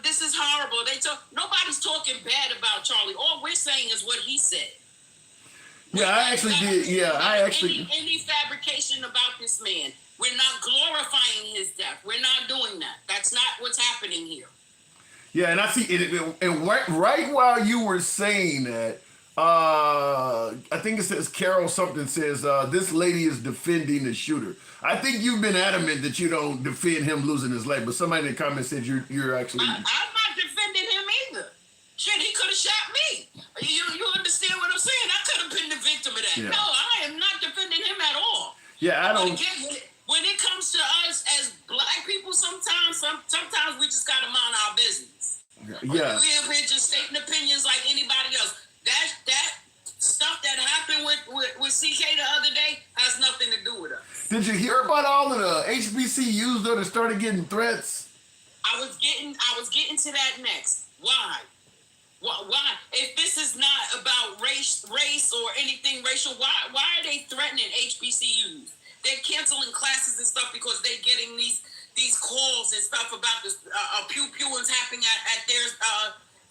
This is horrible. Nobody's talking bad about Charlie. All we're saying is what he said. Yeah, I actually did. Yeah, any fabrication about this man. We're not glorifying his death. We're not doing that. That's not what's happening here. Yeah, and I see it. And right while you were saying that, I think it says Carol something says this lady is defending the shooter. I think you've been adamant that you don't defend him losing his leg, but somebody in the comments said you're actually. I'm not defending him either. Shit, he could have shot me. You understand what I'm saying? I could have been the victim of that. Yeah. No, I am not defending him at all. Yeah, I don't. When it comes to us as black people, sometimes we just gotta mind our business. Yeah. We're just stating opinions like anybody else. That stuff that happened with CK the other day has nothing to do with us. Did you hear about all of the HBCUs that started getting threats? I was getting to that next. Why? If this is not about race or anything racial, why are they threatening HBCUs? They're canceling classes and stuff because they're getting these calls and stuff about this pew-pewings happening at their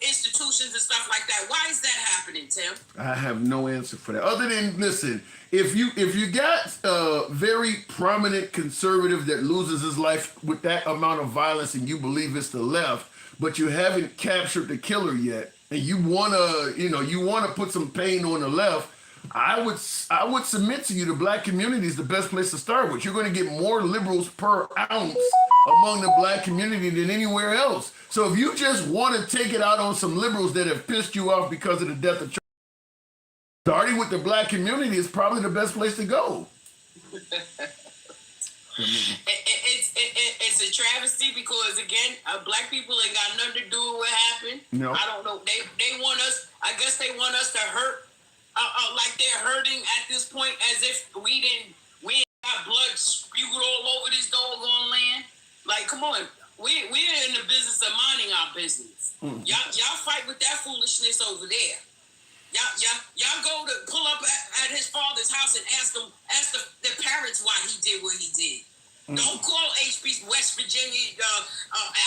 institutions and stuff like that. Why is that happening, Tim? I have no answer for that. Other than, listen, if you got a very prominent conservative that loses his life with that amount of violence and you believe it's the left, but you haven't captured the killer yet, and you wanna put some pain on the left, I would submit to you the black community is the best place to start with. You're going to get more liberals per ounce among the black community than anywhere else. So if you just want to take it out on some liberals that have pissed you off because of the death of Charlie, starting with the black community is probably the best place to go. It's a travesty because, again, black people ain't got nothing to do with what happened. No. I don't know. They want us, I guess they want us to hurt. Like they're hurting at this point as if we ain't got blood spewed all over this doggone land. Like, come on. We're in the business of minding our business. Y'all fight with that foolishness over there. Y'all go to pull up at his father's house and ask the parents why he did what he did. Don't call West Virginia,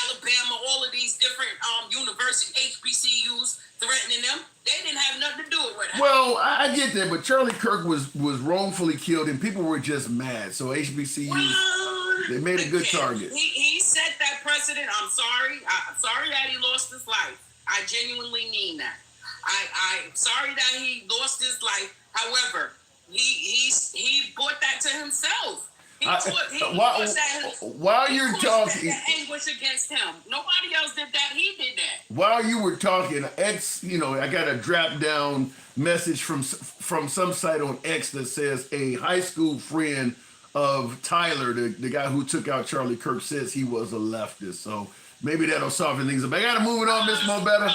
Alabama, all of these different university HBCUs threatening them. They didn't have nothing to do with it. Well, I get that, but Charlie Kirk was wrongfully killed, and people were just mad. So HBCUs, they made a good target. He set that precedent. I'm sorry. I'm sorry that he lost his life. I genuinely mean that. I'm sorry that he lost his life. However, he brought that to himself. While you're talking, anguish against him. Nobody else did that. He did that. While you were talking, I got a drop down message from some site on X that says a high school friend of Tyler, the guy who took out Charlie Kirk, says he was a leftist. So maybe that'll soften things up. I gotta move it on, Miss Mo Better.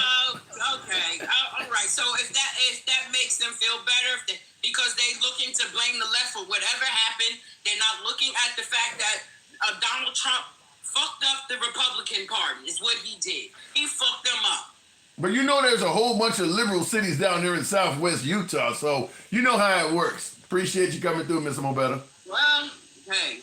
Okay. All right. So if that makes them feel better, because they looking to blame the left for whatever happened, they're not looking at the fact that Donald Trump fucked up the Republican Party. Is what he did. He fucked them up. But there's a whole bunch of liberal cities down there in Southwest Utah, so you know how it works. Appreciate you coming through, Miss Mo Better. Well, hey.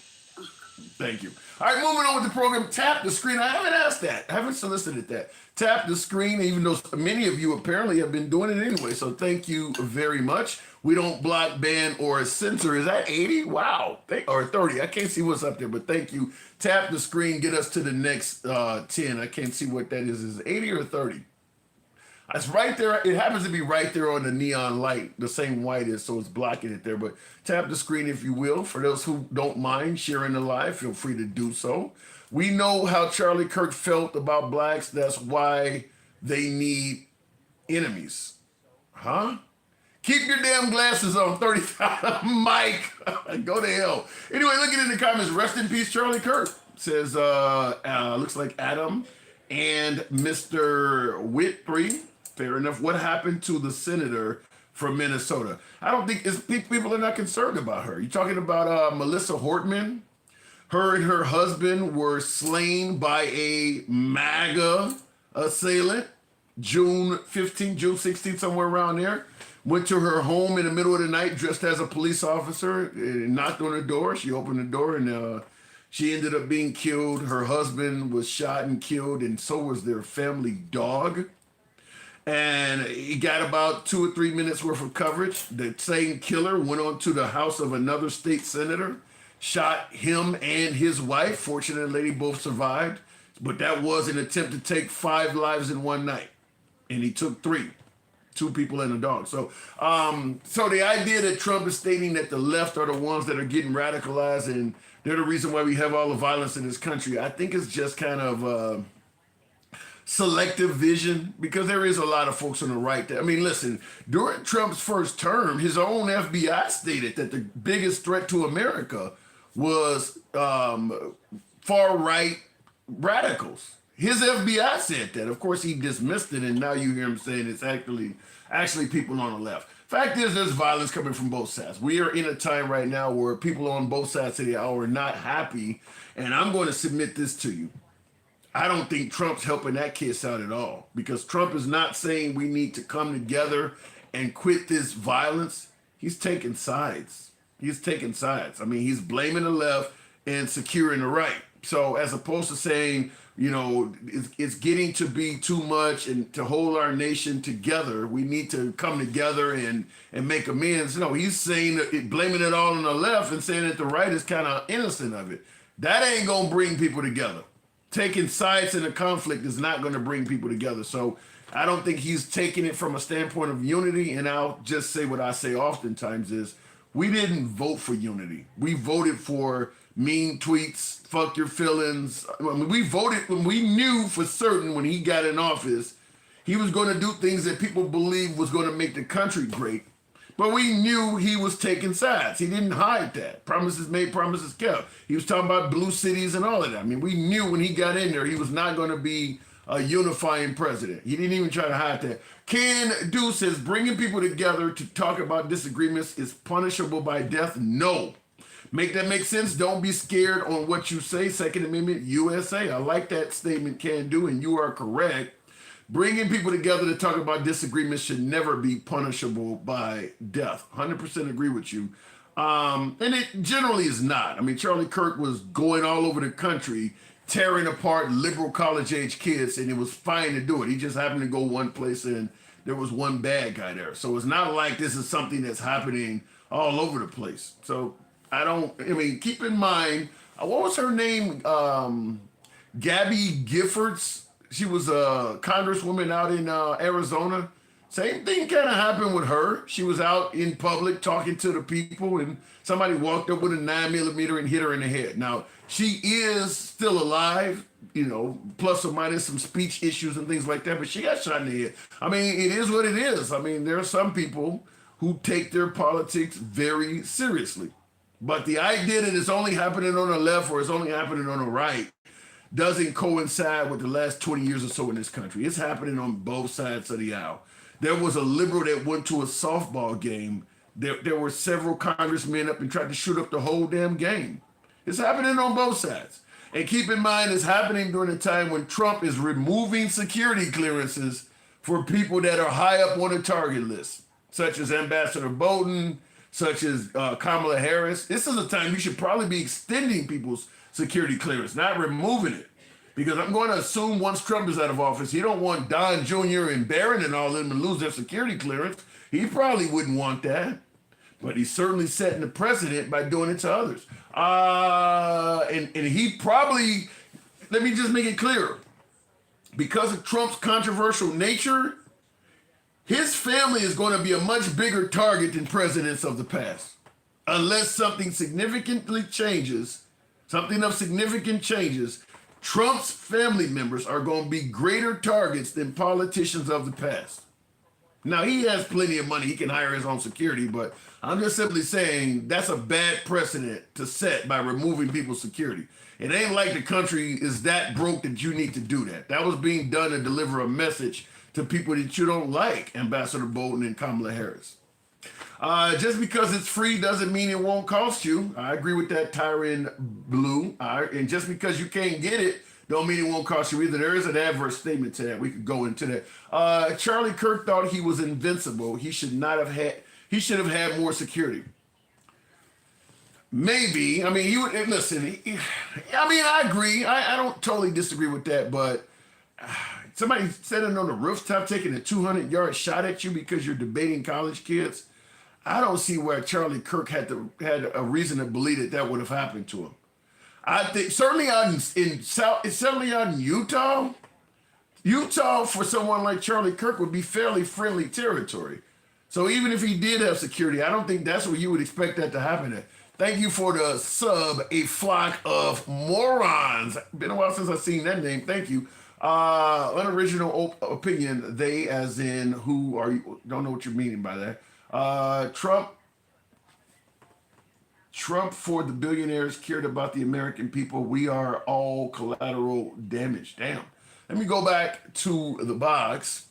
Thank you. All right, moving on with the program. Tap the screen. I haven't asked that. I haven't solicited that. Tap the screen, even though many of you apparently have been doing it anyway. So thank you very much. We don't block, ban, or censor. Is that 80? Wow. Or 30. I can't see what's up there, but thank you. Tap the screen. Get us to the next 10. I can't see what that is. Is it 80 or 30? It's right there. It happens to be right there on the neon light, the same white is, so it's blocking it there. But tap the screen if you will. For those who don't mind sharing the live, feel free to do so. We know how Charlie Kirk felt about blacks. That's why they need enemies. Huh? Keep your damn glasses on, 35. Mike, go to hell. Anyway, look at it in the comments. Rest in peace, Charlie Kirk. Says, looks like Adam and Mr. Whitbury Fair enough. What happened to the senator from Minnesota? I don't think people are not concerned about her. You're talking about Melissa Hortman. Her and her husband were slain by a MAGA assailant, June 15th, June 16th, somewhere around there. Went to her home in the middle of the night dressed as a police officer, knocked on the door. She opened the door and she ended up being killed. Her husband was shot and killed, and so was their family dog. And he got about 2 or 3 minutes worth of coverage. The same killer went on to the house of another state senator, shot him and his wife. Fortunately, they both survived. But that was an attempt to take 5 lives in one night. And he took 3. 2 people and a dog. So the idea that Trump is stating that the left are the ones that are getting radicalized and they're the reason why we have all the violence in this country, I think it's just kind of selective vision, because there is a lot of folks on the right that, I mean, listen, during Trump's first term, his own FBI stated that the biggest threat to America was far-right radicals. His FBI said that. Of course, he dismissed it, and now you hear him saying it's actually people on the left. Fact is, there's violence coming from both sides. We are in a time right now where people on both sides of the aisle are not happy, and I'm going to submit this to you. I don't think Trump's helping that case out at all, because Trump is not saying we need to come together and quit this violence. He's taking sides. He's taking sides. I mean, he's blaming the left and securing the right. So as opposed to saying, you know, it's getting to be too much and to hold our nation together, we need to come together and make amends. No, he's saying that, blaming it all on the left and saying that the right is kind of innocent of it. That ain't going to bring people together. Taking sides in a conflict is not going to bring people together. So I don't think he's taking it from a standpoint of unity. And I'll just say what I say oftentimes is, we didn't vote for unity. We voted for mean tweets, fuck your feelings. I mean, we voted when we knew for certain when he got in office, he was going to do things that people believed was going to make the country great. But we knew he was taking sides. He didn't hide that. Promises made, promises kept. He was talking about blue cities and all of that. I mean, we knew when he got in there, he was not going to be a unifying president. He didn't even try to hide that. Ken Du says, bringing people together to talk about disagreements is punishable by death. No. Make that make sense? Don't be scared on what you say. Second Amendment, USA. I like that statement, Can Do, and you are correct. Bringing people together to talk about disagreements should never be punishable by death. 100% agree with you. And it generally is not. I mean, Charlie Kirk was going all over the country, tearing apart liberal college-age kids, and it was fine to do it. He just happened to go one place and there was one bad guy there. So it's not like this is something that's happening all over the place. So keep in mind, what was her name? Gabby Giffords. She was a congresswoman out in Arizona. Same thing kind of happened with her. She was out in public talking to the people, and somebody walked up with a 9mm and hit her in the head. Now, she is still alive, you know, plus or minus some speech issues and things like that, but she got shot in the head. I mean, it is what it is. I mean, there are some people who take their politics very seriously. But the idea that it's only happening on the left or it's only happening on the right doesn't coincide with the last 20 years or so in this country. It's happening on both sides of the aisle. There was a liberal that went to a softball game. There were several congressmen up and tried to shoot up the whole damn game. It's happening on both sides. And keep in mind, it's happening during a time when Trump is removing security clearances for people that are high up on the target list, such as Ambassador Bolton, such as Kamala Harris. This is a time you should probably be extending people's security clearance, not removing it. Because I'm going to assume once Trump is out of office, he don't want Don Jr. and Barron and all of them to lose their security clearance. He probably wouldn't want that. But he's certainly setting the precedent by doing it to others. And he probably, let me just make it clear, because of Trump's controversial nature, his family is going to be a much bigger target than presidents of the past. Unless something significantly changes, something of significant changes, Trump's family members are going to be greater targets than politicians of the past. Now, he has plenty of money. He can hire his own security, but I'm just simply saying that's a bad precedent to set by removing people's security. It ain't like the country is that broke that you need to do that. That was being done to deliver a message to people that you don't like, Ambassador Bolton and Kamala Harris. Just because it's free doesn't mean it won't cost you. I agree with that, Tyron Blue. And just because you can't get it, don't mean it won't cost you either. There is an adverse statement to that. We could go into that. Charlie Kirk thought he was invincible. He should have had more security. Maybe. I mean, listen. I agree. I don't totally disagree with that, but somebody standing on the rooftop taking a 200-yard shot at you because you're debating college kids. I don't see where Charlie Kirk had a reason to believe that would have happened to him. I think certainly out in Utah for someone like Charlie Kirk would be fairly friendly territory. So even if he did have security, I don't think that's where you would expect that to happen at. Thank you for the sub, a flock of morons. Been a while since I've seen that name. Thank you. Unoriginal opinion. They, as in who are you? Don't know what you're meaning by that. Trump for the billionaires cared about the American people. We are all collateral damage. Damn. Let me go back to the box.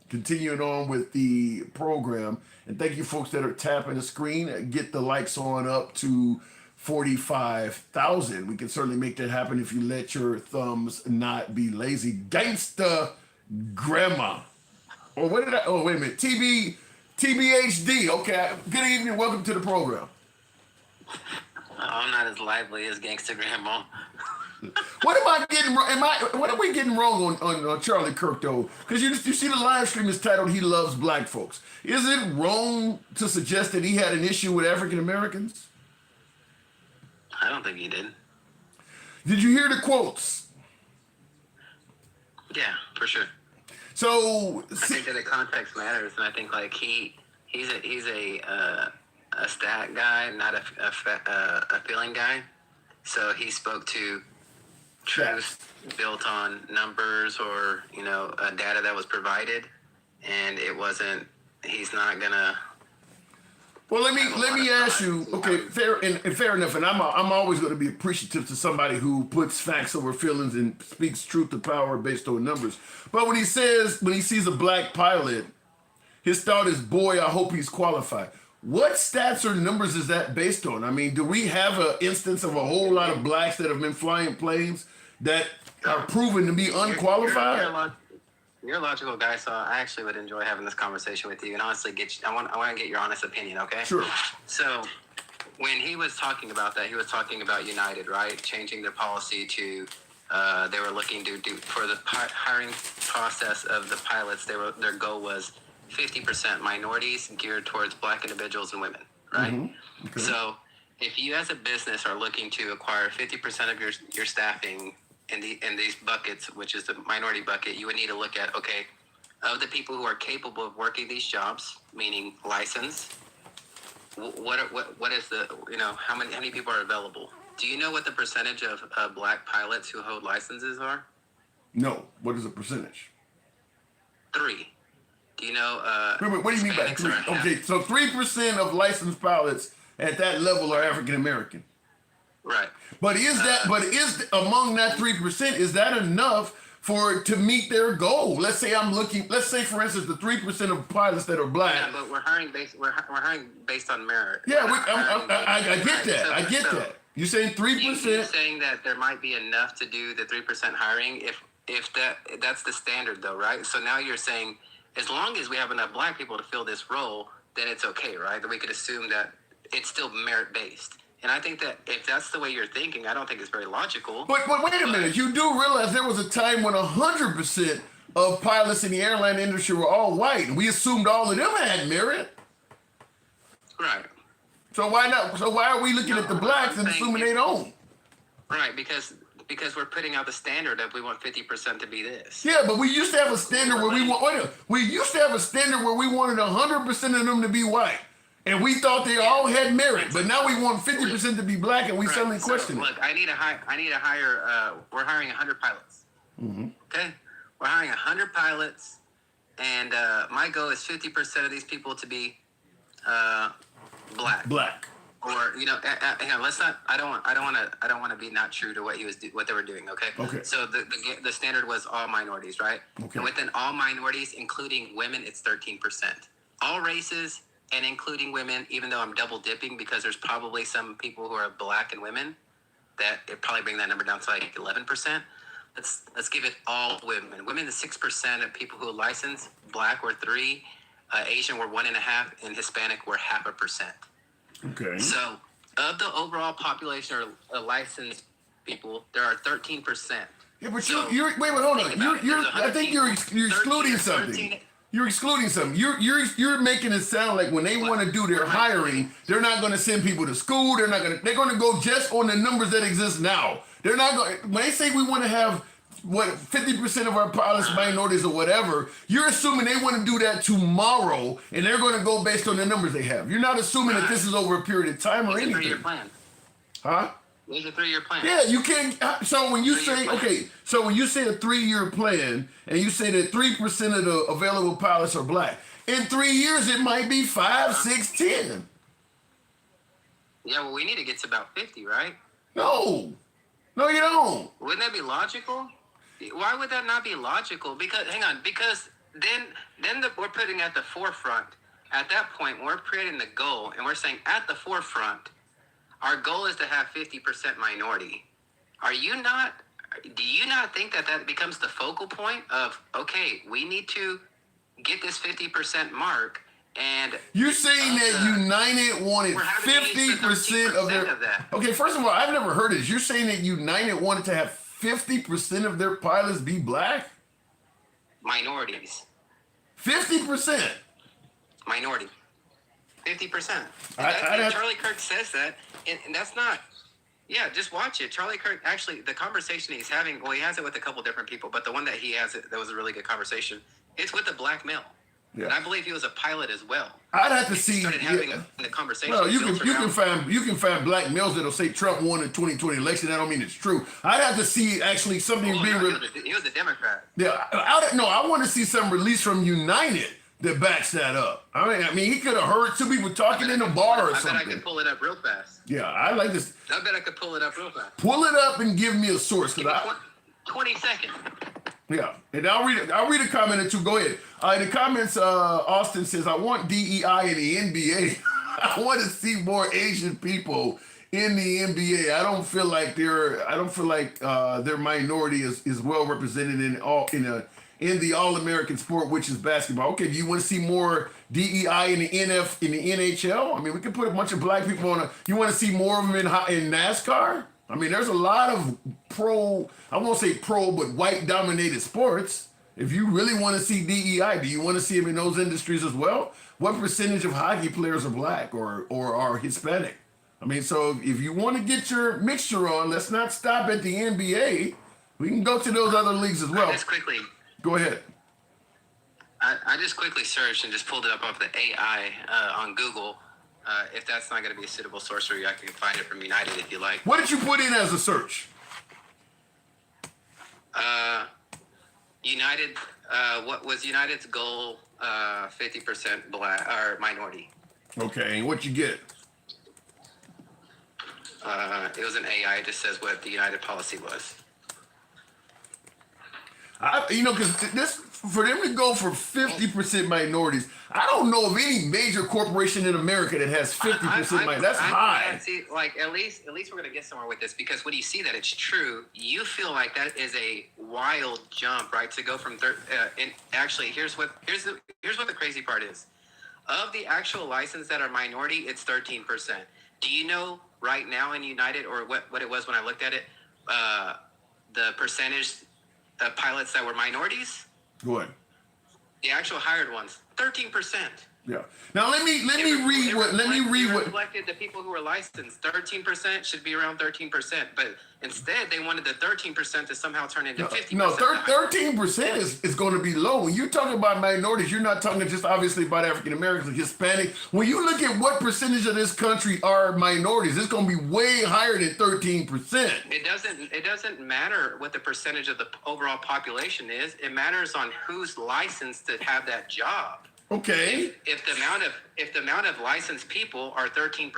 Continuing on with the program. And thank you folks that are tapping the screen. Get the likes on up to 45,000. We can certainly make that happen if you let your thumbs not be lazy. Gangsta grandma. Oh, wait a minute. TBHD. Okay. Good evening. Welcome to the program. I'm not as lively as Gangsta Grandma. What am I getting wrong? What are we getting wrong on Charlie Kirk though? Because you see the live stream is titled "He Loves Black Folks." Is it wrong to suggest that he had an issue with African Americans? I don't think he did. Did you hear the quotes? Yeah, for sure. So I think that the context matters, and I think like he's a stat guy, not a feeling guy. So he spoke to truth built on numbers or data that was provided, and it wasn't. He's not gonna. Well, let me ask you. Okay, fair enough. And I'm always going to be appreciative to somebody who puts facts over feelings and speaks truth to power based on numbers. But when he sees a black pilot, his thought is, "Boy, I hope he's qualified." What stats or numbers is that based on? I mean, do we have an instance of a whole lot of blacks that have been flying planes that are proven to be unqualified? You're a logical guy, so I actually would enjoy having this conversation with you and honestly I want to get your honest opinion, okay? Sure. So when he was talking about that, he was talking about United, right? Changing their policy to they were looking to do for the hiring process of the pilots. Their goal was 50% minorities geared towards black individuals and women, right? Mm-hmm. Okay. So if you as a business are looking to acquire 50% of your staffing in these buckets, which is the minority bucket, you would need to look at, okay, of the people who are capable of working these jobs, meaning license, what is the, how many people are available? Do you know what the percentage of black pilots who hold licenses are? No. What is the percentage? 3. Do you know? Wait, what do you mean by 3? Okay, so 3% of licensed pilots at that level are African American. Right. But is among that 3%, is that enough to meet their goal? Let's say for instance the 3% of pilots that are black. Yeah, but we're hiring based on merit. Yeah, I get that. I get that. You're saying 3%. You're saying that there might be enough to do the 3% hiring if that's the standard though, right? So now you're saying as long as we have enough black people to fill this role, then it's okay, right? That we could assume that it's still merit-based. And I think that if that's the way you're thinking, I don't think it's very logical. But wait a minute. You do realize there was a time when 100% of pilots in the airline industry were all white, and we assumed all of them had merit. Right. So why not? So why are we looking at the blacks and assuming they don't? Right, because we're putting out the standard that we want 50% to be this. Yeah, but we used to have a standard where we used to have a standard where we wanted 100% of them to be white, and we thought they all had merit. But now we want 50% to be black, and we suddenly question it. Look, I need to hire. We're hiring 100 pilots. Mm-hmm. Okay, we're hiring 100 pilots, and my goal is 50% of these people to be black. Black. or hang on, let's not. I don't want to be not true to what they were doing. Okay. Okay. So the standard was all minorities, right? Okay. And within all minorities, including women, it's 13%. All races and including women, even though I'm double dipping because there's probably some people who are black and women that it probably bring that number down to like 11%. Let's give it all women. Women, the 6% of people who are licensed. Black were 3%, Asian were 1.5%, and Hispanic were 0.5%. Okay. So, of the overall population of licensed people, there are 13%. Yeah, but you're wait, hold on. I think you're excluding something. You're excluding something. You're making it sound like when they want to do their hiring, they're not going to send people to school. They're going to go just on the numbers that exist now. They're not going. When they say we want to have 50% of our pilots minorities or whatever, you're assuming they want to do that tomorrow, and they're going to go based on the numbers they have. You're not assuming that this is over a period of time or anything. It's a 3-year plan. Huh? It's a 3-year plan. Yeah, you can't. So when you say when you say a 3-year plan, and you say that 3% of the available pilots are black, in 3 years it might be 5, 6, 10. Yeah, well, we need to get to about 50, right? No, you don't. Wouldn't that be logical? Why would that not be logical? Because then we're putting at the forefront. At that point, we're creating the goal, and we're saying at the forefront, our goal is to have 50% minority. Do you not think that becomes the focal point of, okay, we need to get this 50% mark? And you're saying that United wanted 50% of that. Okay, first of all, I've never heard this. You're saying that United wanted to have 50% of their pilots be black? Minorities. 50%? Minority. 50%. Charlie Kirk says that, and that's not. Yeah, just watch it. Charlie Kirk, actually, the conversation he's having, well, he has it with a couple different people, but the one that he has, that was a really good conversation, it's with a black male. Yeah. And I believe he was a pilot as well. I'd have to see. Started having the conversation. Well, you can find black males that'll say Trump won the 2020 election. That don't mean it's true. I'd have to see actually something being. He was a Democrat. Yeah, I want to see something released from United that backs that up. I mean, he could have heard two people talking in a bar or something. I bet I could pull it up real fast. Yeah, I like this. I bet I could pull it up real fast. Pull it up and give me a source, 20 seconds. Yeah, and I'll read a comment or two. Go ahead. In the comments, Austin says, "I want DEI in the NBA. I want to see more Asian people in the NBA. I don't feel like their minority is well represented in the all-American sport, which is basketball. Okay, do you want to see more DEI in the NHL? I mean, we can put a bunch of black people on. You want to see more of them in NASCAR? I mean, there's a lot of I won't say pro, but white-dominated sports. If you really want to see DEI, do you want to see them in those industries as well? What percentage of hockey players are black or are Hispanic? I mean, so if you want to get your mixture on, let's not stop at the NBA. We can go to those other leagues as well. Just quickly. Go ahead. I just quickly searched and just pulled it up off the AI on Google. If that's not going to be a suitable source for you, I can find it from United if you like. What did you put in as a search? United. What was United's goal? 50% black or minority. Okay, and what you get? It was an AI. It just says what the United policy was. Because for them to go for 50% minorities, I don't know of any major corporation in America that has 50% minorities. That's high. See, like at least we're gonna get somewhere with this, because when you see that it's true, you feel like that is a wild jump, right? To go from and actually, here's what the crazy part is. Of the actual license that are minority, it's 13%. Do you know right now in United, or what it was when I looked at it, the percentage of pilots that were minorities? Go ahead. The actual hired ones, 13%. Yeah. Now let me read what. Reflected the people who were licensed. 13% should be around 13%, but instead they wanted the 13% to somehow turn into 50%. No, 13% is going to be low. When you're talking about minorities, you're not talking just obviously about African Americans or Hispanic. When you look at what percentage of this country are minorities, it's going to be way higher than 13%. It doesn't matter what the percentage of the overall population is. It matters on who's licensed to have that job. Okay. If the amount of licensed people are 13%,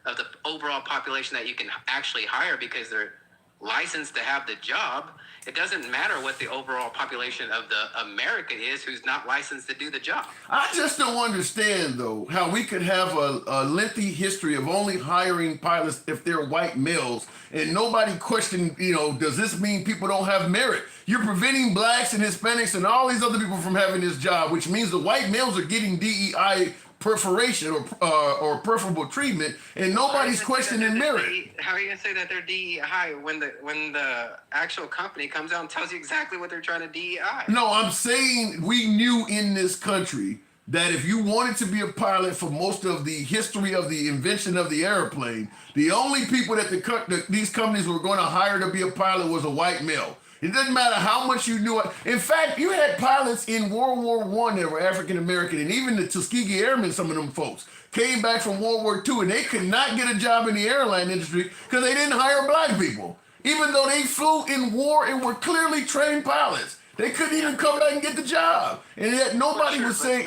of the overall population that you can actually hire because they're licensed to have the job. It doesn't matter what the overall population of the America is who's not licensed to do the job. I just don't understand, though, how we could have a lengthy history of only hiring pilots if they're white males and nobody questioned, does this mean people don't have merit? You're preventing blacks and Hispanics and all these other people from having this job, which means the white males are getting DEI perforation or preferable treatment, and nobody's questioning merit. How are you gonna say that they're DEI when the actual company comes out and tells you exactly what they're trying to DEI? No, I'm saying we knew in this country that if you wanted to be a pilot for most of the history of the invention of the airplane, the only people that these companies were going to hire to be a pilot was a white male. It doesn't matter how much you knew it. In fact, you had pilots in World War I that were African American, and even the Tuskegee Airmen, some of them folks, came back from World War II, and they could not get a job in the airline industry because they didn't hire black people. Even though they flew in war and were clearly trained pilots. They couldn't even come back and get the job. And yet nobody was saying,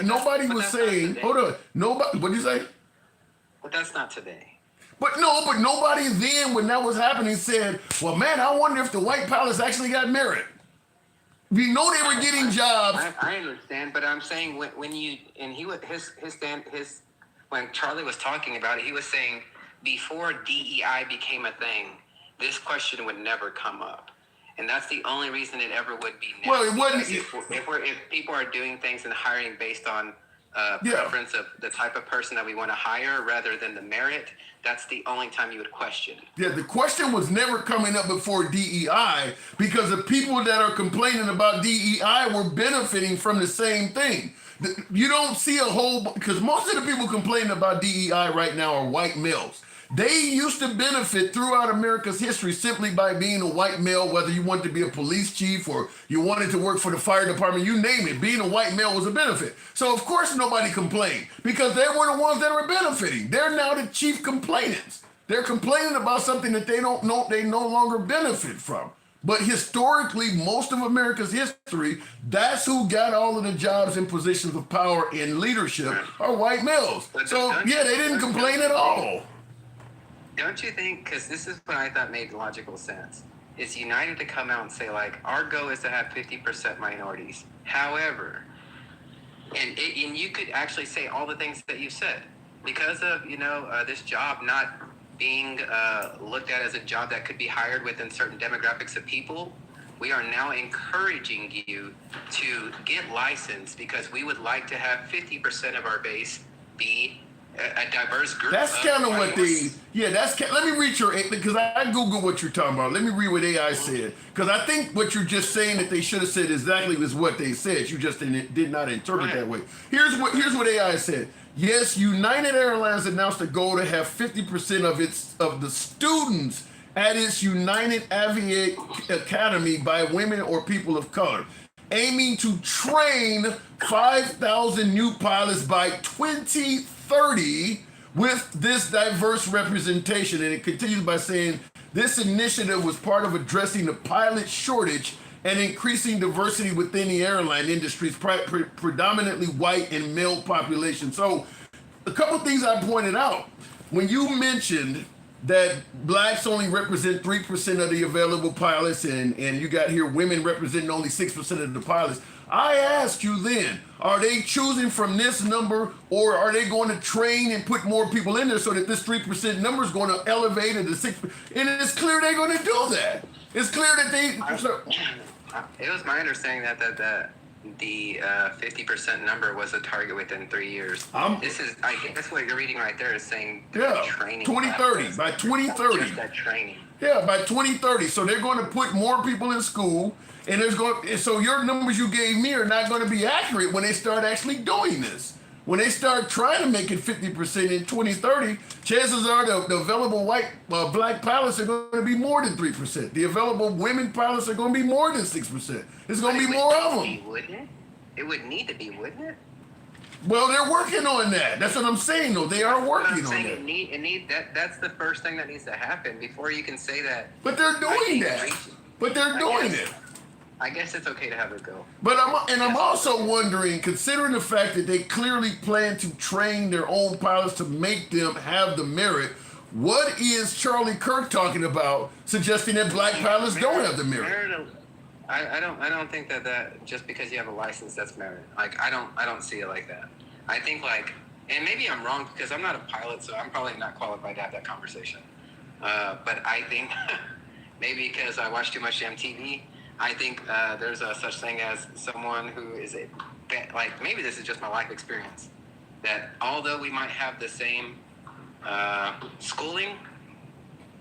hold on, nobody, what'd you say? But that's not today. But nobody then, when that was happening, said, well, man, I wonder if the white pilots actually got merit. We know they were getting jobs. I understand, but I'm saying when Charlie was talking about it, he was saying before DEI became a thing, this question would never come up. And that's the only reason it ever would be now. Well, it wasn't. If people are doing things and hiring based on preference of the type of person that we want to hire rather than the merit, that's the only time you would question. Yeah, the question was never coming up before DEI because the people that are complaining about DEI were benefiting from the same thing. You don't see a whole, because most of the people complaining about DEI right now are white males. They used to benefit throughout America's history simply by being a white male, whether you wanted to be a police chief or you wanted to work for the fire department, you name it. Being a white male was a benefit. So of course nobody complained because they were the ones that were benefiting. They're now the chief complainants. They're complaining about something that they no longer benefit from. But historically, most of America's history, that's who got all of the jobs and positions of power in leadership are white males. So yeah, they didn't complain at all. Don't you think, because this is what I thought made logical sense, is United to come out and say, like, our goal is to have 50% minorities. However, and you could actually say all the things that you said. Because of, this job not being looked at as a job that could be hired within certain demographics of people, we are now encouraging you to get licensed because we would like to have 50% of our base be a diverse group. That's kind of what let me read because I Googled what you're talking about. Let me read what AI said. Because I think what you're just saying that they should have said exactly was what they said. You just did not interpret that way. Here's what AI said. Yes, United Airlines announced a goal to have 50% of the students at its United Aviate Academy by women or people of color, aiming to train 5,000 new pilots by 2030 with this diverse representation. And it continues by saying, this initiative was part of addressing the pilot shortage and increasing diversity within the airline industry's predominantly white and male population. So a couple things I pointed out. When you mentioned that blacks only represent 3% of the available pilots and you got here women representing only 6% of the pilots, I asked you then, are they choosing from this number or are they going to train and put more people in there so that this 3% number is going to elevate it to 6%? And it's clear they're going to do that. It's clear that it was my understanding that the 50% number was a target within 3 years. I think that's what you're reading right there is saying training 2030, by 2030. Just that training. Yeah, by 2030. So they're going to put more people in school, and so your numbers you gave me are not going to be accurate when they start actually doing this. When they start trying to make it 50% in 2030, chances are the available black pilots are going to be more than 3%. The available women pilots are going to be more than 6%. There's going to be more of them. Wouldn't it? It would need to be, wouldn't it? Well, they're working on that. That's what I'm saying, though. They are working on that. That's the first thing that needs to happen before you can say that. But they're doing that. But they're doing it. I guess it's okay to have it go. But I'm also wondering, considering the fact that they clearly plan to train their own pilots to make them have the merit, What is Charlie Kirk talking about, suggesting that black pilots don't have the merit? I don't think that just because you have a license, that's merit. Like, I don't see it like that. I think, like, and maybe I'm wrong because I'm not a pilot, so I'm probably not qualified to have that conversation. But I think maybe because I watch too much MTV, I think there's a such thing as someone who is like, maybe this is just my life experience, that although we might have the same schooling,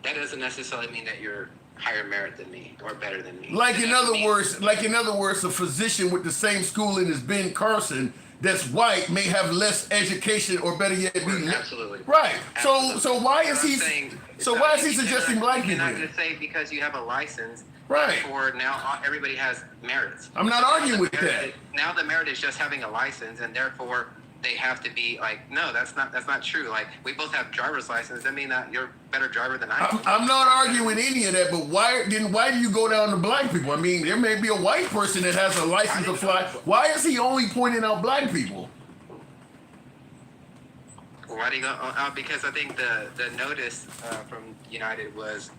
that doesn't necessarily mean that you're higher merit than me or better than me. Like in other words, a physician with the same schooling as Ben Carson that's white may have less education, or better yet, absolutely right. Absolutely. So why is he? Why is he suggesting black people? You're not going to say because you have a license. Right. For now, everybody has merits. I'm not arguing with that. Now the merit is just having a license, and therefore they have to be like, no, that's not true. Like, we both have driver's license. That mean that you're a better driver than I am. I'm not arguing any of that, but why do you go down to black people? I mean, there may be a white person that has a license to fly. Why is he only pointing out black people? Why do you go? Because I think the notice from United was,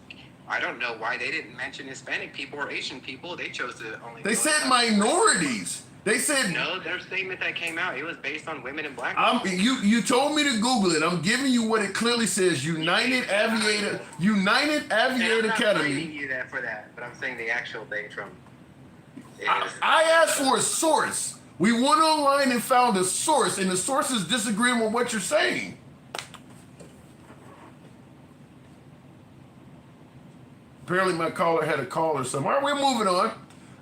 I don't know why they didn't mention Hispanic people or Asian people. They chose to only. They said minorities. They said no. Their statement that came out, it was based on women and black people. You told me to Google it. I'm giving you what it clearly says. United Aviator Academy. I'm not blaming you for that, but I'm saying the actual thing from. I asked for a source. We went online and found a source, and the source is disagreeing with what you're saying. Apparently my caller had a call or something. All right, we're moving on.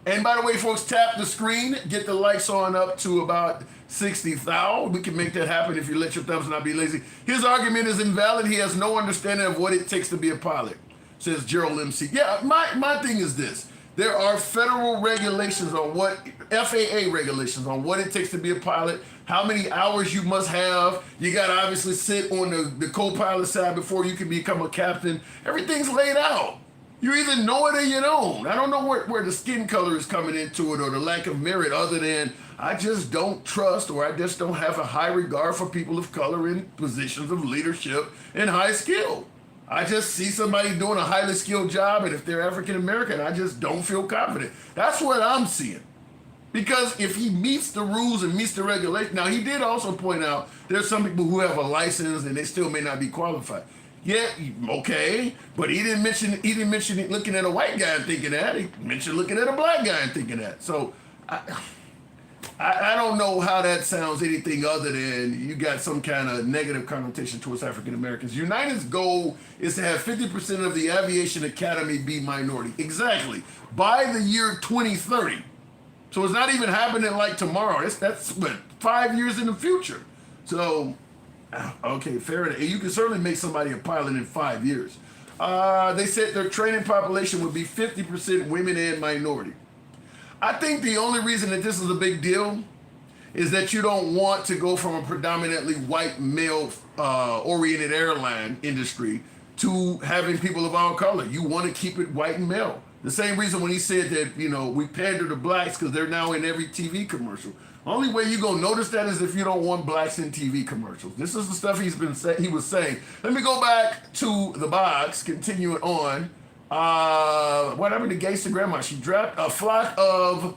And by the way, folks, tap the screen. Get the likes on up to about 60,000. We can make that happen if you let your thumbs not be lazy. His argument is invalid. He has no understanding of what it takes to be a pilot, says Gerald MC. Yeah, my thing is this. There are federal regulations on what, FAA regulations on what it takes to be a pilot, how many hours you must have. You got to obviously sit on the co-pilot side before you can become a captain. Everything's laid out. You either know it or you don't. I don't know where the skin color is coming into it or the lack of merit, other than I just don't trust, or I just don't have a high regard for people of color in positions of leadership and high skill. I just see somebody doing a highly skilled job, and if they're African American, I just don't feel confident. That's what I'm seeing. Because if he meets the rules and meets the regulation, now he did also point out there's some people who have a license and they still may not be qualified. Yeah, okay, but he didn't mention it looking at a white guy and thinking that. He mentioned looking at a black guy and thinking that. So I don't know how that sounds anything other than you got some kind of negative connotation towards African Americans. United's goal is to have 50% of the aviation academy be minority. Exactly. By the year 2030. So it's not even happening like tomorrow. That's what, 5 years in the future. So, okay, fair enough. You can certainly make somebody a pilot in 5 years. They said their training population would be 50% women and minority. I think the only reason that this is a big deal is that you don't want to go from a predominantly white male oriented airline industry to having people of all color. You want to keep it white and male. The same reason when he said that, we pander to blacks because they're now in every TV commercial. Only way you're going to notice that is if you don't want blacks in TV commercials. This is the stuff he was saying. Let me go back to the box, continuing on. What happened to Gangsta Grandma? She dropped a flock of,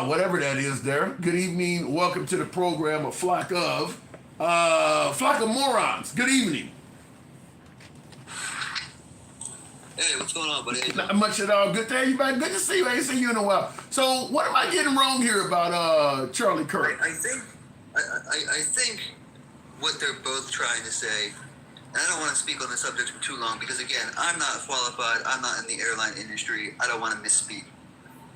whatever that is there. Good evening. Welcome to the program, a flock of morons. Good evening. Hey, what's going on, buddy? Not much at all. Good to have you back. Good to see you. I ain't seen you in a while. So, what am I getting wrong here about Charlie Kirk? I think what they're both trying to say, and I don't want to speak on the subject for too long because, again, I'm not qualified. I'm not in the airline industry. I don't want to misspeak.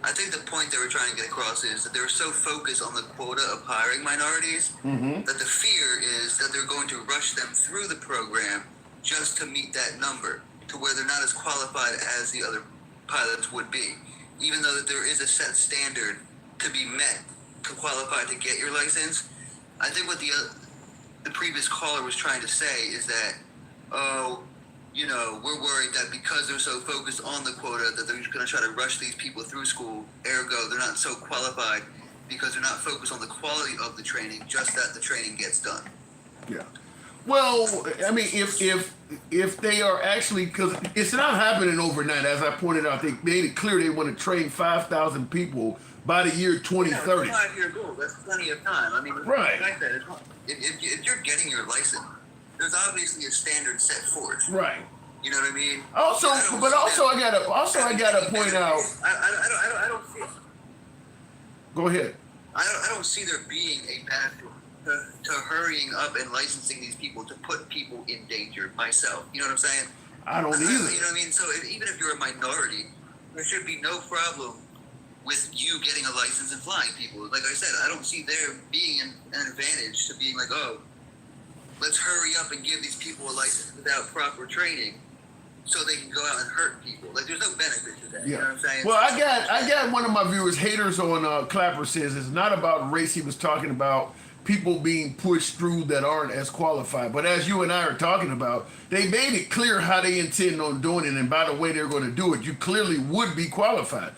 I think the point they were trying to get across is that they were so focused on the quota of hiring minorities that the fear is that they're going to rush them through the program just to meet that number, to where they're not as qualified as the other pilots would be, even though that there is a set standard to be met to qualify to get your license. I think what the previous caller was trying to say is that, we're worried that because they're so focused on the quota that they're going to try to rush these people through school, ergo they're not so qualified because they're not focused on the quality of the training, just that the training gets done. Yeah. Well, I mean, if they are actually, because it's not happening overnight, as I pointed out, they made it clear they want to train 5,000 people by the year 2030. Yeah, 5-year goal. That's plenty of time. I mean, right. Like I said, if you're getting your license, there's obviously a standard set forth. Right. You know what I mean? Also, but also I gotta point out. I don't see. Go ahead. I don't see there being a benefit to hurrying up and licensing these people to put people in danger. Myself, you know what I'm saying? I don't either. You know what I mean? So even if you're a minority, there should be no problem with you getting a license and flying people. Like I said, I don't see there being an advantage to being like, oh, let's hurry up and give these people a license without proper training, so they can go out and hurt people. Like, there's no benefit to that. Yeah. You know what I'm saying? Well, I got one of my viewers, haters on Clapper, says it's not about race. He was talking about people being pushed through that aren't as qualified. But as you and I are talking about, they made it clear how they intend on doing it, and by the way they're going to do it, you clearly would be qualified.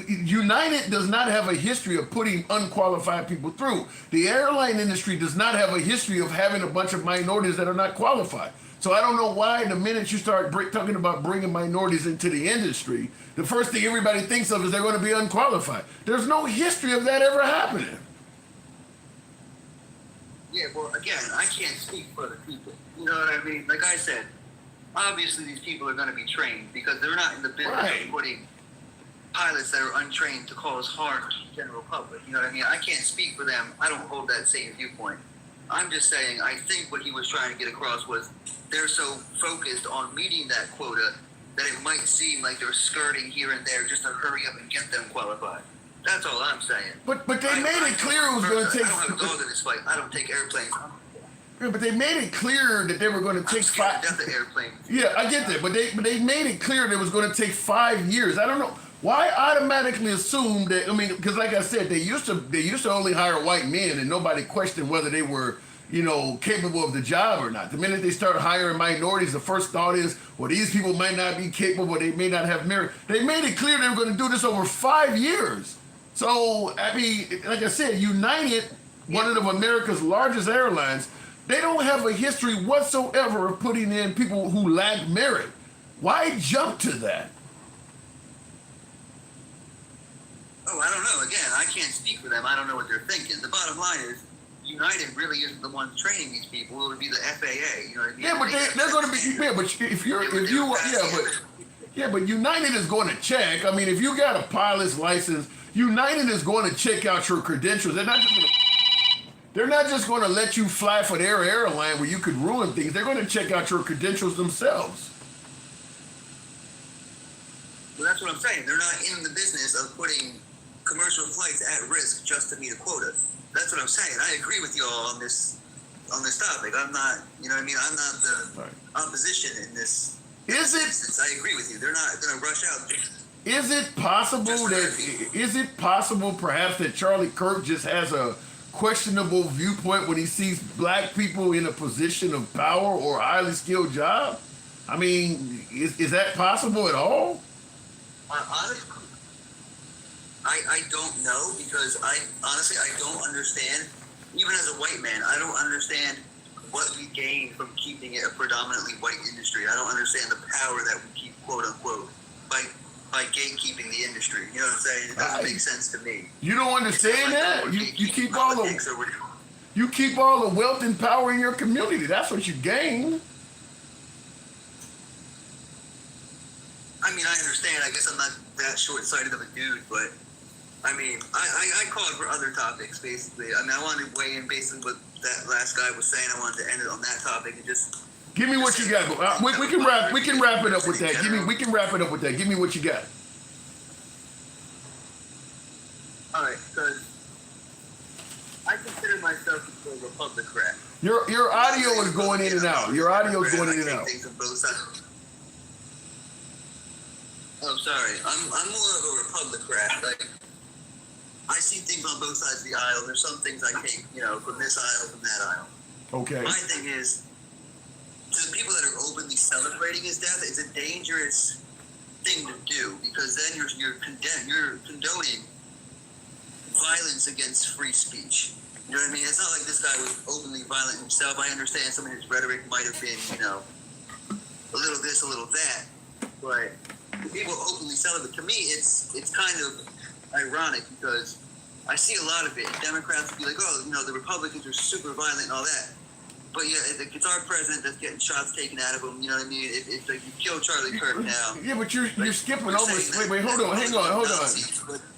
United does not have a history of putting unqualified people through. The airline industry does not have a history of having a bunch of minorities that are not qualified. So I don't know why the minute you start talking about bringing minorities into the industry, the first thing everybody thinks of is they're going to be unqualified. There's no history of that ever happening. Yeah, well, again, I can't speak for the people. You know what I mean? Like I said, obviously these people are going to be trained because they're not in the business of putting pilots that are untrained to cause harm to the general public. You know what I mean? I can't speak for them. I don't hold that same viewpoint. I'm just saying, I think what he was trying to get across was they're so focused on meeting that quota that it might seem like they're skirting here and there just to hurry up and get them qualified. That's all I'm saying. But they made it clear it was going to take. I don't have a dog in this fight. I don't take airplanes. Yeah, but they made it clear that they were going to take 5. Death of airplanes. Yeah, I get that, but they made it clear that it was going to take 5 years. I don't know why automatically assume that. I mean, because like I said, they used to only hire white men, and nobody questioned whether they were, capable of the job or not. The minute they start hiring minorities, the first thought is, well, these people might not be capable. They may not have merit. They made it clear they were going to do this over 5 years. So, I mean, like I said, United, one of America's largest airlines, they don't have a history whatsoever of putting in people who lack merit. Why jump to that? Oh, I don't know. Again, I can't speak for them. I don't know what they're thinking. The bottom line is, United really isn't the ones training these people. It would be the FAA. You know what I mean? Yeah, but they're going to be. Yeah, but United is going to check. I mean, if you got a pilot's license, United is going to check out your credentials. They're not just going to let you fly for their airline where you could ruin things. They're going to check out your credentials themselves. Well, that's what I'm saying. They're not in the business of putting commercial flights at risk just to meet a quota. That's what I'm saying. I agree with y'all on this topic. I'm not, you know what I mean? I'm not the opposition in this. Instance. I agree with you. They're not going to rush out. Is it possible perhaps that Charlie Kirk just has a questionable viewpoint when he sees black people in a position of power or a highly skilled job? I mean, is that possible at all? Honestly, I don't know, because I don't understand. Even as a white man, I don't understand what we gain from keeping it a predominantly white industry. I don't understand the power that we keep, quote unquote, by gatekeeping the industry. You know what I'm saying? It doesn't make sense to me. You don't understand that? You keep all the wealth and power in your community. That's what you gain. I mean, I understand. I guess I'm not that short-sighted of a dude, but I mean, I called for other topics, basically. I mean, I wanted to weigh in basically what that last guy was saying. I wanted to end it on that topic and just... Give me what you got. We can wrap it up with that. We can wrap it up with that. Give me what you got. All right, because I consider myself a Republican. Your audio is going in and out. Your audio is going in and out. Oh, sorry. I'm more of a Republican. Like, I see things on both sides of the aisle. There's some things I take, from this aisle, from that aisle. Okay. My thing is, to the people that are openly celebrating his death, it's a dangerous thing to do, because then you're condoning violence against free speech. You know what I mean? It's not like this guy was openly violent himself. I understand some of his rhetoric might have been, a little this, a little that, but people openly celebrate. To me, it's kind of ironic because I see a lot of it. Democrats would be like, oh, the Republicans are super violent and all that. But yeah, it's our president that's getting shots taken out of him. You know what I mean? It's like you kill Charlie Kirk now. Yeah, but you're skipping over. Wait, hold on.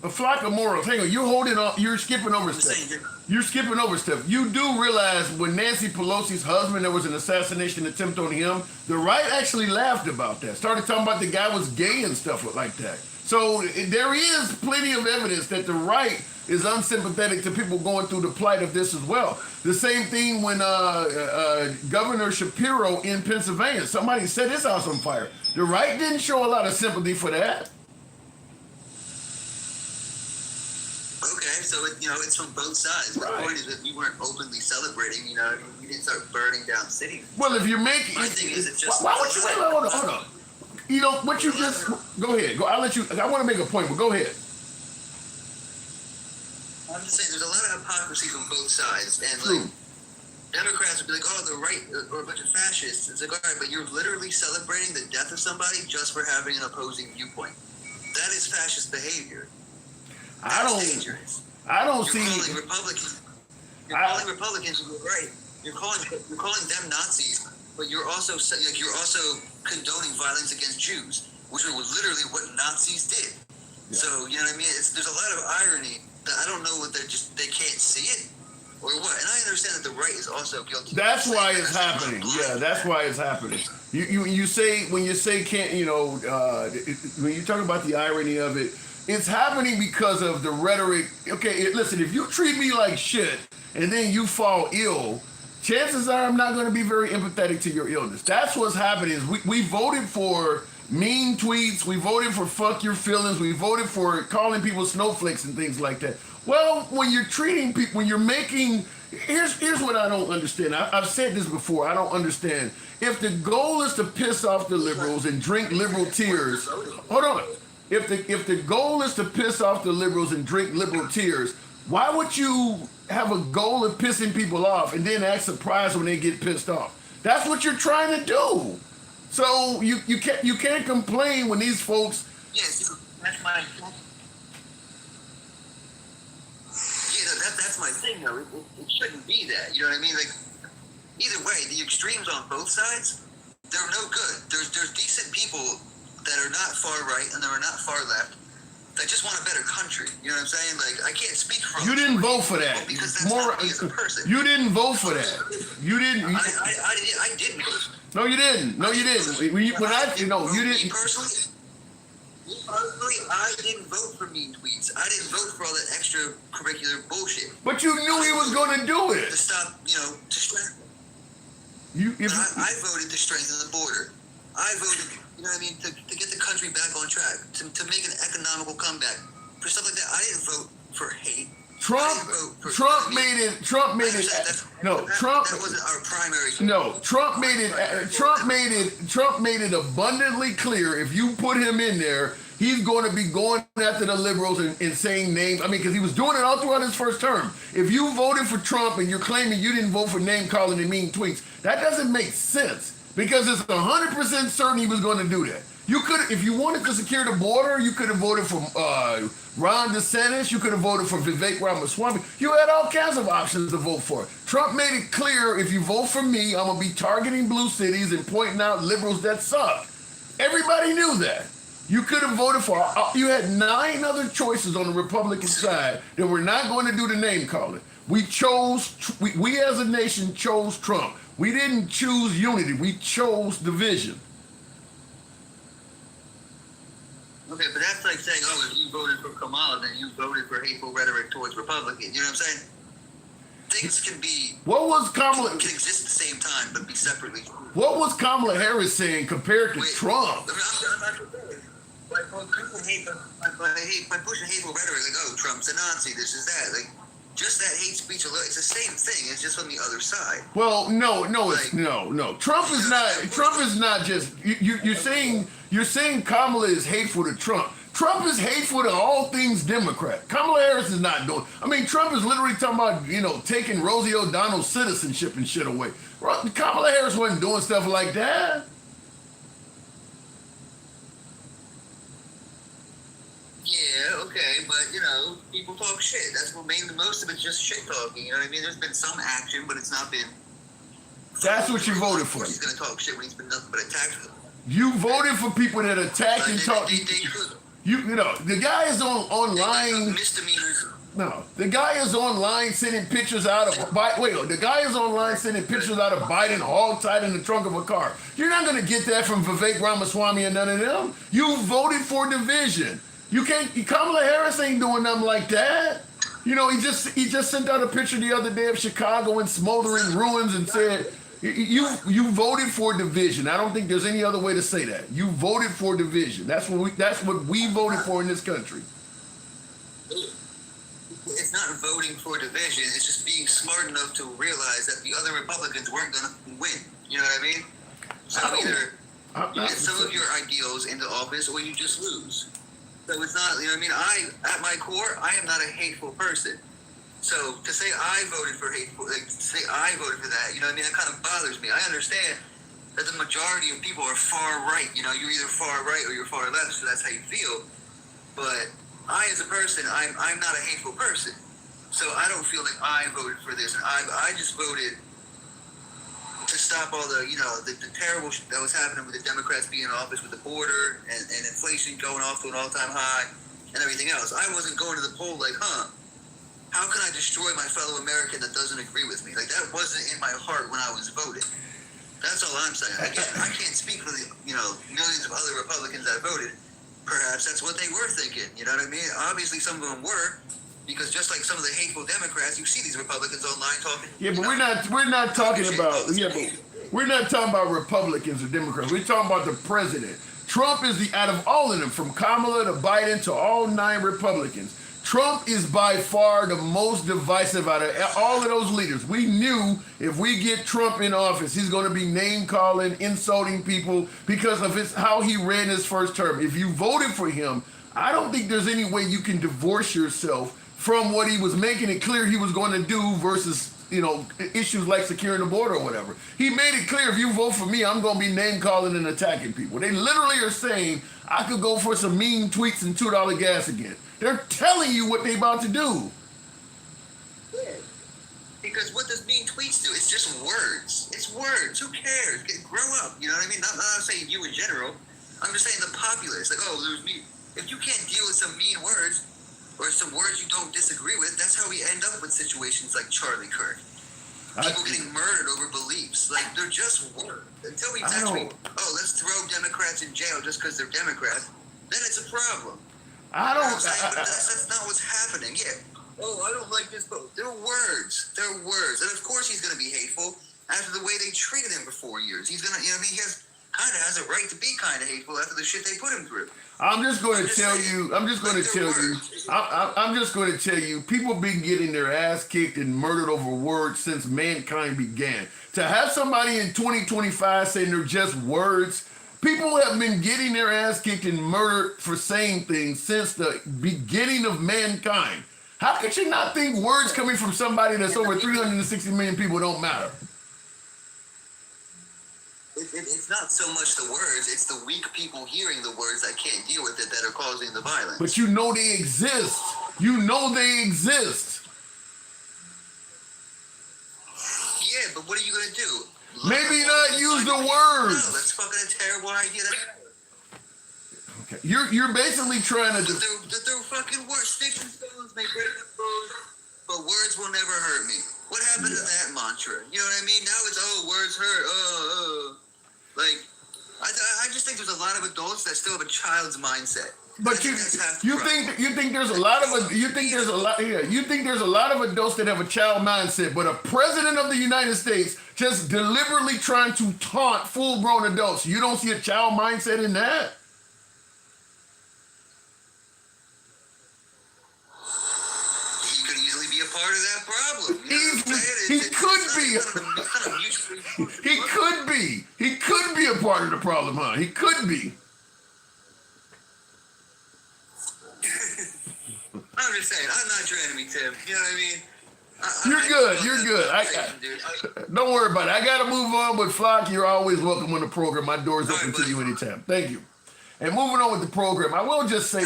A flock of morals. Hang on. You're skipping over stuff. You're skipping over stuff. You do realize when Nancy Pelosi's husband, there was an assassination attempt on him. The right actually laughed about that. Started talking about the guy was gay and stuff like that. So there is plenty of evidence that the right is unsympathetic to people going through the plight of this as well. The same thing when Governor Shapiro in Pennsylvania, somebody set his house on fire. The right didn't show a lot of sympathy for that. Okay, so it's from both sides. Right. The point is that we weren't openly celebrating. We didn't start burning down cities. Well, if you're making, my thing is, it's just why would you hold on? What you just go ahead. I'll let you. I want to make a point, but go ahead. I'm just saying, there's a lot of hypocrisy from both sides, and like Democrats would be like, "Oh, the right or a bunch of fascists." It's like, all right, but you're literally celebrating the death of somebody just for having an opposing viewpoint. That is fascist behavior. That's dangerous. I don't you're see. Calling Republicans. You're calling Republicans to the right. You're calling them Nazis, but you're also condoning violence against Jews, which was literally what Nazis did. Yeah. So you know what I mean? There's a lot of irony that I don't know what they can't see it or what. And I understand that the right is also guilty. That's why it's happening. Yeah, that's why it's happening. When you say when you talk about the irony of it, it's happening because of the rhetoric. Okay, listen, if you treat me like shit and then you fall ill, chances are I'm not going to be very empathetic to your illness. That's what's happening. Is we voted for mean tweets. We voted for fuck your feelings. We voted for calling people snowflakes and things like that. Well, when you're treating people, when you're making, here's what I don't understand. I've said this before. I don't understand. If the goal is to piss off the liberals and drink liberal tears, hold on. If the goal is to piss off the liberals and drink liberal tears, why would you have a goal of pissing people off and then act surprised when they get pissed off? That's what you're trying to do. So you can't complain when these folks. Yes, that's my. That's my thing though. It shouldn't be that. You know what I mean? Like either way, the extremes on both sides, they're no good. There's decent people that are not far right and that are not far left that just want a better country. You know what I'm saying? Like I can't speak for. You didn't vote for that. Because that's not me as a person. You didn't vote for that. You didn't. I didn't vote. No, you didn't. No, you didn't. You didn't. Personally, I didn't vote for mean tweets. I didn't vote for all that extracurricular bullshit. But you knew he was going to do it. To stop, to strengthen. I voted to strengthen the border. I voted, to get the country back on track, to make an economical comeback. For stuff like that, I didn't vote for hate. Trump made it. That wasn't our primary. No, Trump made it abundantly clear. If you put him in there, he's going to be going after the liberals and saying names. I mean, because he was doing it all throughout his first term. If you voted for Trump and you're claiming you didn't vote for name calling and mean tweets, that doesn't make sense because it's 100% certain he was going to do that. You could, if you wanted to secure the border, you could have voted for Ron DeSantis. You could have voted for Vivek Ramaswamy. You had all kinds of options to vote for. Trump made it clear, if you vote for me, I'm going to be targeting blue cities and pointing out liberals that suck. Everybody knew that. You could have voted for, you had 9 other choices on the Republican side that were not going to do the name calling. We as a nation chose Trump. We didn't choose unity. We chose division. Okay, but that's like saying, oh, if you voted for Kamala, then you voted for hateful rhetoric towards Republicans. You know what I'm saying? Things can be... Can exist at the same time, but be separately. What was Kamala Harris saying compared to Trump? By pushing hateful rhetoric, like, oh, Trump's a Nazi, this is that. Like, just that hate speech alone, it's the same thing. It's just on the other side. Well, no. Trump is not just. You're saying Kamala is hateful to Trump. Trump is hateful to all things Democrat. Kamala Harris is not doing. I mean, Trump is literally talking about, taking Rosie O'Donnell's citizenship and shit away. Kamala Harris wasn't doing stuff like that. Yeah, okay, but people talk shit. That's what made the most of it, just shit talking. You know what I mean? There's been some action, but it's not been. That's what you voted for. He's gonna talk shit when he's been nothing but attack. You voted for people that attack and talk. The guy is online. Misdemeanors. No, the guy is online sending pictures out of. The guy is online sending pictures out of Biden hog-tied in the trunk of a car. You're not gonna get that from Vivek Ramaswamy and none of them. You voted for division. You can't. Kamala Harris ain't doing nothing like that. He just sent out a picture the other day of Chicago in smoldering ruins and said, "You voted for division." I don't think there's any other way to say that. You voted for division. That's what we voted for in this country. It's not voting for division. It's just being smart enough to realize that the other Republicans weren't going to win. You know what I mean? So either you get some of your ideals into office, or you just lose. So it's not, at my core, I am not a hateful person. So to say I voted for hateful, to say I voted for that, that kind of bothers me. I understand that the majority of people are far right. You're either far right or you're far left, so that's how you feel. But I, as a person, I'm not a hateful person. So I don't feel like I voted for this. I just voted to stop all the terrible shit that was happening with the Democrats being in office, with the border and inflation going off to an all-time high and everything else. I wasn't going to the poll like, how can I destroy my fellow American that doesn't agree with me? Like, that wasn't in my heart when I was voting. That's all I'm saying. Again, I can't speak for the millions of other Republicans that voted. Perhaps that's what they were thinking. You know what I mean? Obviously, some of them were. Because just like some of the hateful Democrats, you see these Republicans online talking. Yeah, but we're not talking about we're not talking about Republicans or Democrats. We're talking about the president. Trump is out of all of them, from Kamala to Biden to all 9 Republicans. Trump is by far the most divisive out of all of those leaders. We knew if we get Trump in office, he's going to be name-calling, insulting people because of how he ran his first term. If you voted for him, I don't think there's any way you can divorce yourself from what he was making it clear he was going to do versus, issues like securing the border or whatever. He made it clear, if you vote for me, I'm going to be name-calling and attacking people. They literally are saying, I could go for some mean tweets and $2 gas again. They're telling you what they about to do. Yeah. Because what does mean tweets do? It's just words. It's words. Who cares? Grow up. You know what I mean? Not saying you in general. I'm just saying the populace. Like, there's me. If you can't deal with some mean words, or some words you don't disagree with, that's how we end up with situations like Charlie Kirk. People getting murdered over beliefs. Like, they're just words. Until we actually, let's throw Democrats in jail just because they're Democrats, then it's a problem. That's not what's happening. Yeah. I don't like this vote. They're words. They're words. And of course he's going to be hateful after the way they treated him for 4 years. He's going to, he has a right to be kind of hateful after the shit they put him through. I'm just going to tell you, people been getting their ass kicked and murdered over words since mankind began. To have somebody in 2025 saying they're just words, people have been getting their ass kicked and murdered for saying things since the beginning of mankind. How could you not think words coming from somebody that's over 360 million people don't matter? It's not so much the words, it's the weak people hearing the words that can't deal with it that are causing the violence. But you know they exist. You know they exist. Yeah, but what are you going to do? Maybe not use the words. No, that's fucking a terrible idea. Okay. You're basically trying to... They're fucking words. Sticks and stones may break the bones, but words will never hurt me. What happened to that mantra? You know what I mean? Now it's, words hurt. Like, I just think there's a lot of adults that still have a child's mindset. But you think there's a lot of adults that have a child mindset, but a president of the United States just deliberately trying to taunt full-grown adults. You don't see a child mindset in that? He could easily be a part of that problem. He could be a part of the problem, huh? He could be. I'm just saying, I'm not your enemy, Tim. You know what I mean? You're good. You're good. Don't worry about it. I got to move on, but Flock, you're always welcome on the program. My door's open to you anytime. Thank you. And moving on with the program, I will just say,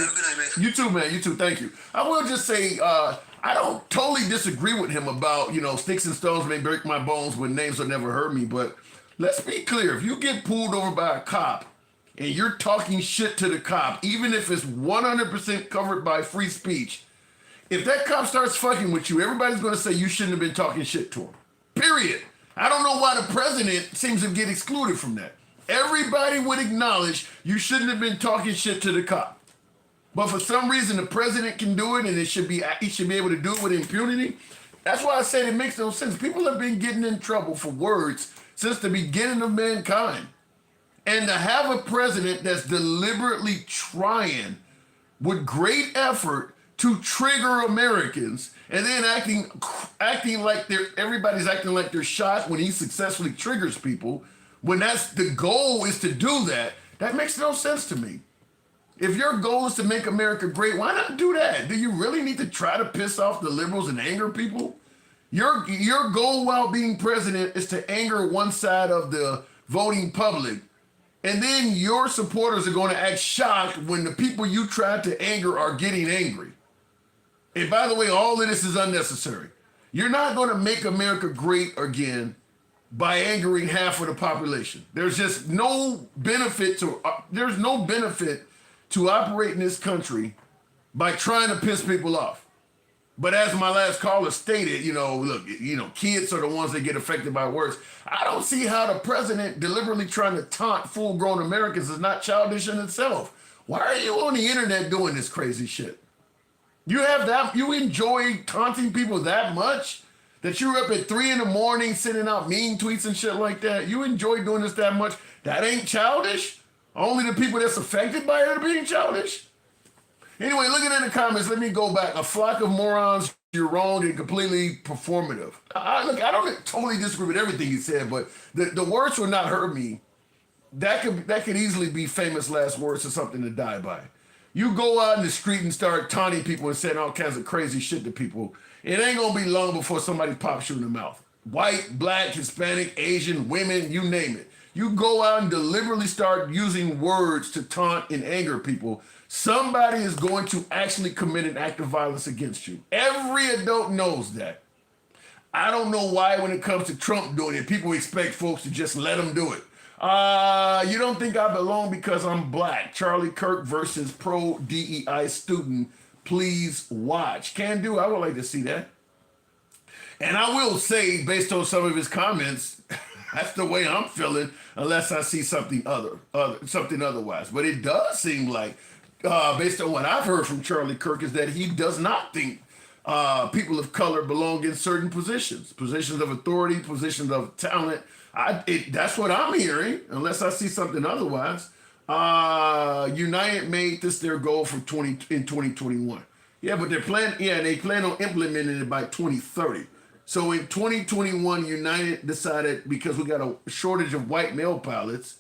you too, man. You too. Thank you. I will just say, I don't totally disagree with him about, sticks and stones may break my bones, but names will never hurt me. But let's be clear. If you get pulled over by a cop and you're talking shit to the cop, even if it's 100% covered by free speech, if that cop starts fucking with you, everybody's going to say you shouldn't have been talking shit to him. Period. I don't know why the president seems to get excluded from that. Everybody would acknowledge you shouldn't have been talking shit to the cop. But for some reason, the president can do it, and he should be able to do it with impunity. That's why I said it makes no sense. People have been getting in trouble for words since the beginning of mankind. And to have a president that's deliberately trying with great effort to trigger Americans and then acting like everybody's acting like they're shot when he successfully triggers people, when that's the goal is to do that, that makes no sense to me. If your goal is to make America great, why not do that? Do you really need to try to piss off the liberals and anger people? Your goal while being president is to anger one side of the voting public, and then your supporters are going to act shocked when the people you tried to anger are getting angry. And by the way, all of this is unnecessary. You're not going to make America great again by angering half of the population. There's just no benefit to operate in this country by trying to piss people off. But as my last caller stated, kids are the ones that get affected by words. I don't see how the president deliberately trying to taunt full-grown Americans is not childish in itself. Why are you on the internet doing this crazy shit? You enjoy taunting people that much that you're up at 3 a.m. sending out mean tweets and shit like that? You enjoy doing this that much? That ain't childish? Only the people that's affected by it are being childish? Anyway, looking in the comments, let me go back. A flock of morons, you're wrong and completely performative. I don't totally disagree with everything you said, but the words will not hurt me. That could easily be famous last words or something to die by. You go out in the street and start taunting people and saying all kinds of crazy shit to people, it ain't gonna be long before somebody pops you in the mouth. White, black, Hispanic, Asian, women, you name it. You go out and deliberately start using words to taunt and anger people, somebody is going to actually commit an act of violence against you. Every adult knows that. I don't know why when it comes to Trump doing it, people expect folks to just let him do it. You don't think I belong because I'm black. Charlie Kirk versus pro DEI student. Please watch. Can do. I would like to see that. And I will say, based on some of his comments, that's the way I'm feeling, unless I see something otherwise. But it does seem like, based on what I've heard from Charlie Kirk, is that he does not think people of color belong in certain positions of authority, positions of talent. That's what I'm hearing, unless I see something otherwise. United made this their goal for 2021. Yeah, but they plan on implementing it by 2030. So in 2021, United decided, because we got a shortage of white male pilots,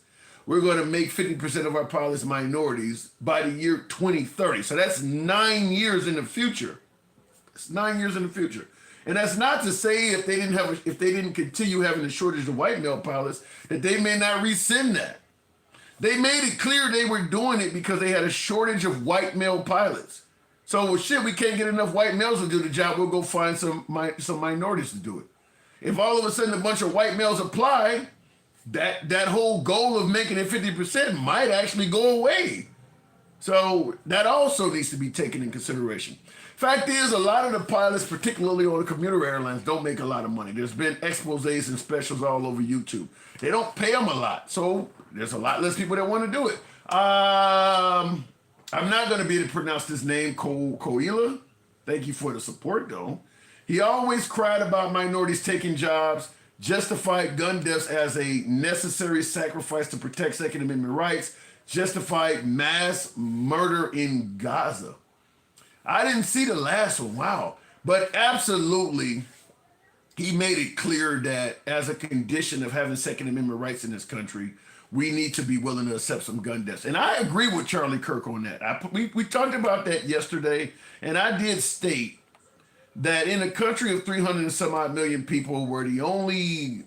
we're going to make 50% of our pilots minorities by the year 2030. So that's 9 years in the future. It's 9 years in the future. And that's not to say if they didn't continue having a shortage of white male pilots, that they may not rescind that. They made it clear they were doing it because they had a shortage of white male pilots. So, well, shit, we can't get enough white males to do the job. We'll go find some minorities to do it. If all of a sudden a bunch of white males apply, that whole goal of making it 50% might actually go away. So that also needs to be taken in consideration. Fact is, a lot of the pilots, particularly on the commuter airlines, don't make a lot of money. There's been exposés and specials all over YouTube. They don't pay them a lot, so there's a lot less people that want to do it. I'm not going to be able to pronounce this name, Koila. Thank you for the support, though. He always cried about minorities taking jobs, justified gun deaths as a necessary sacrifice to protect Second Amendment rights, justified mass murder in Gaza. I didn't see the last one, wow. But absolutely, he made it clear that as a condition of having Second Amendment rights in this country, we need to be willing to accept some gun deaths. And I agree with Charlie Kirk on that. We talked about that yesterday, and I did state that in a country of 300 and some odd million people, where the only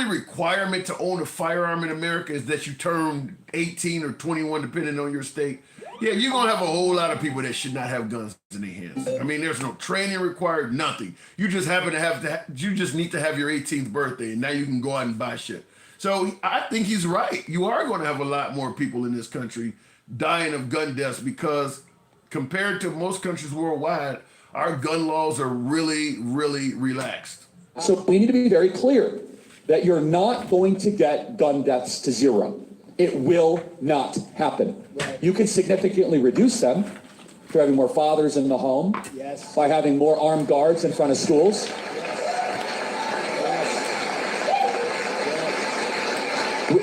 requirement to own a firearm in America is that you turn 18 or 21, depending on your state. Yeah, you're gonna have a whole lot of people that should not have guns in their hands. I mean, there's no training required, nothing. You just happen to you just need to have your 18th birthday, and now you can go out and buy shit. So I think he's right. You are going to have a lot more people in this country dying of gun deaths because compared to most countries worldwide, our gun laws are really, really relaxed. So we need to be very clear that you're not going to get gun deaths to zero. It will not happen. You can significantly reduce them through having more fathers in the home, Yes. by having more armed guards in front of schools.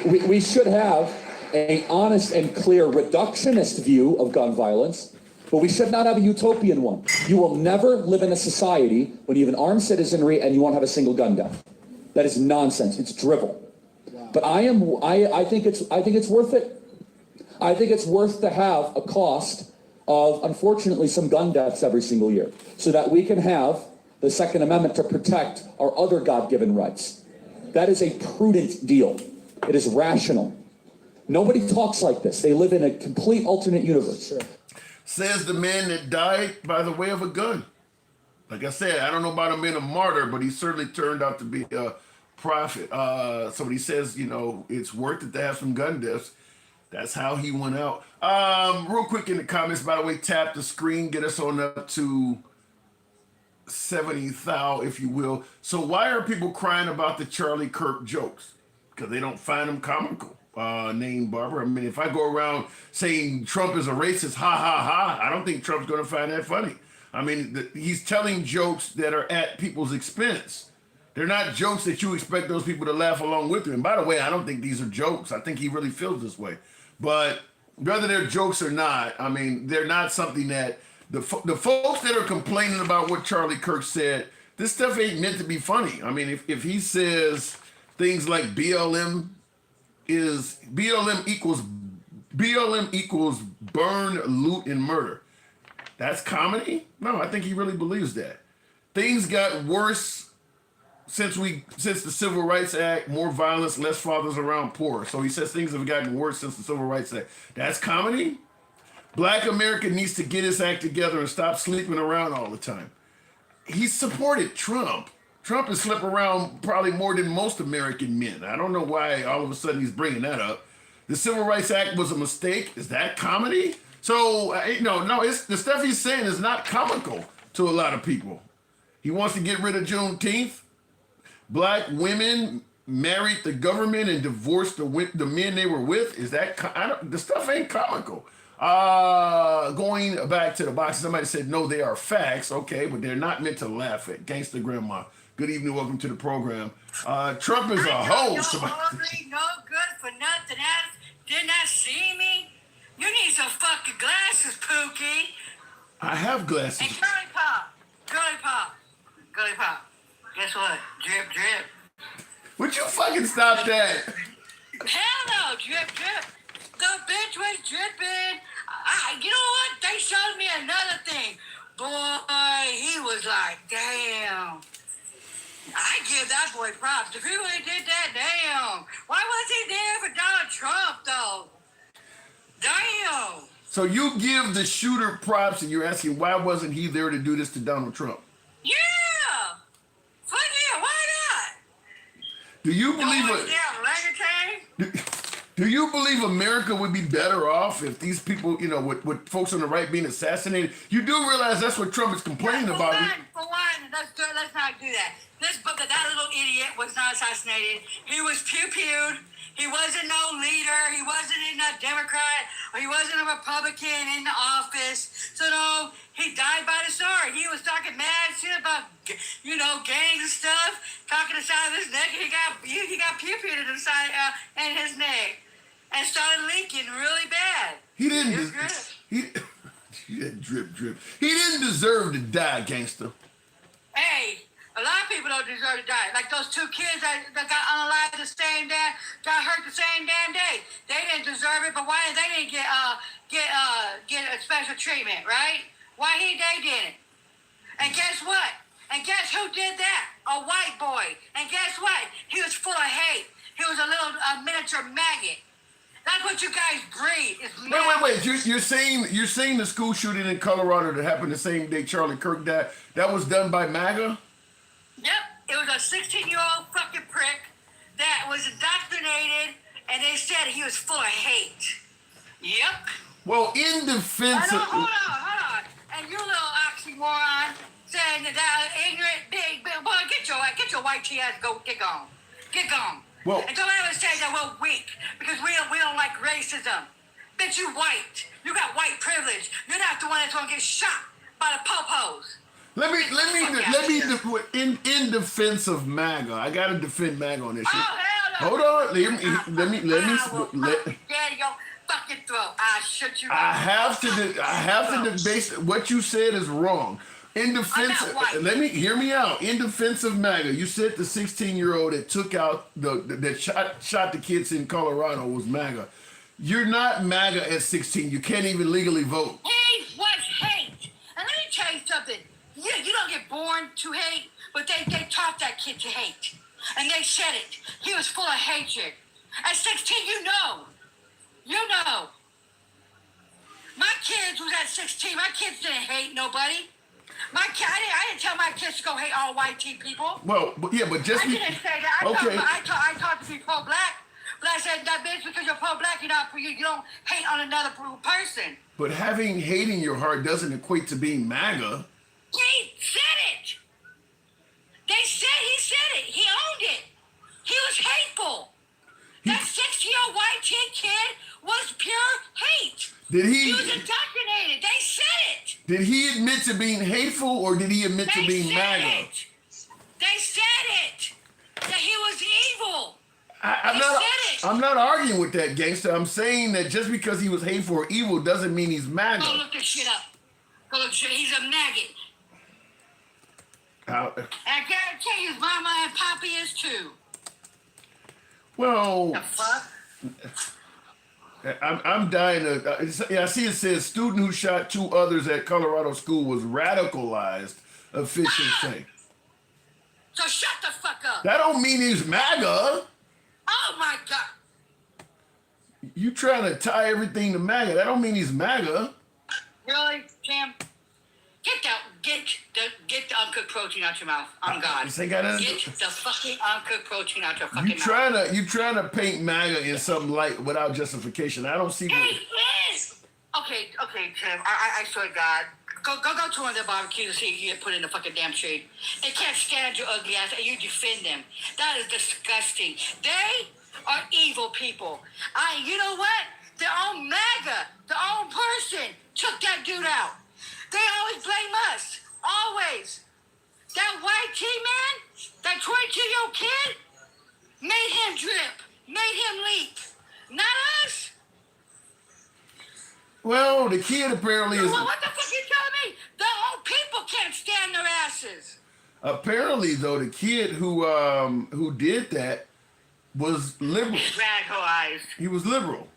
We should have an honest and clear reductionist view of gun violence, but we should not have a utopian one. You will never live in a society when you have an armed citizenry and you won't have a single gun death. That is nonsense. It's drivel. But I think it's worth it. I think it's worth to have a cost of, unfortunately, some gun deaths every single year, so that we can have the Second Amendment to protect our other God-given rights. That is a prudent deal. It is rational. Nobody talks like this. They live in a complete alternate universe. Says the man that died by the way of a gun. Like I said, I don't know about him being a martyr, but he certainly turned out to be a prophet. So when he says, you know, it's worth it to have some gun deaths, that's how he went out. Real quick in the comments, by the way, tap the screen, get us on up to 70,000, if you will. So why are people crying about the Charlie Kirk jokes? Because they don't find them comical. Named Barbara. I mean, if I go around saying Trump is a racist, ha ha ha, I don't think Trump's going to find that funny. I mean, he's telling jokes that are at people's expense. They're not jokes that you expect those people to laugh along with you. And by the way, I don't think these are jokes. I think he really feels this way. But whether they're jokes or not, I mean, they're not something that the folks that are complaining about what Charlie Kirk said, this stuff ain't meant to be funny. I mean, if he says things like BLM equals burn, loot, and murder, that's comedy? No, I think he really believes that. Things got worse since the Civil Rights Act, more violence, less fathers around poor. So he says things have gotten worse since the Civil Rights Act. That's comedy? Black America needs to get his act together and stop sleeping around all the time. He supported Trump. Trump has slept around probably more than most American men. I don't know why all of a sudden he's bringing that up. The Civil Rights Act was a mistake. Is that comedy? So, no, it's the stuff he's saying is not comical to a lot of people. He wants to get rid of Juneteenth. Black women married the government and divorced the men they were with. Is that, the stuff ain't comical. Going back to the box, somebody said, no, they are facts. Okay, but they're not meant to laugh at. Gangsta Grandma. Good evening, welcome to the program. Trump is a host. You're hungry, no good for nothing else. Did not see me? You need some fucking glasses, Pookie. I have glasses. And Girly Pop. Guess what? Drip, drip. Would you fucking stop that? Hell no, drip, drip. The bitch was dripping. You know what? They showed me another thing. Boy, he was like, damn. I give that boy props. If he would have did that, damn. Why was he there for Donald Trump, though? Damn. So you give the shooter props and you're asking why wasn't he there to do this to Donald Trump? Yeah. Fuck yeah, why not? Do you believe Do you believe America would be better off if these people, with folks on the right being assassinated? You do realize that's what Trump is complaining about. For one, let's not do that. That little idiot was not assassinated. He was pew-pewed. He wasn't no leader. He wasn't a Democrat. Or he wasn't a Republican in the office. So no, he died by the sword. He was talking mad shit about, gangs and stuff. Talking the side of his neck. He got pew-pewed in the side and his neck, and started leaking really bad. He didn't. Drip. He didn't deserve to die, gangster. Hey, a lot of people don't deserve to die. Like those two kids that got unalived the same day, got hurt the same damn day. They didn't deserve it, but why they didn't get a special treatment, right? Why they didn't? And guess what? And guess who did that? A white boy. And guess what? He was full of hate. He was a little miniature maggot. That's what you guys breed. Wait. You're saying the school shooting in Colorado that happened the same day Charlie Kirk died, that was done by MAGA? Yep. It was a 16-year-old fucking prick that was indoctrinated, and they said he was full of hate. Yep. Well, in defense of... Hold on. And you little oxymoron saying that ignorant big boy, get your white tea ass, get gone. Well, and don't ever say that we're weak because we don't like racism. Bitch, you white. You got white privilege. You're not the one that's gonna get shot by the po-pos. In defense of MAGA, I gotta defend MAGA on this shit. Oh hell no! Hold on, let me. Get your fucking throat. I shoot you. I have to debate. What you said is wrong. In defense, hear me out. In defense of MAGA, you said the 16-year-old that took out that shot the kids in Colorado was MAGA. You're not MAGA at 16. You can't even legally vote. Hate was hate. And let me tell you something. You don't get born to hate, but they taught that kid to hate. And they said it. He was full of hatred. At 16, you know. My kids was at 16. My kids didn't hate nobody. I didn't tell my kids to go hate all white people. Well, yeah, but just... I didn't say that. I taught to be pro-black. But I said, that bitch, because you're pro-black, you don't hate on another person. But having hate in your heart doesn't equate to being MAGA. He said it. He said it. He owned it. He was hateful. That 6-year-old white kid was pure hate. He was indoctrinated. They said it. Did he admit to being hateful or did he admit to being MAGA? They said it. That he was evil. I'm not arguing with that, gangster. I'm saying that just because he was hateful or evil doesn't mean he's MAGA. Go look this shit up. He's a maggot. I guarantee you his mama and poppy is too. Well... The fuck? I'm dying to... I see it says student who shot 2 others at Colorado school was radicalized, officials say. So shut the fuck up. That don't mean he's MAGA. Oh my God. You trying to tie everything to MAGA. That don't mean he's MAGA. Really, Cam? Get the uncooked protein out your mouth. I'm God. Get the fucking uncooked protein out your fucking mouth. You trying to paint MAGA in some light without justification. I don't see what... It is! Okay, Tim. I swear to God. Go to one of their barbecues and see if you get put in the fucking damn shade. They can't stand your ugly ass and you defend them. That is disgusting. They are evil people. You know what? Their own MAGA, their own person took that dude out. They always blame us. Always. That white man, that 22-year-old kid, made him drip, made him leak. Not us. Well, the kid apparently is... What the fuck are you telling me? Their own people can't stand their asses. Apparently, though, the kid who did that was liberal. Radicalized. He was liberal.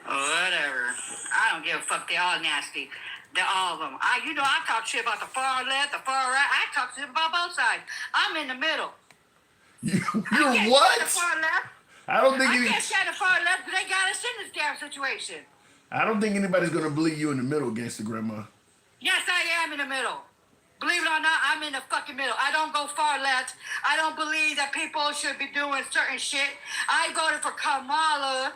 Whatever. I don't give a fuck. They're all nasty. They're all of them. I talk shit about the far left, the far right. I talk shit about both sides. I'm in the middle. You're what? The far left. I don't think I can't stand the far left because they got us in this damn situation. I don't think anybody's gonna believe you in the middle, gangster grandma. Yes, I am in the middle. Believe it or not, I'm in the fucking middle. I don't go far left. I don't believe that people should be doing certain shit. I voted for Kamala.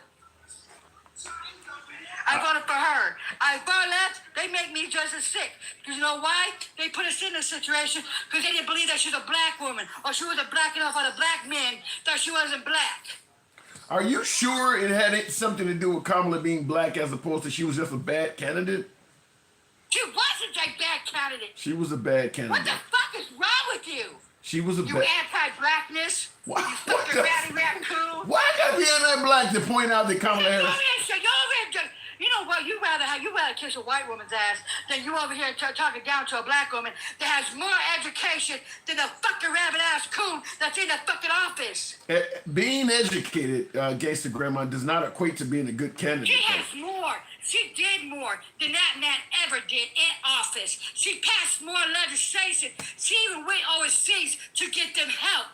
I voted for her. I far left, they make me just as sick. Because you know why? They put us in this situation because they didn't believe that she was a black woman or she wasn't black enough for the black men that she wasn't black. Are you sure it had something to do with Kamala being black as opposed to she was just a bad candidate? She wasn't a bad candidate. She was a bad candidate. What the fuck is wrong with you? She was a You anti-blackness? What? You fucking ratty raccoon? Why I gotta be anti-black to point out that Kamala Harris... You know what? You rather try to kiss a white woman's ass than you over here talking down to a black woman that has more education than the fucking rabbit-ass coon that's in the fucking office. Being educated, Gangsta Grandma, does not equate to being a good candidate. She has more. She did more than that man ever did in office. She passed more legislation. She even went overseas to get them help.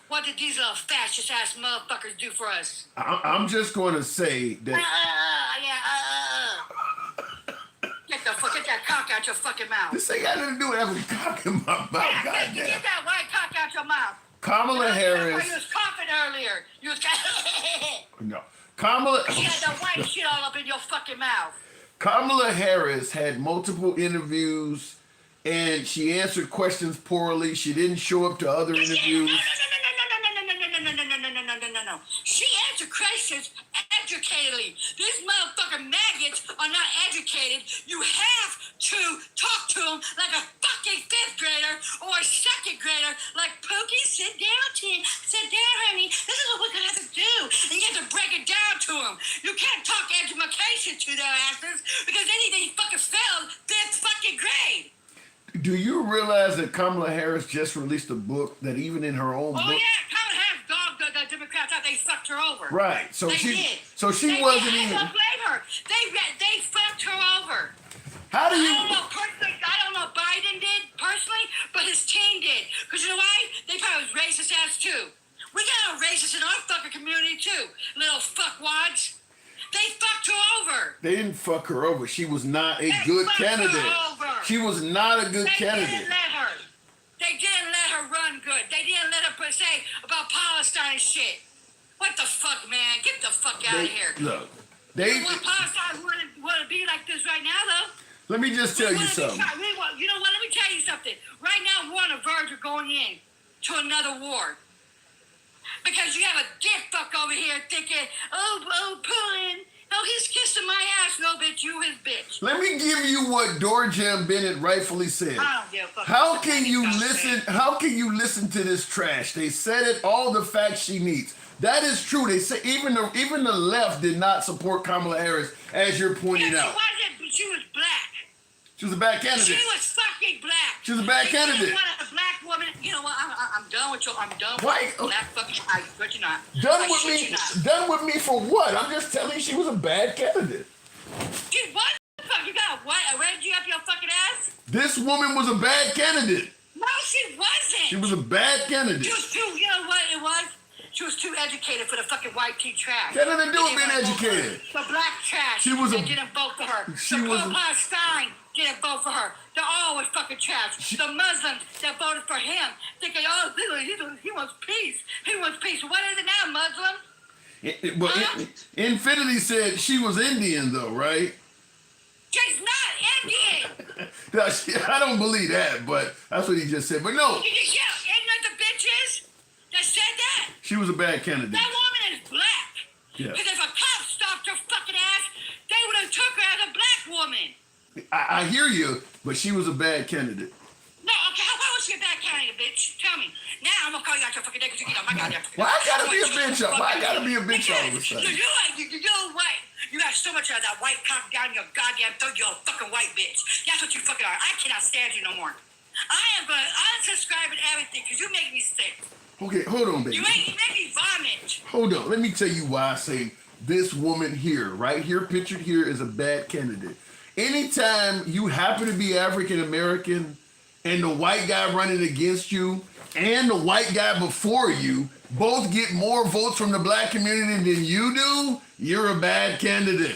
What did these little fascist-ass motherfuckers do for us? I'm just going to say that... Get that cock out your fucking mouth. This ain't got nothing to do with having a cock in my mouth. Yeah, get that white cock out your mouth. Kamala Harris... You was coughing earlier. You was... No. Kamala... You had that white shit all up in your fucking mouth. Kamala Harris had multiple interviews, and she answered questions poorly. She didn't show up to other interviews. No. She answered questions educatedly. These motherfucking maggots are not educated. You have to talk to them like a fucking fifth grader or a second grader. Like, Pookie, sit down, Tim. Sit down, honey. This is what we're going to have to do. And you have to break it down to them. You can't talk education to their asses because they fucking failed fifth fucking grade. Do you realize that Kamala Harris just released a book that even in her own book... Oh, yeah. Kamala Harris dogged the Democrats out. They fucked her over. Right. So they she did. They wasn't did. even... I don't blame her. They fucked her over. How do you... I don't know Biden did personally, but his team did. Because you know why? They probably was racist ass too. We got a racist in our fucking community too. Little fuckwads. They fucked her over. They didn't fuck her over. She was not a good candidate. She was not a good candidate. They didn't let her run good. They didn't let her say about Palestine and shit. What the fuck, man? Get the fuck out of here. Look, Palestine want to be like this right now, though. Let me just tell you something. You know what? Let me tell you something. Right now, we're on the verge of going in to another war. Because you have a dick fuck over here thinking, oh, Putin, oh, he's kissing my ass. No, bitch, you his bitch. Let me give you what Dorjam Bennett rightfully said. I don't give a fuck. How can you listen? How can you listen to this trash? They said it. All the facts she needs. That is true. They say even the left did not support Kamala Harris, as you're pointing out. She wasn't, but she was black. She was a bad candidate. She was fucking black. She was a bad candidate. A black woman. You know what? I'm done with you. I'm done with black fucking. But you're not. Done with me. Done with me for what? I'm just telling you, she was a bad candidate. Dude, what the fuck? You got a red up your fucking ass? This woman was a bad candidate. No, she wasn't. She was a bad candidate. She was too. You know what it was? She was too educated for the fucking white tea trash. That nothing to do with being educated. The black trash. She was didn't vote for her. The Palestine didn't vote for her. They're always fucking trash. The Muslims that voted for him thinking, oh, he wants peace. He wants peace. What is it now, Muslim? Infinity said she was Indian, though, right? She's not Indian. I don't believe that, but that's what he just said. But no. Isn't that the bitches that said that? She was a bad candidate. That woman is black. Yeah. Because if a cop stopped her fucking ass, they would have took her as a black woman. I hear you, but she was a bad candidate. No, okay, how was she a bad candidate, bitch? Tell me. Now I'm gonna call you out your fucking dick because you get on my goddamn fucking. Why I gotta be a bitch up? Why I gotta be a bitch all of a sudden? You know what? You got so much of that white cock down your goddamn throat. You're a fucking white bitch. That's what you fucking are. I cannot stand you no more. I am gonna unsubscribe and everything because you make me sick. Okay, hold on, baby. You make me vomit. Hold on. Let me tell you why I say this woman here, right here, pictured here, is a bad candidate. Anytime you happen to be African American and the white guy running against you and the white guy before you both get more votes from the black community than you do, you're a bad candidate.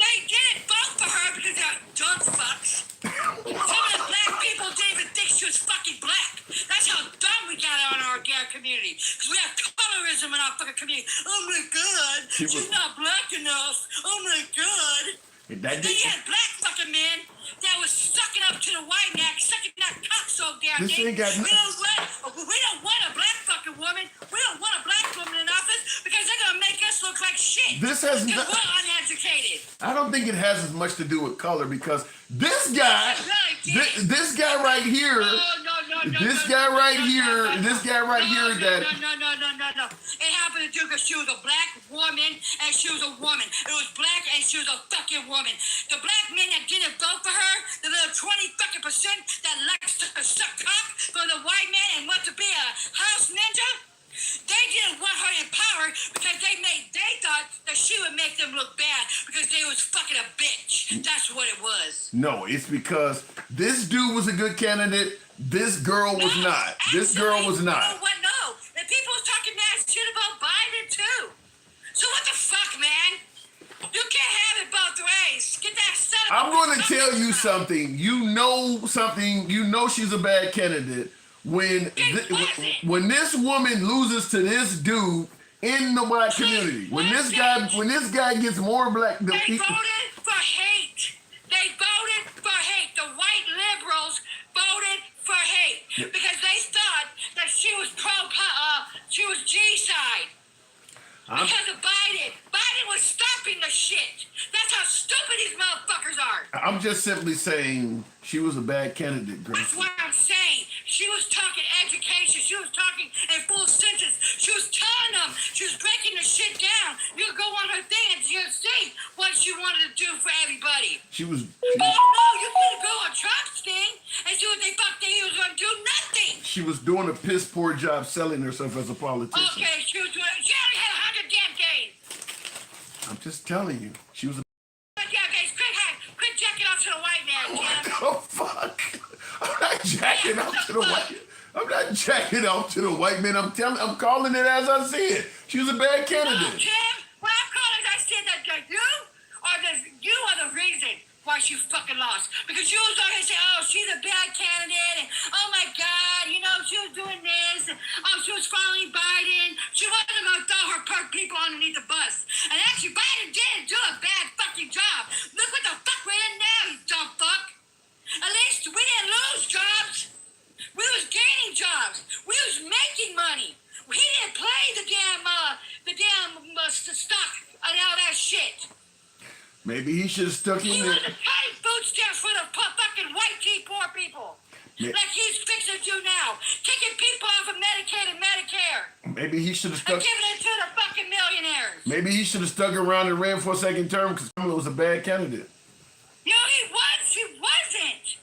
They didn't vote for her because they're dumb fucks. Some of the black people didn't even think she was fucking black. That's how dumb we got on our damn community. Because we have colorism in our fucking community. Oh my God, she's not black enough. Oh my God. And you had black fucking men that was sucking up to the white neck, sucking that cock so damn This deep. ain't got We don't want a black fucking woman. We don't want a black woman in office because they're gonna make us look like shit. This has because we're uneducated. I don't think it has as much to do with color because this guy, this guy right here, this guy right here that It happened to do because she was a black woman and she was a woman. It was black and she was a fucking woman. The black men that didn't vote for her, the little 20 fucking percent that likes to suck cock for the white man and wants to be a house ninja, they didn't want her in power because they thought that she would make them look bad because they was fucking a bitch. That's what it was. No, it's because this dude was a good candidate. This girl was not. This girl was not. You know what? No. And people was talking mad shit about Biden too. So what the fuck, man? You can't have it both ways. Get that son of I'm going to tell you something. You know something. You know she's a bad candidate. When this woman loses to this dude in the black community, when this guy gets more black, they voted for hate. They voted for hate. The white liberals voted for hate because they thought that she was she was G side. Because of Biden. Biden was stopping the shit. That's how stupid these motherfuckers are. I'm just simply saying she was a bad candidate, Gracie. That's what I'm saying. She was talking education. She was talking in full sentence. She was telling them. She was breaking the shit down. You could go on her thing and you'll see what she wanted to do for everybody. She was oh no, you couldn't go on Trump's thing and see what they thought they was going to do. Nothing. She was doing a piss poor job selling herself as a politician. Okay, she was doing. She only had 100 damn days. I'm just telling you, she was a. Quit jacking off to the white man, Tim. Oh fuck! I'm not jacking off to the white. I'm not jacking off to the white man. I'm calling it as I see it. She was a bad candidate. No, Tim, what I'm calling, I said that you are the reason why she fucking lost. Because you was out here saying, oh, she's a bad candidate, and oh my God, you know, she was doing this, and oh, she was following Biden. She wasn't gonna throw her people underneath the bus. And actually, Biden didn't do a bad fucking job. Look what the fuck we're in now, you dumb fuck. At least we didn't lose jobs. We was gaining jobs. We was making money. He didn't play the damn stock and all that shit. Maybe he should have stuck in He there. was cutting food stamps for the fucking white poor people. Like he's fixing to do now. Kicking people off of Medicaid and Medicare. Maybe he should have And stuck. giving it to the fucking millionaires. Maybe he should have stuck around and ran for a second term because Kamala was a bad candidate. No, he was. She wasn't.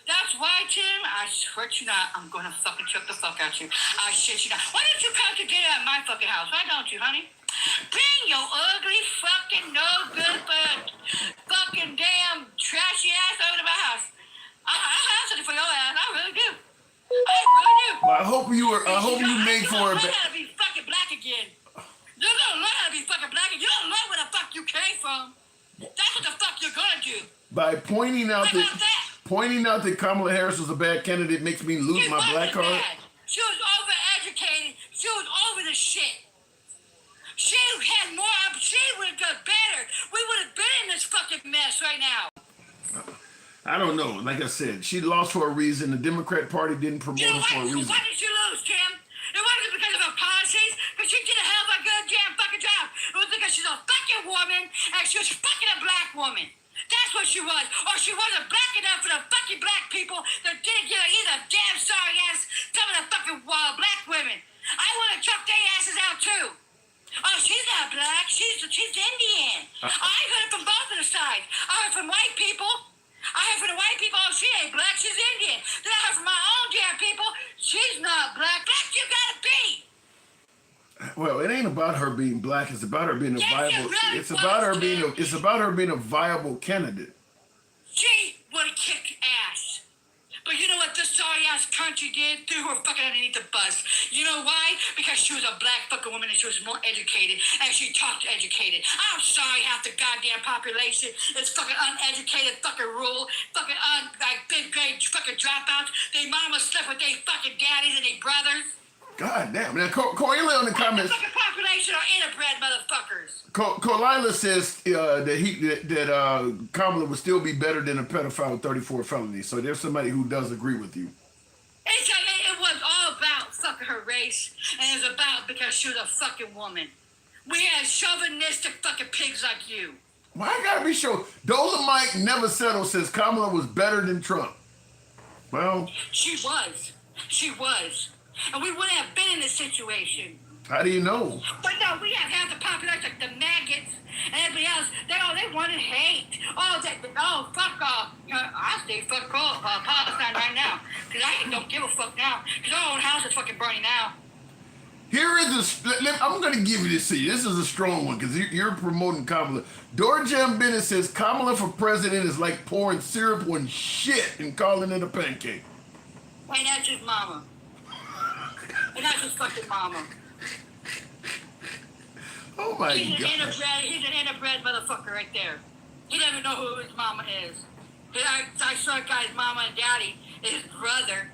That's why, Tim, I swear to you not, I'm going to fucking choke the fuck out you. I shit you not. Why don't you come to dinner at my fucking house? Why don't you, honey? Bring your ugly fucking no good fucking damn trashy ass over to my house. I'll have something for your ass. I really do. I really do. Well, I hope you made for it. You're gonna learn how to be fucking black again. You're gonna learn how to be fucking black again. You don't know where the fuck you came from. That's what the fuck you're gonna do. By pointing out that Kamala Harris was a bad candidate makes me lose my black card. Bad. She was overeducated. She was over the shit. She had more. She would have done better. We would have been in this fucking mess right now. I don't know. Like I said, she lost for a reason. The Democrat Party didn't promote her for a reason. Why did she lose, Tim? It wasn't because of her policies, because she did a hell of a good damn fucking job. It was because she's a fucking woman and she was fucking a black woman. That's what she was. Or she wasn't black enough for the fucking black people that didn't give her either damn sorry ass some of the fucking black women. I want to chuck their asses out too. Oh, she's not black. She's Indian. I heard it from both of the sides. I heard from white people. I heard from the white people, oh, she ain't black, she's Indian. Then I heard from my own damn people, she's not black. Black you gotta be. Well, it ain't about her being black. It's about her being a viable. It's about her being. It's about her being a viable candidate. She would have kicked ass. But you know what this sorry ass country did? Threw her fucking underneath the bus. You know why? Because she was a black fucking woman and she was more educated and she talked educated. I'm sorry, half the goddamn population is fucking uneducated, fucking rural, fucking like big grade fucking dropouts. They mama slept with their fucking daddies and their brothers. God damn. Now, Corilla in the comments. The fucking population are interbred motherfuckers. Corilla says that Kamala would still be better than a pedophile with 34 felonies. So there's somebody who does agree with you. It was all about fucking her race, and it was about because she was a fucking woman. We had chauvinistic fucking pigs like you. Why I gotta be sure? Dolomite never settled since Kamala was better than Trump. Well, she was. And we wouldn't have been in this situation. How do you know? But no, we have half the population, like the maggots and everybody else. They want to hate. Fuck off. I say fuck off Palestine right now, because I don't give a fuck now, because our own house is fucking burning now. Here is I'm going to give you this to you. This is a strong one because you're promoting Kamala. Dorjam Bennett says Kamala for president is like pouring syrup on shit and calling it a pancake. Wait, that's his mama. And that's his fucking mama. Oh my God. He's an interbred motherfucker right there. He doesn't know who his mama is. I saw a guy's mama and daddy is his brother.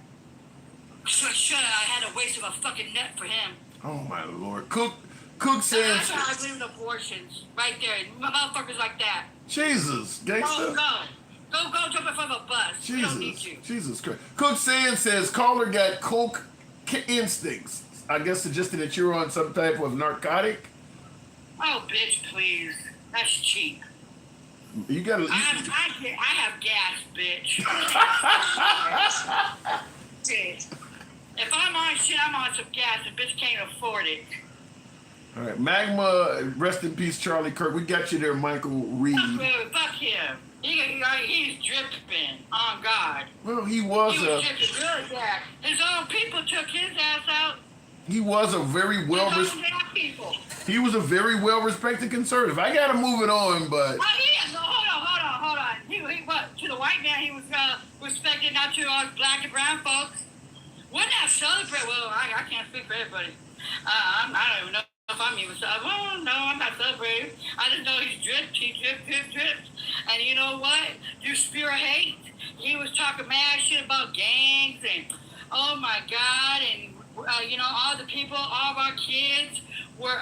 Should I had a waste of a fucking nut for him. Oh my Lord. Cook says. That's how I believe in abortions. Right there. Motherfuckers like that. Jesus, gangster. Go jump in front of a bus. We don't need you. Jesus Christ. Cook says caller got coke instincts. I guess suggesting that you're on some type of narcotic. Oh, bitch, please. That's cheap. You gotta. I have gas, bitch. Bitch. If I'm on shit, I'm on some gas. The bitch can't afford it. All right, Magma, rest in peace, Charlie Kirk. We got you there, Michael Reed. Fuck him. He's dripping on God. Well, he was dripping really bad. His own people took his ass out. He was a very well He was a very well respected conservative. I gotta move it on, but Hold on. He to the white man he was respected, not to all black and brown folks. Wouldn't that celebrate? Well, I can't speak for everybody. I don't even know if I'm even celebrating. Oh, no, I'm not celebrating. I just know he's dripped. And you know what? You spear of hate. He was talking mad shit about gangs and, oh my God, and, all the people, all of our kids were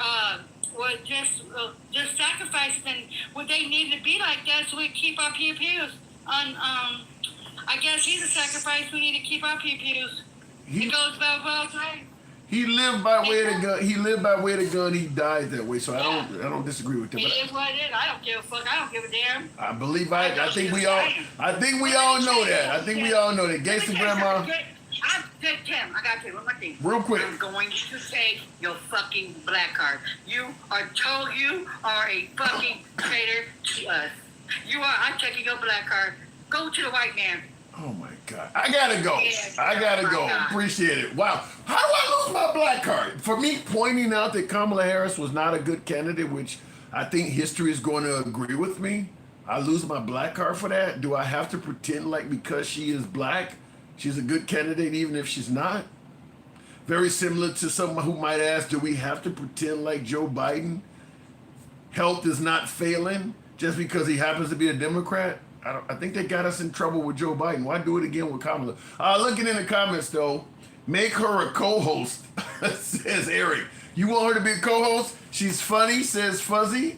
just sacrificed, and what they needed to be like that so we keep our pew-pews. I guess he's a sacrifice. We need to keep our pew-pews. It goes both ways. He lived by way of the gun. He died that way. So I don't disagree with him. It is what it is. I don't give a fuck. I don't give a damn. I think we all know that. Gangsta grandma. Tim, I got to one more thing. Real quick. I'm going to take your fucking black card. You are a fucking traitor to us. I'm taking your black card. Go to the white man. Oh my God. I gotta go. Yes, Appreciate it. Wow. How do I lose my black card? For me pointing out that Kamala Harris was not a good candidate, which I think history is going to agree with me. I lose my black card for that. Do I have to pretend like because she is black, she's a good candidate even if she's not? Very similar to someone who might ask, do we have to pretend like Joe Biden health is not failing just because he happens to be a Democrat? I think they got us in trouble with Joe Biden. Why do it again with Kamala? Looking in the comments, though, make her a co-host, says Eric. You want her to be a co-host? She's funny, says Fuzzy.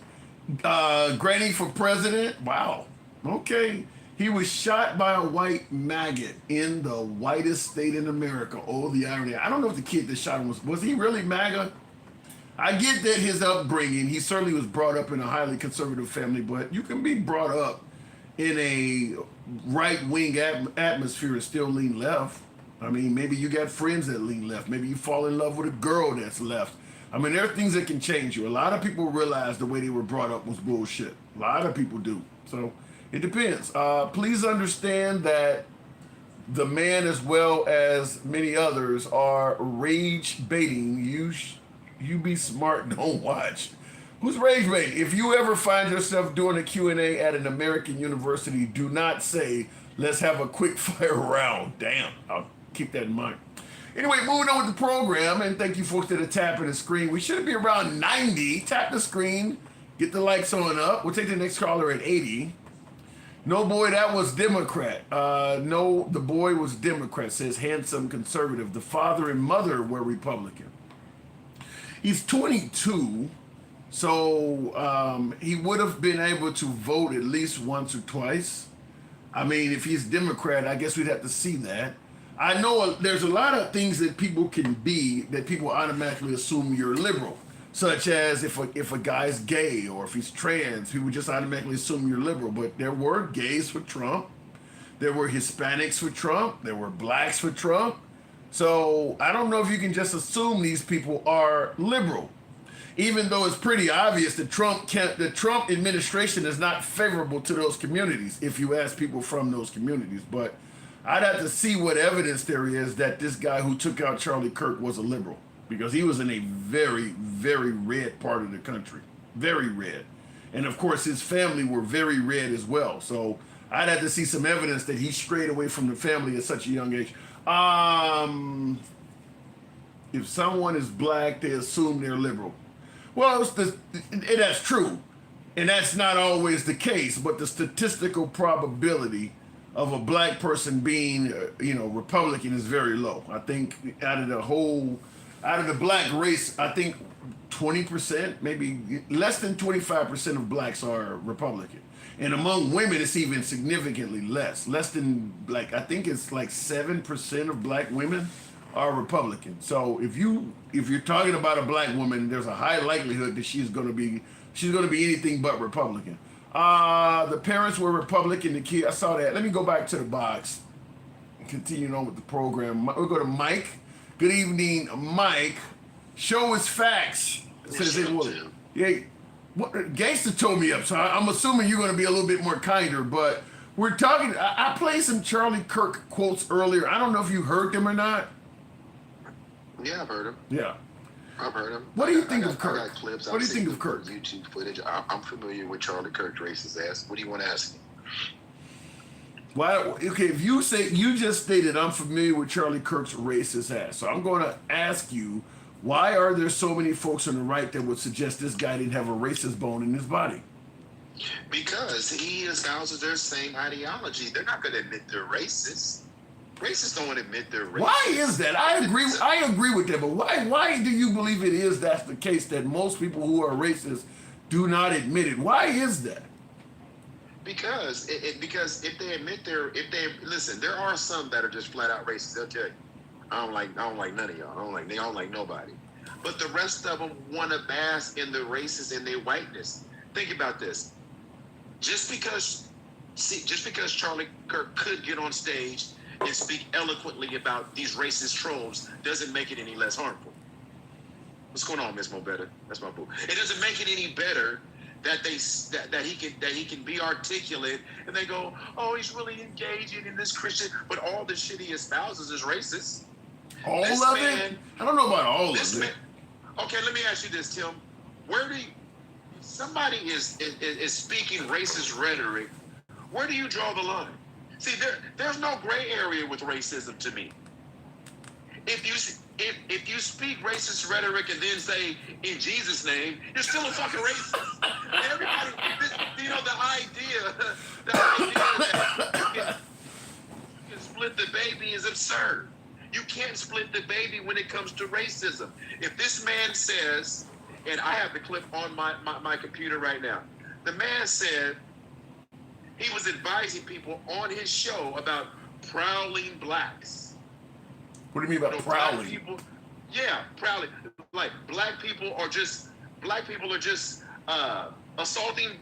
Granny for president. Wow. Okay. He was shot by a white maggot in the whitest state in America. Oh, the irony. I don't know if the kid that shot him was he really MAGA? I get that his upbringing, he certainly was brought up in a highly conservative family, but you can be brought up in a right-wing atmosphere and still lean left. I mean, maybe you got friends that lean left. Maybe you fall in love with a girl that's left. I mean, there are things that can change you. A lot of people realize the way they were brought up was bullshit. A lot of people do. So it depends. Please understand that the man, as well as many others, are rage baiting. You be smart, don't watch. Who's rage baiting? If you ever find yourself doing a Q&A at an American university, do not say, let's have a quick fire round. Damn, I'll keep that in mind. Anyway, moving on with the program, and thank you folks that are tapping the screen. We should be around 90. Tap the screen, get the likes on up. We'll take the next caller at 80. No, boy, that was Democrat. No, the boy was Democrat, says handsome conservative. The father and mother were Republican. He's 22. So he would have been able to vote at least once or twice. I mean, if he's Democrat, I guess we'd have to see that. I know there's a lot of things that people can be that people automatically assume you're liberal, such as if a guy's gay or if he's trans, people just automatically assume you're liberal. But there were gays for Trump. There were Hispanics for Trump. There were blacks for Trump. So I don't know if you can just assume these people are liberal, even though it's pretty obvious the Trump administration is not favorable to those communities if you ask people from those communities. But I'd have to see what evidence there is that this guy who took out Charlie Kirk was a liberal, because he was in a very, very red part of the country, very red. And of course, his family were very red as well. So I'd have to see some evidence that he strayed away from the family at such a young age. If someone is black, they assume they're liberal. Well, that's true, and that's not always the case. But the statistical probability of a black person being, Republican is very low. I think out of the black race, I think 20%, maybe less than 25% of blacks are Republican. And among women, it's even significantly less. Less than, I think it's like 7% of black women are Republican. So if you're talking about a black woman, there's a high likelihood that she's going to be anything but Republican. The parents were Republican. The kid, I saw that. Let me go back to the box. Continuing on with the program, we'll go to Mike. Good evening, Mike. Show us facts. Says it was. Yeah. Gangsta told me up, so I'm assuming you're going to be a little bit more kinder, but we're talking. I played some Charlie Kirk quotes earlier. I don't know if you heard them or not. Yeah, I've heard them. Yeah. I've heard them. What do you think of Kirk? I got clips. What do you think of Kirk? YouTube footage. I'm familiar with Charlie Kirk's racist ass. What do you want to ask me? Why? Okay, if you say you just stated I'm familiar with Charlie Kirk's racist ass, so I'm going to ask you. Why are there so many folks on the right that would suggest this guy didn't have a racist bone in his body? Because he espouses their same ideology. They're not going to admit they're racist. Racists don't admit they're racist. Why is that? I agree with that, but why do you believe that's the case that most people who are racist do not admit it? Why is that? Because if they admit listen, there are some that are just flat out racist. They'll tell you. I don't like none of y'all. They don't like nobody. But the rest of them want to bask in the racism and their whiteness. Think about this. Just because Charlie Kirk could get on stage and speak eloquently about these racist trolls doesn't make it any less harmful. What's going on, Miss Mobetta? That's my boo. It doesn't make it any better that he can be articulate and they go, oh, he's really engaging in this Christian, but all the shit he espouses is racist. All of it? I don't know about all of it. Okay, let me ask you this, Tim. Somebody is speaking racist rhetoric, where do you draw the line? See, there's no gray area with racism to me. If you speak racist rhetoric and then say in Jesus' name, you're still a fucking racist. Everybody, the idea that you can split the baby is absurd. You can't split the baby when it comes to racism. If this man says, and I have the clip on my computer right now, the man said he was advising people on his show about prowling blacks. What do you mean about prowling? Prowling. Like black people are just assaulting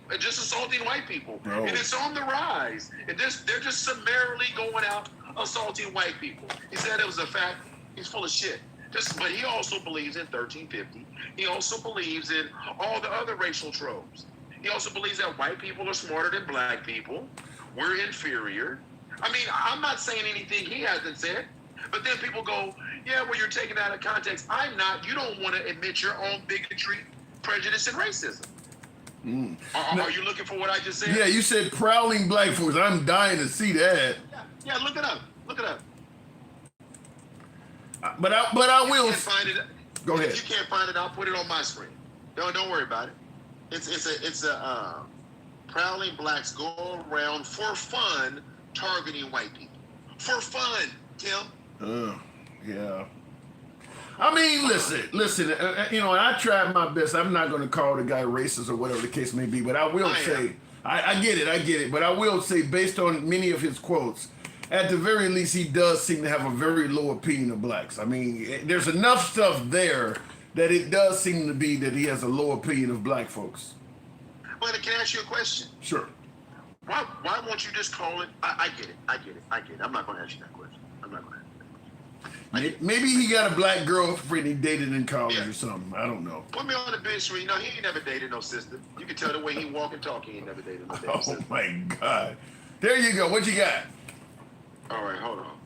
white people, and it's on the rise. And they're just summarily going out assaulting white people. He said it was a fact. He's full of shit. But he also believes in 1350. He also believes in all the other racial tropes. He also believes that white people are smarter than black people. We're inferior. I mean, I'm not saying anything he hasn't said. But then people go, yeah, well, you're taking that out of context. I'm not. You don't want to admit your own bigotry, prejudice, and racism. Are you looking for what I just said? Yeah, you said prowling black folks. I'm dying to see that. Yeah, look it up. Look it up. But I will. If you can't find it, go ahead. If you can't find it, I'll put it on my screen. Don't worry about it. It's a prowling blacks go around for fun targeting white people. For fun, Tim. Yeah. I mean, listen. I tried my best. I'm not going to call the guy racist or whatever the case may be, but I will say, I get it. But I will say, based on many of his quotes, at the very least, he does seem to have a very low opinion of blacks. I mean, there's enough stuff there that it does seem to be that he has a low opinion of black folks. Well, can I ask you a question? Sure. Why won't you just call it? I get it. I'm not going to ask you that question. Maybe he got a black girlfriend he dated in college or something. I don't know. Put me on the bench screen. No, he ain't never dated no sister. You can tell the way he walk and talk, he ain't never dated no damn sister. Oh my God. There you go. What you got? All right, hold on.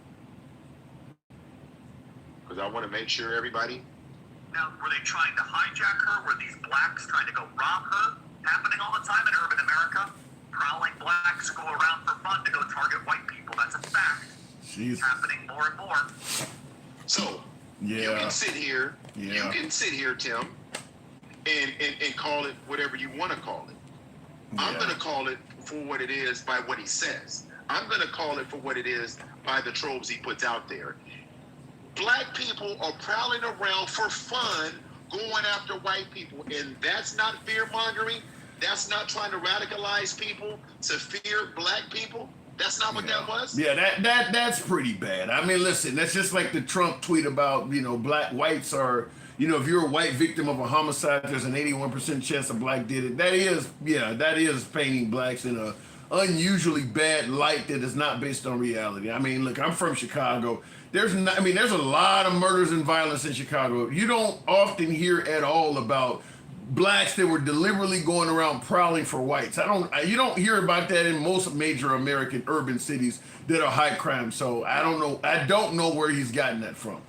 Because I want to make sure everybody. Now, were they trying to hijack her? Were these blacks trying to go rob her? Happening all the time in urban America? Prowling blacks go around for fun to go target white people. That's a fact. Jeez. Happening more and more. So, you can sit here, Tim, and call it whatever you want to call it. I'm going to call it for what it is by what he says. I'm going to call it for what it is by the tropes he puts out there. Black people are prowling around for fun, going after white people, and that's not fear-mongering. That's not trying to radicalize people to fear black people. That's not what that was? Yeah, that's pretty bad. I mean, listen, that's just like the Trump tweet about, black whites are, if you're a white victim of a homicide, there's an 81% chance a black did it. That is painting blacks in a unusually bad light that is not based on reality. I mean, look, I'm from Chicago. There's a lot of murders and violence in Chicago. You don't often hear at all about blacks that were deliberately going around prowling for whites. You don't hear about that in most major American urban cities that are high crime. So I don't know where he's gotten that from.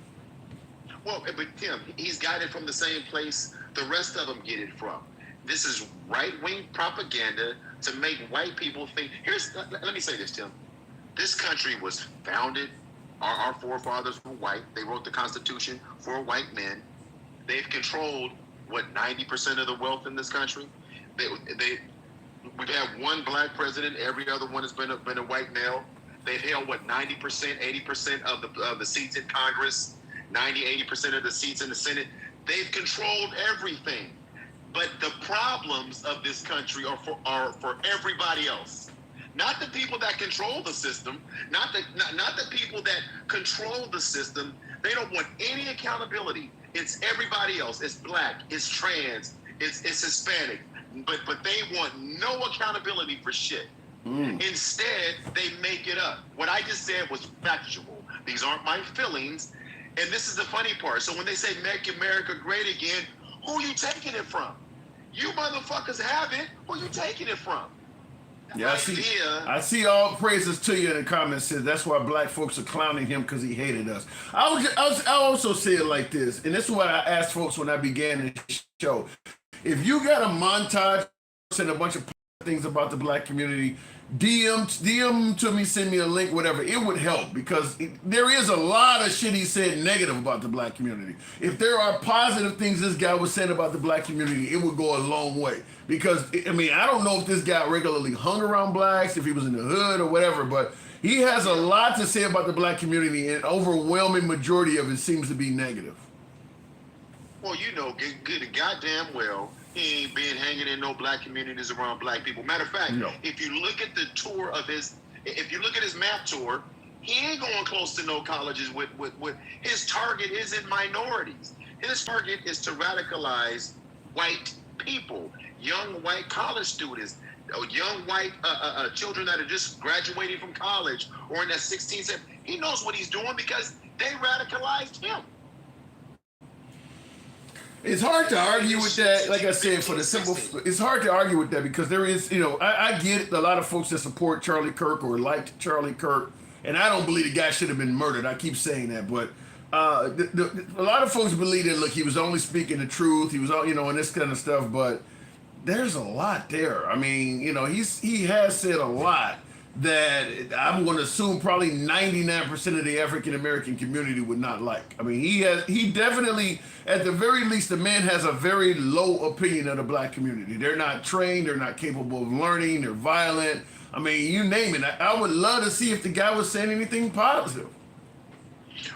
Well, but Tim, he's got it from the same place the rest of them get it from. This is right-wing propaganda to make white people think. Let me say this, Tim. This country was founded. Our forefathers were white. They wrote the Constitution for white men. They've controlled 90% of the wealth in this country. We've had one black president. Every other one has been a white male. They've held 90%, 80% of the seats in Congress, 80% of the seats in the Senate. They've controlled everything. But the problems of this country are for everybody else. Not the people that control the system, not the people that control the system. They don't want any accountability. It's everybody else. It's black, it's trans, it's Hispanic, but they want no accountability for shit. Instead, they make it up. What I just said was factual. These aren't my feelings. And this is the funny part. So when they say make America great again, who are you taking it from? You motherfuckers have it. Who are you taking it from? Yeah, I see all praises to you in the comments. Says that's why black folks are clowning him because he hated us. I also say it like this, and this is what I asked folks when I began the show. If you got a montage and a bunch of things about the black community, DM to me, send me a link, whatever. It would help because there is a lot of shit he said negative about the black community. If there are positive things this guy was saying about the black community, it would go a long way. Because, I don't know if this guy regularly hung around blacks, if he was in the hood or whatever, but he has a lot to say about the black community, and overwhelming majority of it seems to be negative. Well, good goddamn well, he ain't been hanging in no black communities around black people. Matter of fact, if you look at the tour of if you look at his map tour, he ain't going close to no colleges with his target isn't minorities. His target is to radicalize white people, young white college students, young white children that are just graduating from college or in that 16th century. He knows what he's doing because they radicalized him. It's hard to argue with that. Like I said, it's hard to argue with that because there is, I get it, a lot of folks that support Charlie Kirk or liked Charlie Kirk, and I don't believe the guy should have been murdered. I keep saying that, but a lot of folks believe that, look, he was only speaking the truth. He was, and this kind of stuff, but there's a lot there. He has said a lot that I'm going to assume probably 99% of the African American community would not like. He definitely, at the very least, the man has a very low opinion of the black community. They're not trained, they're not capable of learning, they're violent. You name it. I would love to see if the guy was saying anything positive.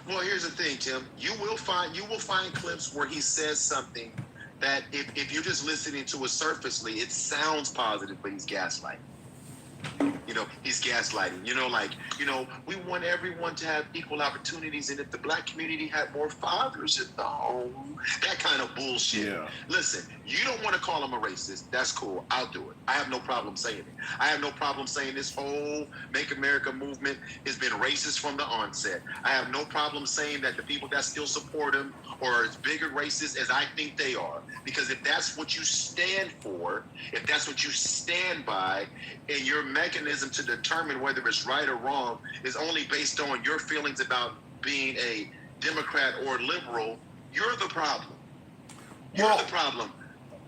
Well, here's the thing, Tim. You will find clips where he says something that if you're just listening to it surfacely, it sounds positive, but he's gaslighting. He he's gaslighting. We want everyone to have equal opportunities, and if the black community had more fathers in the home, that kind of bullshit. Yeah. Listen, you don't want to call him a racist. That's cool. I'll do it. I have no problem saying it. I have no problem saying this whole Make America movement has been racist from the onset. I have no problem saying that the people that still support him are as big a racist as I think they are. Because if that's what you stand for, if that's what you stand by, and your mechanism to determine whether it's right or wrong is only based on your feelings about being a Democrat or liberal, you're the problem. You're the problem.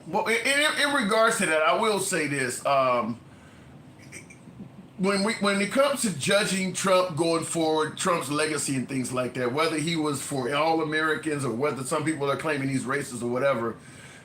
Well, in regards to that, I will say this. When it comes to judging Trump going forward, Trump's legacy and things like that, whether he was for all Americans or whether some people are claiming he's racist or whatever,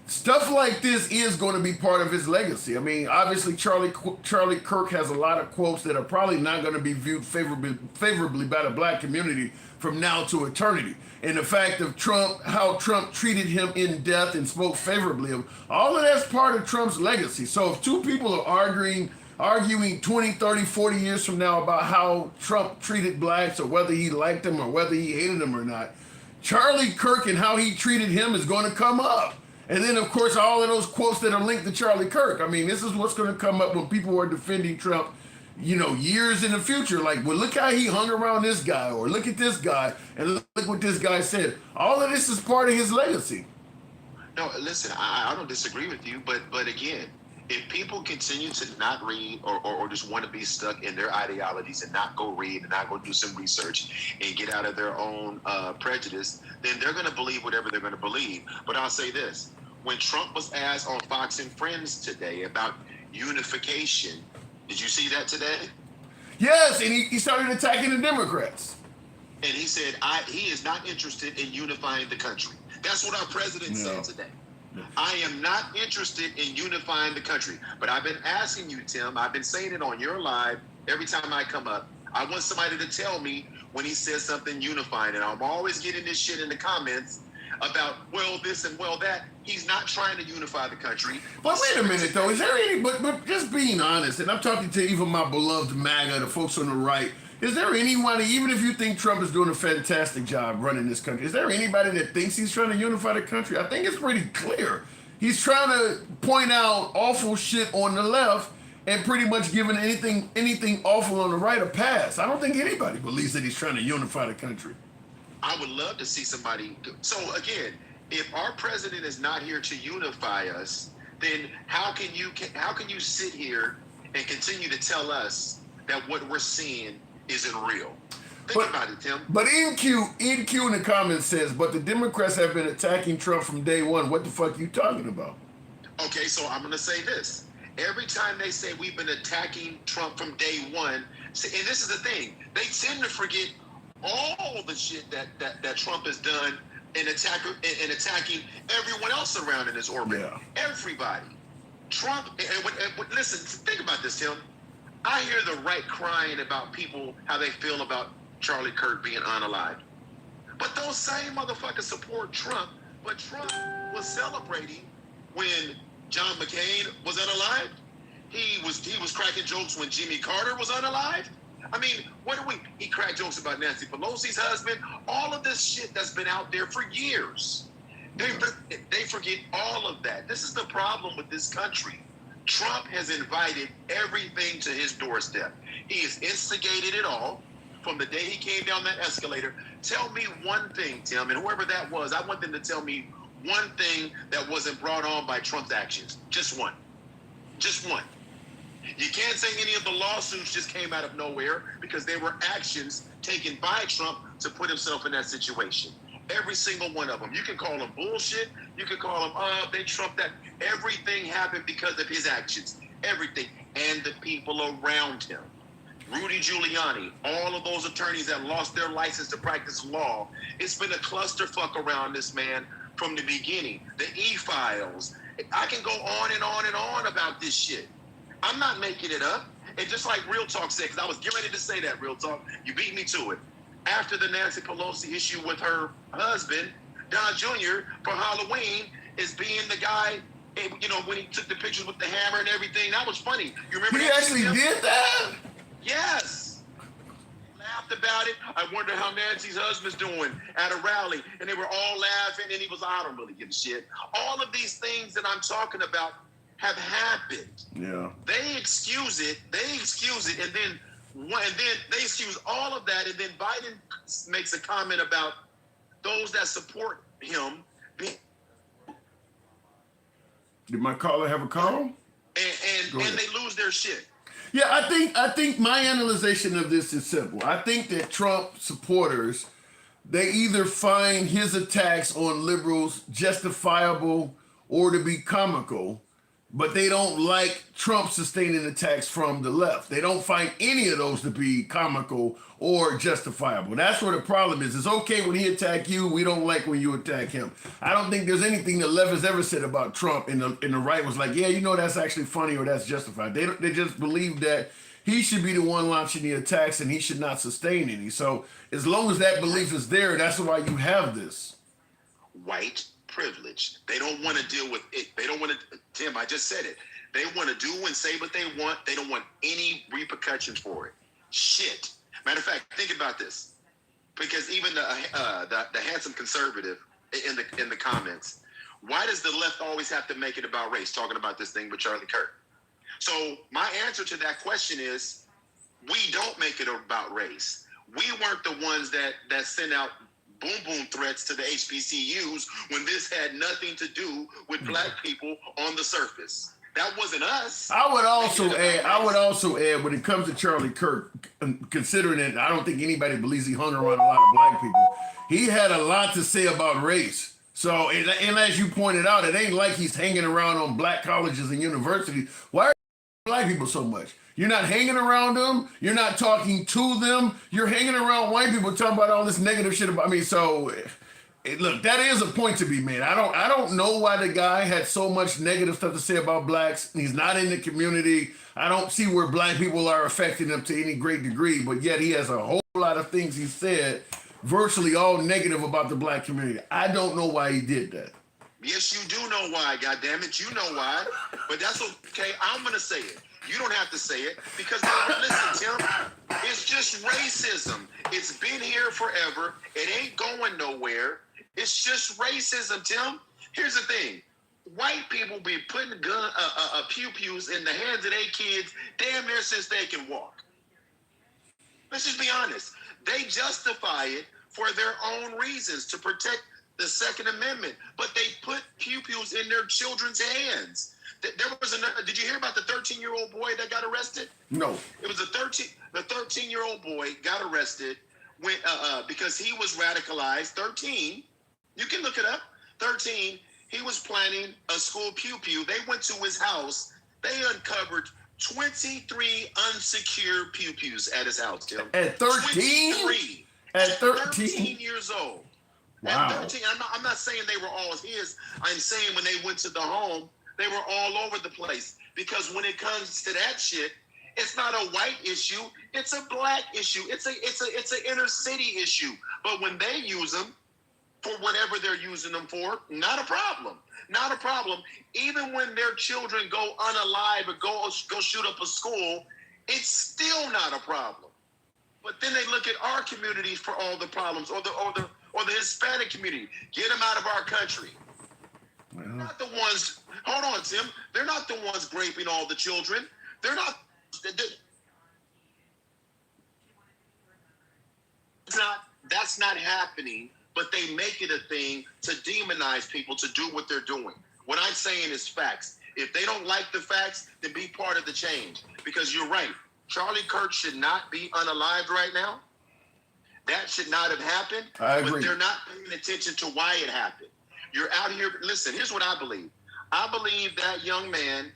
stuff like this is going to be part of his legacy. I mean, obviously, Charlie Kirk has a lot of quotes that are probably not going to be viewed favorably by the black community from now to eternity. And the fact of Trump, how Trump treated him in death and spoke favorably of, all of that's part of Trump's legacy. So if two people are arguing 20, 30, 40 years from now about how Trump treated blacks or whether he liked them or whether he hated them or not, Charlie Kirk and how he treated him is going to come up. And then, of course, all of those quotes that are linked to Charlie Kirk. I mean, this is what's going to come up when people are defending Trump, years in the future. Like, well, look how he hung around this guy, or look at this guy, and look what this guy said. All of this is part of his legacy. No, listen, I don't disagree with you, but again, if people continue to not read or just want to be stuck in their ideologies and not go read and not go do some research and get out of their own prejudice, then they're going to believe whatever they're going to believe. But I'll say this. When Trump was asked on Fox and Friends today about unification, did you see that today? Yes, and he started attacking the Democrats. And he said he is not interested in unifying the country. That's what our president said today. I am not interested in unifying the country. But I've been asking you, Tim, I've been saying it on your live every time I come up. I want somebody to tell me when he says something unifying. And I'm always getting this shit in the comments about, well, this and well, that. He's not trying to unify the country. But wait a minute, though. Is there any, but just being honest, and I'm talking to even my beloved MAGA, the folks on the right, is there anyone, even if you think Trump is doing a fantastic job running this country, is there anybody that thinks he's trying to unify the country? I think it's pretty clear. He's trying to point out awful shit on the left and pretty much giving anything awful on the right a pass. I don't think anybody believes that he's trying to unify the country. I would love to see somebody. So again, if our president is not here to unify us, then how can you sit here and continue to tell us that what we're seeing isn't real? Think about it, Tim. But NQ in the comments says, but the Democrats have been attacking Trump from day one. What the fuck are you talking about? Okay, so I'm going to say this. Every time they say we've been attacking Trump from day one, and this is the thing, they tend to forget all the shit that Trump has done in attacking everyone else around in his orbit. Yeah. Everybody. Trump, and listen, think about this, Tim. I hear the right crying about people, how they feel about Charlie Kirk being unalived. But those same motherfuckers support Trump, but Trump was celebrating when John McCain was unalived. He was cracking jokes when Jimmy Carter was unalived. I mean, he cracked jokes about Nancy Pelosi's husband, all of this shit that's been out there for years. They forget all of that. This is the problem with this country. Trump has invited everything to his doorstep. He has instigated it all from the day he came down that escalator. Tell me one thing, Tim, and whoever that was, I want them to tell me one thing that wasn't brought on by Trump's actions. Just one. Just one. You can't say any of the lawsuits just came out of nowhere because they were actions taken by Trump to put himself in that situation. Every single one of them. You can call them bullshit. You can call them, they trumped that. Everything happened because of his actions. Everything. And the people around him. Rudy Giuliani, all of those attorneys that lost their license to practice law. It's been a clusterfuck around this man from the beginning. The e-files. I can go on and on and on about this shit. I'm not making it up. And just like Real Talk said, because I was getting ready to say that, Real Talk, you beat me to it. After the Nancy Pelosi issue with her husband, Don Jr., for Halloween, is being the guy, when he took the pictures with the hammer and everything. That was funny. You remember he that? Actually did that? Yeah, talked about it. I wonder how Nancy's husband's doing at a rally. And they were all laughing, and he was, I don't really give a shit. All of these things that I'm talking about have happened. Yeah. They excuse it, and then they excuse all of that, and then Biden makes a comment about those that support him. Did my caller have a call? And they lose their shit. Yeah, I think my analyzation of this is simple. I think that Trump supporters, they either find his attacks on liberals justifiable or to be comical, but they don't like Trump sustaining attacks from the left. They don't find any of those to be comical or justifiable. That's where the problem is. It's okay when he attack you. We don't like when you attack him. I don't think there's anything the left has ever said about Trump and the right was like, yeah, you know, that's actually funny or that's justified. They just believe that he should be the one launching the attacks and he should not sustain any. So as long as that belief is there, that's why you have this. White privilege. They don't want to deal with it. They don't want to, Tim, I just said it. They want to do and say what they want. They don't want any repercussions for it. Shit. Matter of fact, think about this. Because even the handsome conservative in the comments, why does the left always have to make it about race, talking about this thing with Charlie Kirk? So my answer to that question is, we don't make it about race. We weren't the ones that sent out boom threats to the HBCUs when this had nothing to do with black people on the surface. That wasn't us. I would also add when it comes to Charlie Kirk, considering that I don't think anybody believes he hung around a lot of black people, he had a lot to say about race. So, and as you pointed out, it ain't like he's hanging around on black colleges and universities. Why are black people so much? You're not hanging around them. You're not talking to them. You're hanging around white people talking about all this negative shit about me. So, look, that is a point to be made. I don't know why the guy had so much negative stuff to say about blacks. He's not in the community. I don't see where black people are affecting him to any great degree, but yet he has a whole lot of things he said, virtually all negative about the black community. I don't know why he did that. Yes, you do know why, goddammit. You know why. But that's okay. I'm going to say it. You don't have to say it because, listen, Tim, it's just racism. It's been here forever. It ain't going nowhere. It's just racism, Tim. Here's the thing. White people be putting pew-pews in the hands of their kids damn near since they can walk. Let's just be honest. They justify it for their own reasons to protect the Second Amendment, but they put pew-pews in their children's hands. There was did you hear about the 13-year-old boy that got arrested? No. It was the 13-year-old boy got arrested when because he was radicalized. 13, you can look it up. 13, he was planning a school pew-pew. They went to his house. They uncovered 23 unsecured pew-pews at his house, Tim. At 13? 23. At 13? 13 years old. Wow. At 13, I'm not saying they were all his. I'm saying when they went to the home, they were all over the place. Because when it comes to that shit, it's not a white issue. It's a black issue. It's an inner city issue. But when they use them for whatever they're using them for, not a problem. Not a problem. Even when their children go unalive or go shoot up a school, it's still not a problem. But then they look at our communities for all the problems, or the Hispanic community. Get them out of our country. They're not the ones. Hold on, Tim. They're not the ones raping all the children. They're not. That's not happening. But they make it a thing to demonize people to do what they're doing. What I'm saying is facts. If they don't like the facts, then be part of the change. Because you're right. Charlie Kirk should not be unalived right now. That should not have happened. I agree. But they're not paying attention to why it happened. You're out here. Listen, here's what I believe. I believe that young man,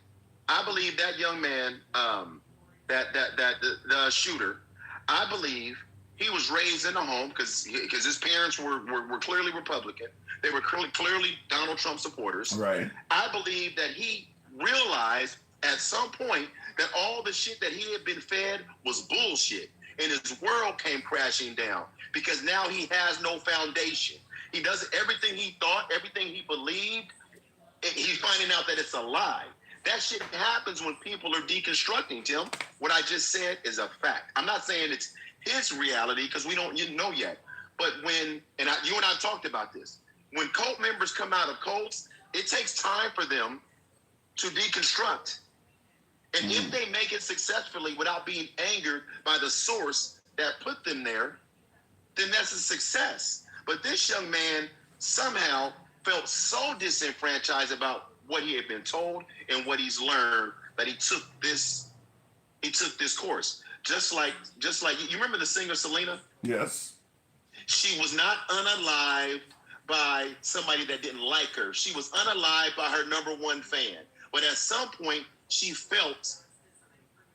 the shooter, I believe he was raised in a home because his parents were clearly Republican. They were clearly Donald Trump supporters. Right. I believe that he realized at some point that all the shit that he had been fed was bullshit. And his world came crashing down because now he has no foundation. He does everything he thought, everything he believed. He's finding out that it's a lie. That shit happens when people are deconstructing, Tim. What I just said is a fact. I'm not saying his reality because we don't know yet. But when you and I talked about this, when cult members come out of cults, it takes time for them to deconstruct. And if they make it successfully without being angered by the source that put them there, then that's a success. But this young man somehow felt so disenfranchised about what he had been told and what he's learned that he took this course. Just like you remember the singer Selena? Yes. She was not unalived by somebody that didn't like her. She was unalived by her number one fan. But at some point, she felt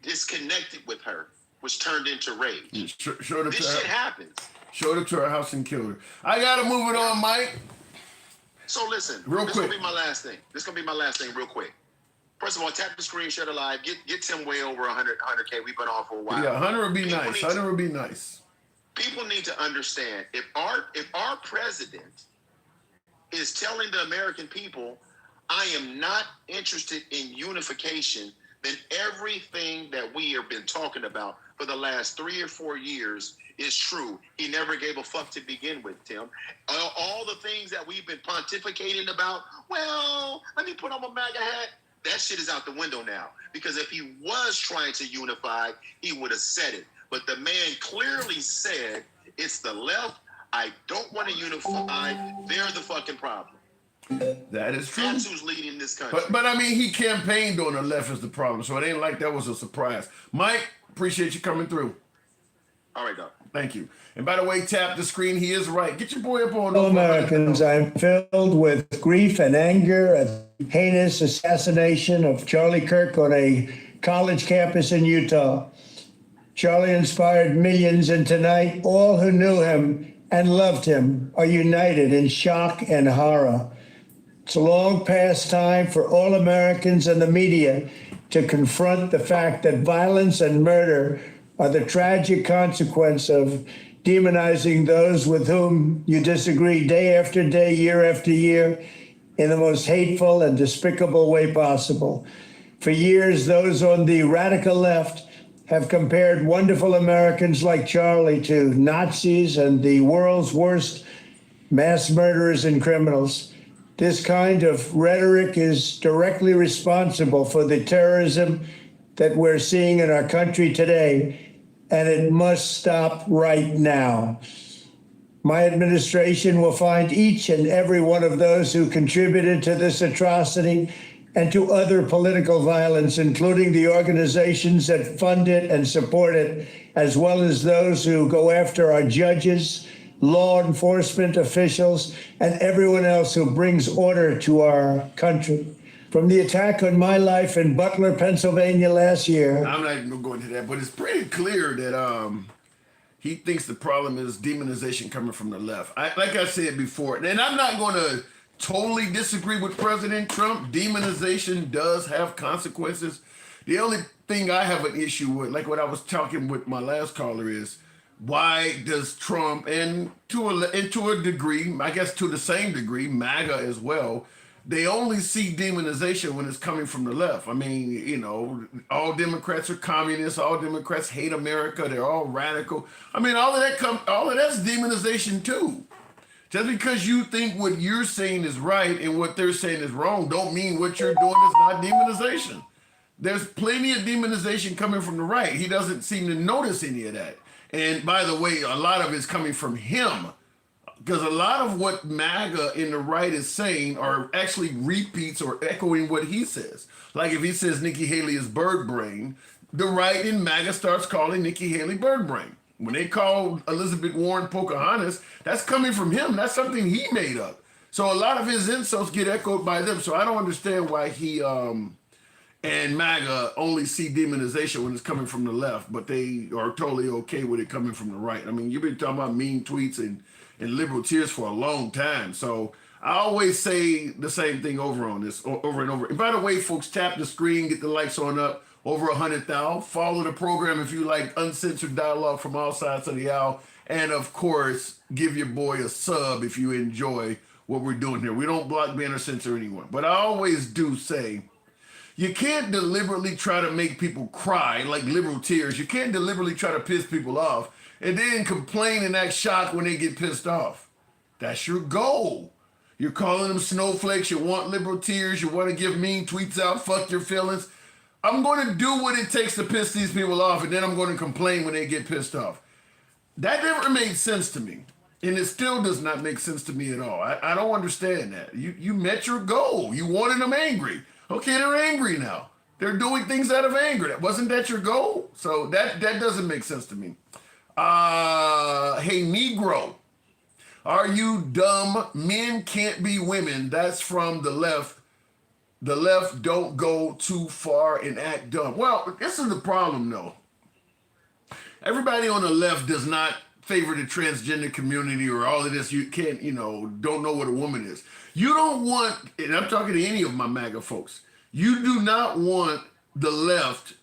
disconnected with her, which turned into rage. This shit happens. Showed up to her house and killed her. I gotta move it on, Mike. So listen, this is gonna be my last thing. Real quick. First of all, tap the screen, share the live. Get Tim way over 100K. We've been on for a while. Yeah, 100 would be nice. 100 would be nice. People need to understand if our president is telling the American people, I am not interested in unification, then everything that we have been talking about for the last 3 or 4 years is true. He never gave a fuck to begin with, Tim. All the things that we've been pontificating about, well, let me put on my MAGA hat. That shit is out the window now. Because if he was trying to unify, he would have said it. But the man clearly said, it's the left. I don't want to unify. They're the fucking problem. That is true. That's who's leading this country. But I mean, he campaigned on the left as the problem, so it ain't like that was a surprise. Mike, appreciate you coming through. All right, Doc. Thank you. And by the way, tap the screen. He is right. Get your boy up on. All Americans, I'm filled with grief and anger at the heinous assassination of Charlie Kirk on a college campus in Utah. Charlie inspired millions, and tonight, all who knew him and loved him are united in shock and horror. It's a long past time for all Americans and the media to confront the fact that violence and murder are the tragic consequence of demonizing those with whom you disagree day after day, year after year, in the most hateful and despicable way possible. For years, those on the radical left have compared wonderful Americans like Charlie to Nazis and the world's worst mass murderers and criminals. This kind of rhetoric is directly responsible for the terrorism that we're seeing in our country today, and it must stop right now. My administration will find each and every one of those who contributed to this atrocity and to other political violence, including the organizations that fund it and support it, as well as those who go after our judges, law enforcement officials, and everyone else who brings order to our country. From the attack on my life in Butler, Pennsylvania last year. I'm not even going to go into that, but it's pretty clear that he thinks the problem is demonization coming from the left. Like I said before, and I'm not going to totally disagree with President Trump. Demonization does have consequences. The only thing I have an issue with, like what I was talking with my last caller, is why does Trump, and to a degree, I guess to the same degree, MAGA as well, they only see demonization when it's coming from the left. I mean, you know, all Democrats are communists. All Democrats hate America. They're all radical. I mean, all of that's demonization too. Just because you think what you're saying is right and what they're saying is wrong, don't mean what you're doing is not demonization. There's plenty of demonization coming from the right. He doesn't seem to notice any of that. And by the way, a lot of it's coming from him, because a lot of what MAGA in the right is saying are actually repeats or echoing what he says. Like if he says Nikki Haley is bird brain, the right in MAGA starts calling Nikki Haley bird brain. When they call Elizabeth Warren Pocahontas, that's coming from him. That's something he made up. So a lot of his insults get echoed by them. So I don't understand why he and MAGA only see demonization when it's coming from the left, but they are totally okay with it coming from the right. I mean, you've been talking about mean tweets and liberal tears for a long time. So I always say the same thing over and over. And by the way, folks, tap the screen, get the likes on up. Over 100,000. Follow the program if you like uncensored dialogue from all sides of the aisle. And of course, give your boy a sub if you enjoy what we're doing here. We don't block, ban, or censor anyone. But I always do say, You can't deliberately try to make people cry like liberal tears. You can't deliberately try to piss people off and then complain and act shocked when they get pissed off. That's your goal. You're calling them snowflakes. You want liberal tears. You want to give mean tweets out. Fuck your feelings. I'm going to do what it takes to piss these people off, and then I'm going to complain when they get pissed off. That never made sense to me. And it still does not make sense to me at all. I don't understand that. You met your goal. You wanted them angry. Okay, they're angry now. They're doing things out of anger. Wasn't that your goal? So that doesn't make sense to me. Hey, Negro, are you dumb? Men can't be women. That's from the left. The left don't go too far and act dumb. Well, this is the problem, though. Everybody on the left does not favor the transgender community or all of this. You can't, don't know what a woman is. You don't want, and I'm talking to any of my MAGA folks, you do not want the left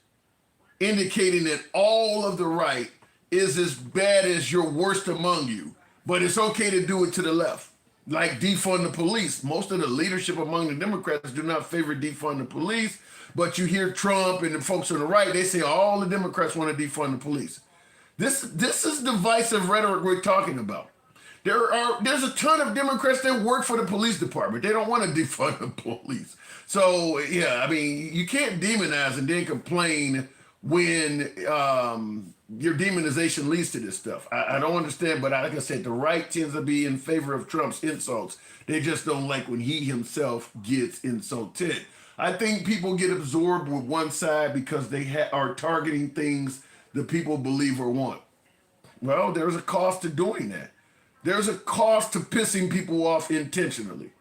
indicating that all of the right is as bad as your worst among you, but it's okay to do it to the left. Like defund the police. Most of the leadership among the Democrats do not favor defund the police, but you hear Trump and the folks on the right, they say all the Democrats want to defund the police. This is divisive rhetoric we're talking about. There's a ton of Democrats that work for the police department. They don't want to defund the police. So, yeah, I mean, you can't demonize and then complain when your demonization leads to this stuff. I don't understand, but like I said, the right tends to be in favor of Trump's insults. They just don't like when he himself gets insulted. I think people get absorbed with one side because they are targeting things that people believe or want. Well, there's a cost to doing that. There's a cost to pissing people off intentionally.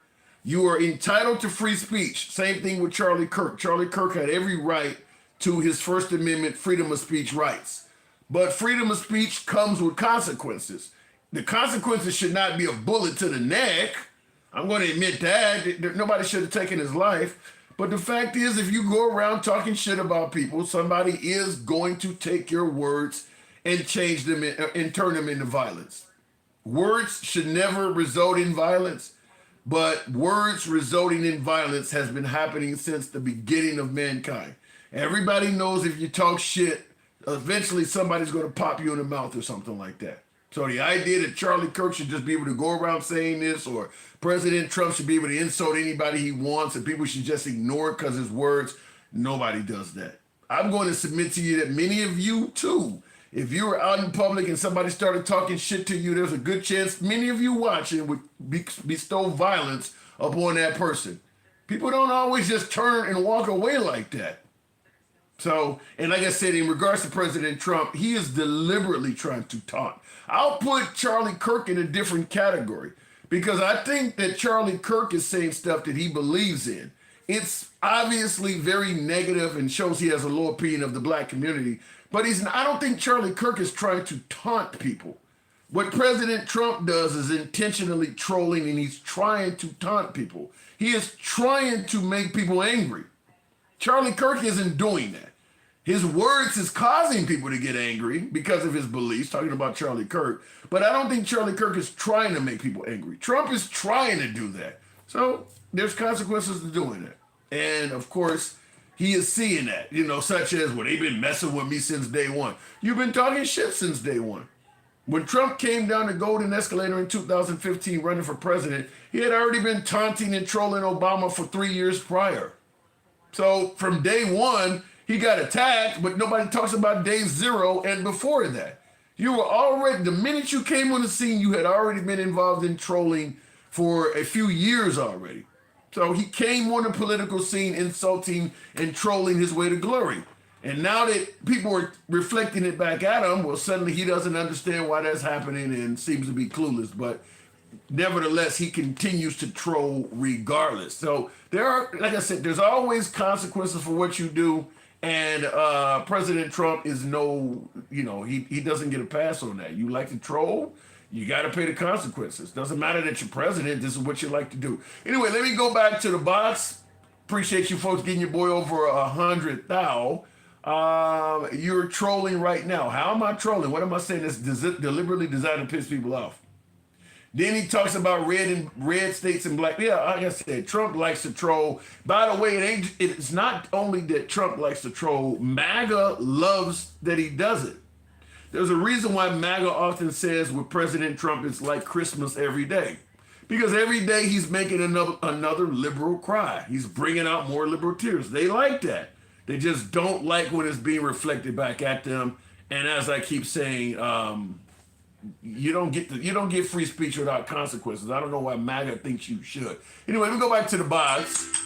You are entitled to free speech. Same thing with Charlie Kirk. Charlie Kirk had every right to his First Amendment freedom of speech rights. But freedom of speech comes with consequences. The consequences should not be a bullet to the neck. I'm going to admit that. Nobody should have taken his life. But the fact is, if you go around talking shit about people, somebody is going to take your words and change them and turn them into violence. Words should never result in violence, but words resulting in violence has been happening since the beginning of mankind. Everybody knows if you talk shit, eventually somebody's going to pop you in the mouth or something like that. So the idea that Charlie Kirk should just be able to go around saying this, or President Trump should be able to insult anybody he wants and people should just ignore it because his words, nobody does that. I'm going to submit to you that many of you too, if you were out in public and somebody started talking shit to you, there's a good chance many of you watching would bestow violence upon that person. People don't always just turn and walk away like that. So, and like I said, in regards to President Trump, he is deliberately trying to taunt. I'll put Charlie Kirk in a different category because I think that Charlie Kirk is saying stuff that he believes in. It's obviously very negative and shows he has a low opinion of the black community, but I don't think Charlie Kirk is trying to taunt people. What President Trump does is intentionally trolling, and he's trying to taunt people. He is trying to make people angry. Charlie Kirk isn't doing that. His words is causing people to get angry because of his beliefs, talking about Charlie Kirk, but I don't think Charlie Kirk is trying to make people angry. Trump is trying to do that. So there's consequences to doing that. And of course, he is seeing that, such as, well, they've been messing with me since day one. You've been talking shit since day one. When Trump came down the golden escalator in 2015 running for president, he had already been taunting and trolling Obama for 3 years prior. So from day one, he got attacked, but nobody talks about day zero and before that. You were already, the minute you came on the scene, you had already been involved in trolling for a few years already. So he came on the political scene insulting and trolling his way to glory. And now that people are reflecting it back at him, well, suddenly he doesn't understand why that's happening and seems to be clueless. But nevertheless, he continues to troll regardless. So there are, like I said, there's always consequences for what you do. And President Trump is he doesn't get a pass on that. You like to troll, you got to pay the consequences. Doesn't matter that you're president, this is what you like to do. Anyway, let me go back to the box. Appreciate you folks getting your boy over 100,000. You're trolling right now. How am I trolling? What am I saying that's deliberately designed to piss people off? Then he talks about red states and black. Yeah, like I said, Trump likes to troll. By the way, it's not only that Trump likes to troll. MAGA loves that he does it. There's a reason why MAGA often says with President Trump, it's like Christmas every day. Because every day he's making another liberal cry. He's bringing out more liberal tears. They like that. They just don't like when it's being reflected back at them. And as I keep saying, you don't get free speech without consequences. I don't know why MAGA thinks you should. Anyway, we go back to the box.